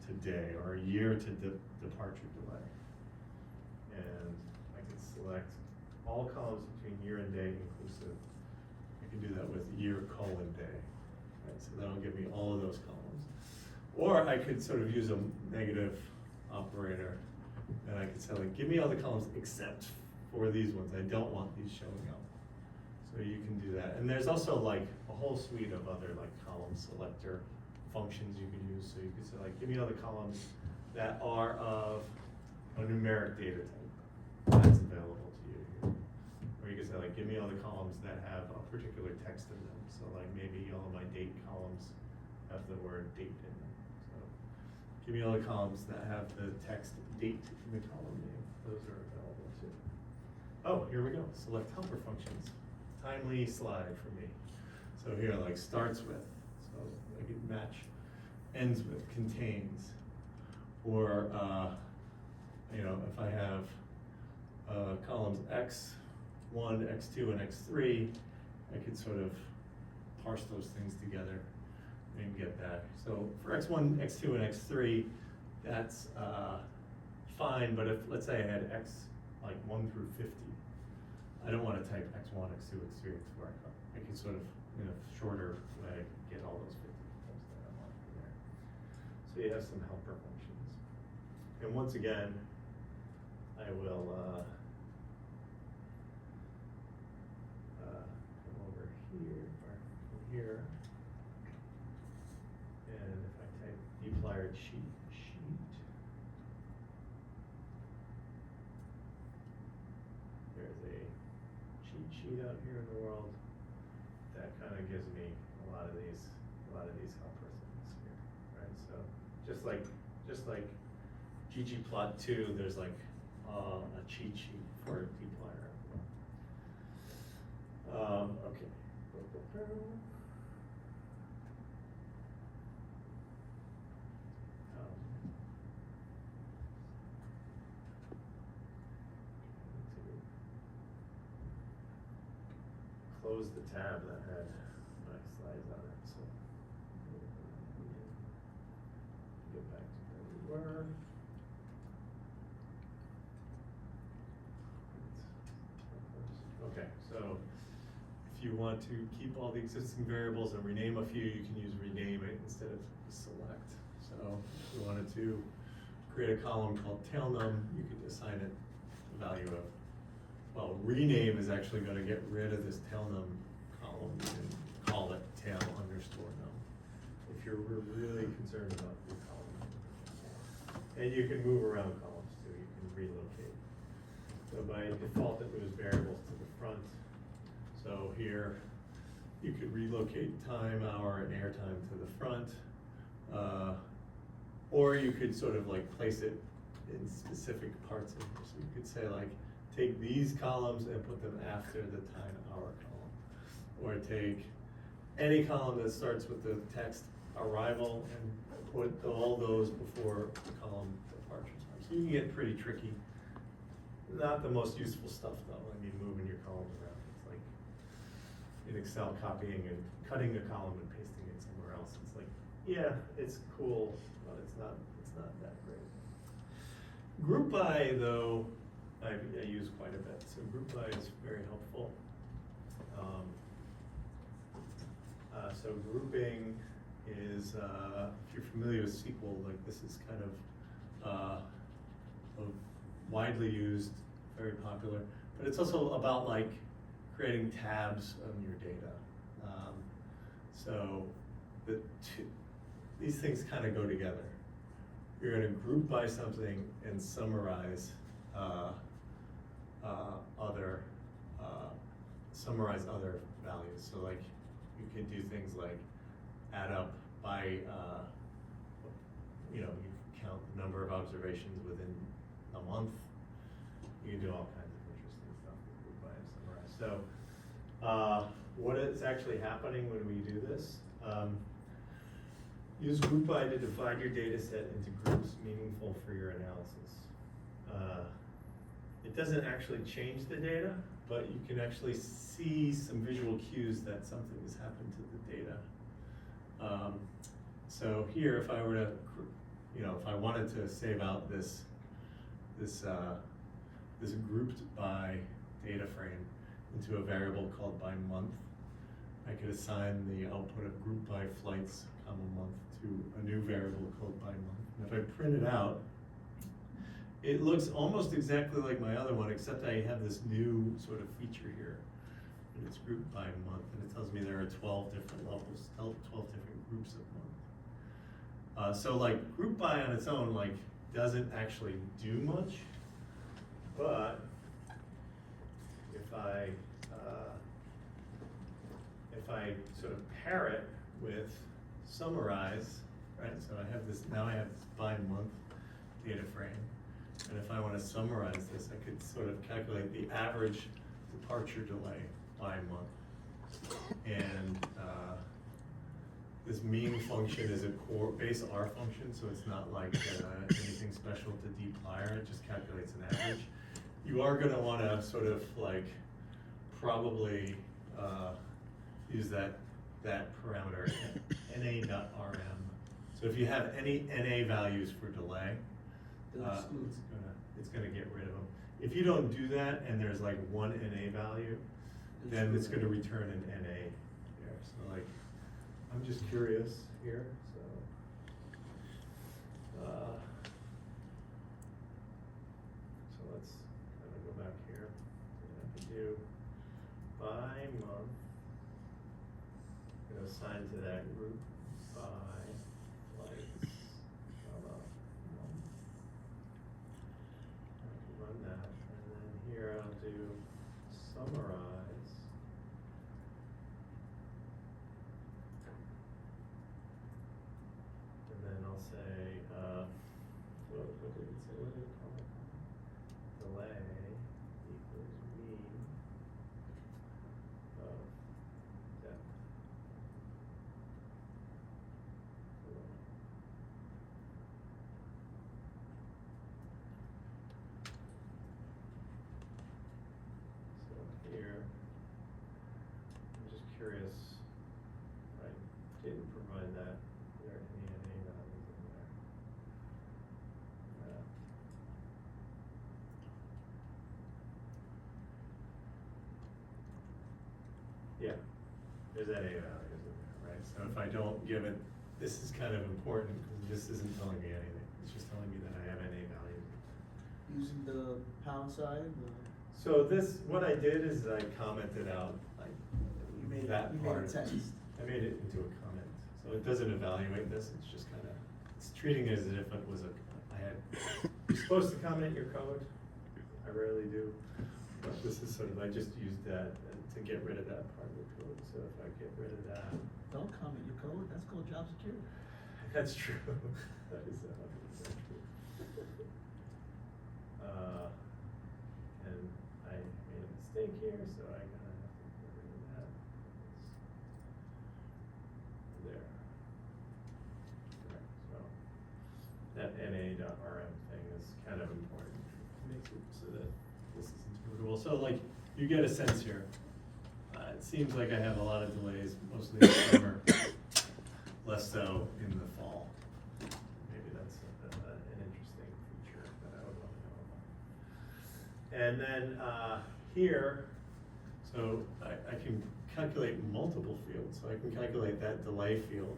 to day, or year to departure delay. And I can select all columns between year and day inclusive. I can do that with year colon day. Right, so that'll give me all of those columns. Or I could sort of use a negative operator, and I could say like, give me all the columns except for these ones. I don't want these showing up. So you can do that. And there's also like a whole suite of other like column selector functions you can use. So you could say like, give me all the columns that are of a numeric data type. That's available to you here. Or you could say like, give me all the columns that have a particular text in them. So like maybe all of my date columns have the word date in them. So give me all the columns that have the text date in the column name. Those are available too. Oh, here we go. Select helper functions. Timely slide for me. So here, like starts with, so I could match, ends with, contains, or you know, if I have columns x1, x2, and x3, I could sort of parse those things together and get that. So for x1, x2, and x3, that's fine. But if let's say I had x like 1 through 50. I don't want to type x1, x2, x3, x4. I can sort of, in a shorter way, get all those 50 items that I want in there. So you have some helper functions. And once again, I will come over here, or from here. And if I type dplyr sheet, there's a cheat sheet out here in the world that kind of gives me a lot of these helper things here, right? So just like ggplot2, there's like a cheat sheet for dplyr. Okay. Close the tab that had my slides on it, so get back to where we were. Okay, so if you want to keep all the existing variables and rename a few, you can use rename it instead of select. So if you wanted to create a column called tailnum, you could assign it the value of, well, rename is actually going to get rid of this tailnum column. You can call it tail underscore num if you're really concerned about the column. And you can move around columns too. You can relocate. So by default, it moves variables to the front. So here, you could relocate time, hour, and airtime to the front. Or you could sort of like place it in specific parts of here. So you could say like, take these columns and put them after the time hour column. Or take any column that starts with the text arrival and put all those before the column departure time. So you can get pretty tricky. Not the most useful stuff though, I mean moving your columns around. It's like in Excel copying and cutting a column and pasting it somewhere else. It's like, yeah, it's cool, but it's not that great. Group by though, I use quite a bit. So group by is very helpful. So grouping is, if you're familiar with SQL, like this is kind of widely used, very popular. But it's also about like creating tabs on your data. So these things kind of go together. You're going to group by something and summarize other summarize other values. So like, you can do things like add up by, you know, you count the number of observations within a month. You can do all kinds of interesting stuff with group by and summarize. So, what is actually happening when we do this? Use group by to divide your data set into groups meaningful for your analysis. It doesn't actually change the data, but you can actually see some visual cues that something has happened to the data. So here, if I were to, you know, if I wanted to save out this grouped by data frame into a variable called by month, I could assign the output of group by flights, comma month, to a new variable called by month. And if I print it out, it looks almost exactly like my other one, except I have this new sort of feature here. And it's grouped by month, and it tells me there are 12 different levels, 12 different groups of month. So like group by on its own, like, doesn't actually do much, but if I sort of pair it with summarize, right? So I have this, now I have this by month data frame. And if I want to summarize this, I could sort of calculate the average departure delay by month. And this mean function is a core base R function, so it's not like anything special to dplyr, it just calculates an average. You are going to want to sort of like probably use that parameter, na.rm. So if you have any NA values for delay, it's gonna get rid of them. If you don't do that and there's like one NA value, then it's gonna return an NA there. So like, I'm just curious here, so. So let's kind of go back here. I have to do by month. I'm gonna assign to that group by flights, comma, month. I can run that, and then here I'll do summarize. And then I'll say, what did it say, what did it call it? Delay equals mean of depth. Delay. So here, I'm just curious, I didn't provide that, are there any NA values in there? Yeah, there's NA values in there, right? So if I don't give it, this is kind of important, because this isn't telling me anything, it's just telling me that I have NA values. Using the pound sign, So this, what I did is I commented out, like, you made that it part. text. I made it into a comment, so it doesn't evaluate this, it's just kind of, it's treating it as if it was you're supposed to comment your code, I rarely do, but this is sort of, I just used that to get rid of that part of the code, so if I get rid of that. Don't comment your code, that's called job security. That's true, that is 100% true. And I made a mistake here, so I gotta have to get rid of that. There. Correct, so that na.rm thing is kind of important. It makes it so that this is interpretable. So like, you get a sense here. It seems like I have a lot of delays, mostly in the summer, less so in the fall. Maybe that's an interesting feature that I would want to know about. And then here, so I can calculate multiple fields. So I can calculate that delay field.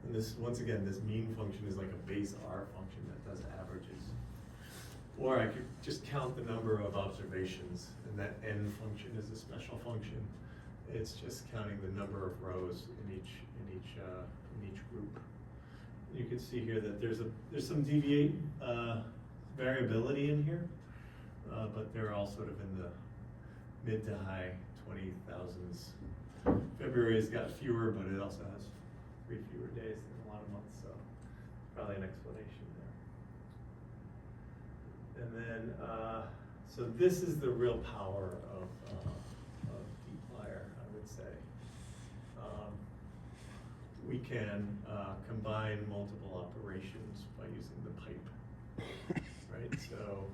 And this, once again, this mean function is like a base R function that does averages. Or I could just count the number of observations, and that n function is a special function. It's just counting the number of rows in each group. You can see here that there's some variability in here, but they're all sort of in the mid to high 20,000s. February's got fewer, but it also has 3 fewer days than a lot of months, so probably an explanation there. And then, so this is the real power of dplyr, I would say. We can combine multiple operations by using the pipe, right? So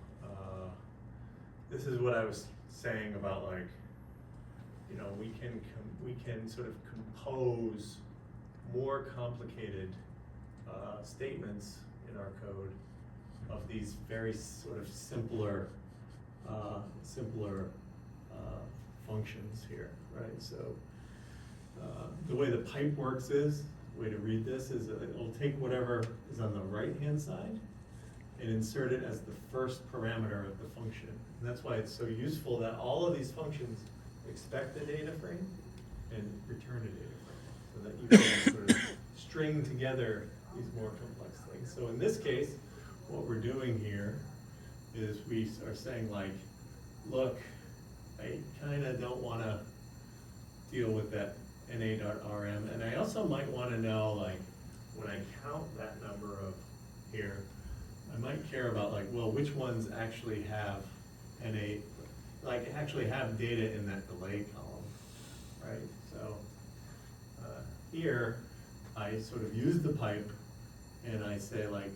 this is what I was saying about, like, you know, we can sort of compose more complicated statements in our code of these very sort of simpler functions here, right? So the way the pipe works is, the way to read this is that it'll take whatever is on the right-hand side and insert it as the first parameter of the function. And that's why it's so useful that all of these functions expect a data frame and return a data frame, so that you can sort of string together these more complex things. So in this case, what we're doing here is we are saying, like, look, I kind of don't want to deal with that na.rm, and I also might want to know, like, when I count that number of here, I might care about, like, well, which ones actually have na, like, actually have data in that delay column, right? So here, I sort of use the pipe, and I say, like,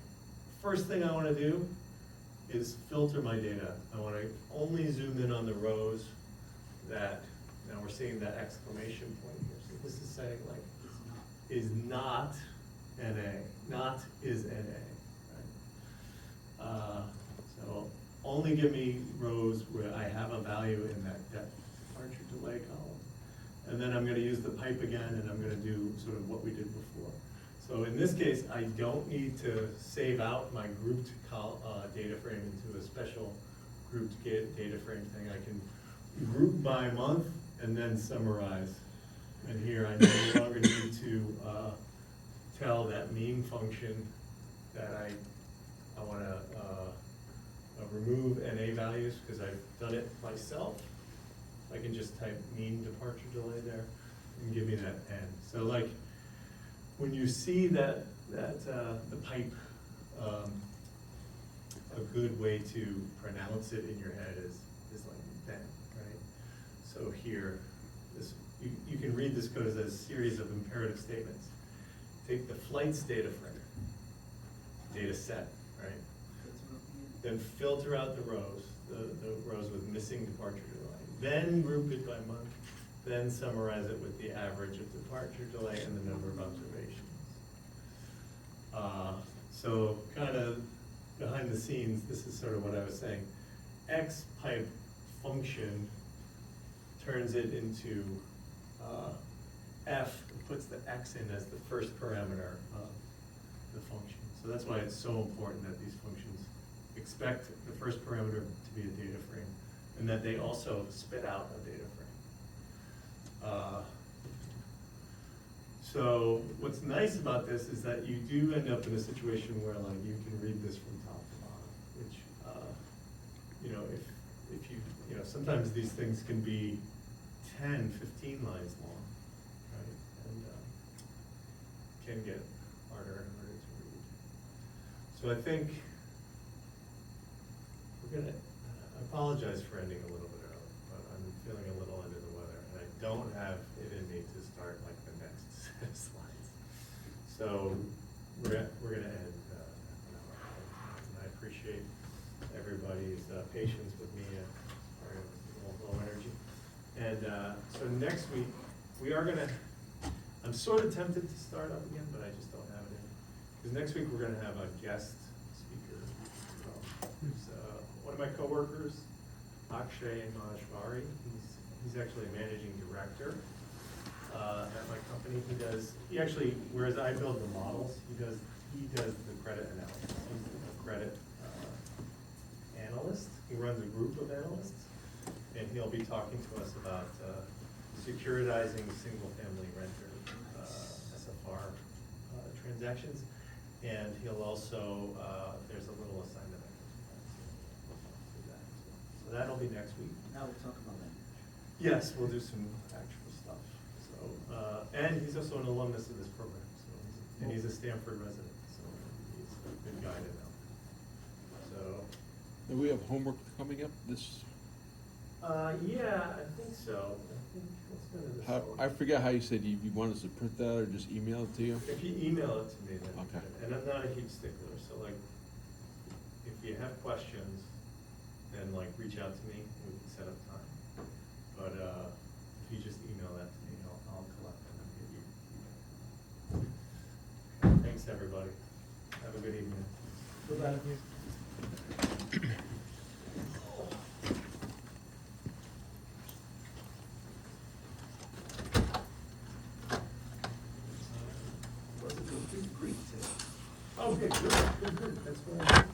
first thing I want to do is filter my data. I want to only zoom in on the rows that, now we're seeing that exclamation point here. So this is saying, like, is not NA, not is NA, right? So only give me rows where I have a value in that depth departure delay column. And then I'm going to use the pipe again, and I'm going to do sort of what we did before. So in this case, I don't need to save out my grouped data frame into a special grouped data frame thing. I can group by month and then summarize. And here I no longer need to tell that mean function that I want to remove NA values, because I've done it myself. I can just type mean departure delay there and give me that N. So, like, when you see that the pipe, a good way to pronounce it in your head is like then, right? So here, you can read this code as a series of imperative statements. Take the flight's data frame, data set, right? Then filter out the rows, the rows with missing departure delay. Then group it by month. Then summarize it with the average of departure delay and the number of observations. So kind of behind the scenes, this is sort of what I was saying. X pipe function turns it into F, puts the X in as the first parameter of the function. So that's why it's so important that these functions expect the first parameter to be a data frame, and that they also spit out a data frame. So what's nice about this is that you do end up in a situation where, like, you can read this from top to bottom, which, you know, if you know, sometimes these things can be 10, 15 lines long, right? And can get harder and harder to read. So I think we're gonna, I apologize for ending a little bit early, but I'm feeling a little under the weather, and I don't have it in me to start, like, the next set of slides. So we're gonna end an hour. And I appreciate everybody's patience with me, sorry, I'm a little low energy. And so next week, we are gonna, I'm sort of tempted to start up again, but I just don't have it in. Because next week, we're gonna have a guest speaker. Who's one of my coworkers, Akshay Maheshwari. He's actually a managing director at my company. He actually, whereas I build the models, he does the credit analysis. He's a credit analyst. He runs a group of analysts, and he'll be talking to us about securitizing single-family renter SFR transactions. And he'll also, there's a little assignment I can do that. So that'll be next week. Now we'll talk about language. Yes, we'll do some actual stuff, so, and he's also an alumnus of this program, so, and he's a Stanford resident, so he's been guided out. So, Do we have homework coming up this, yeah, I think so, I think, let's go to this. how, one. I forget how you said you want us to print that or just email it to you? If you email it to me, then, Okay. and I'm not a huge stickler, so like, if you have questions, then like, reach out to me, we can set up time. But, if you just email that to me, I'll collect them and get you. Okay, thanks, everybody. Have a good evening. Wasn't complete Greek today. Oh, good, good, good, good, that's what I.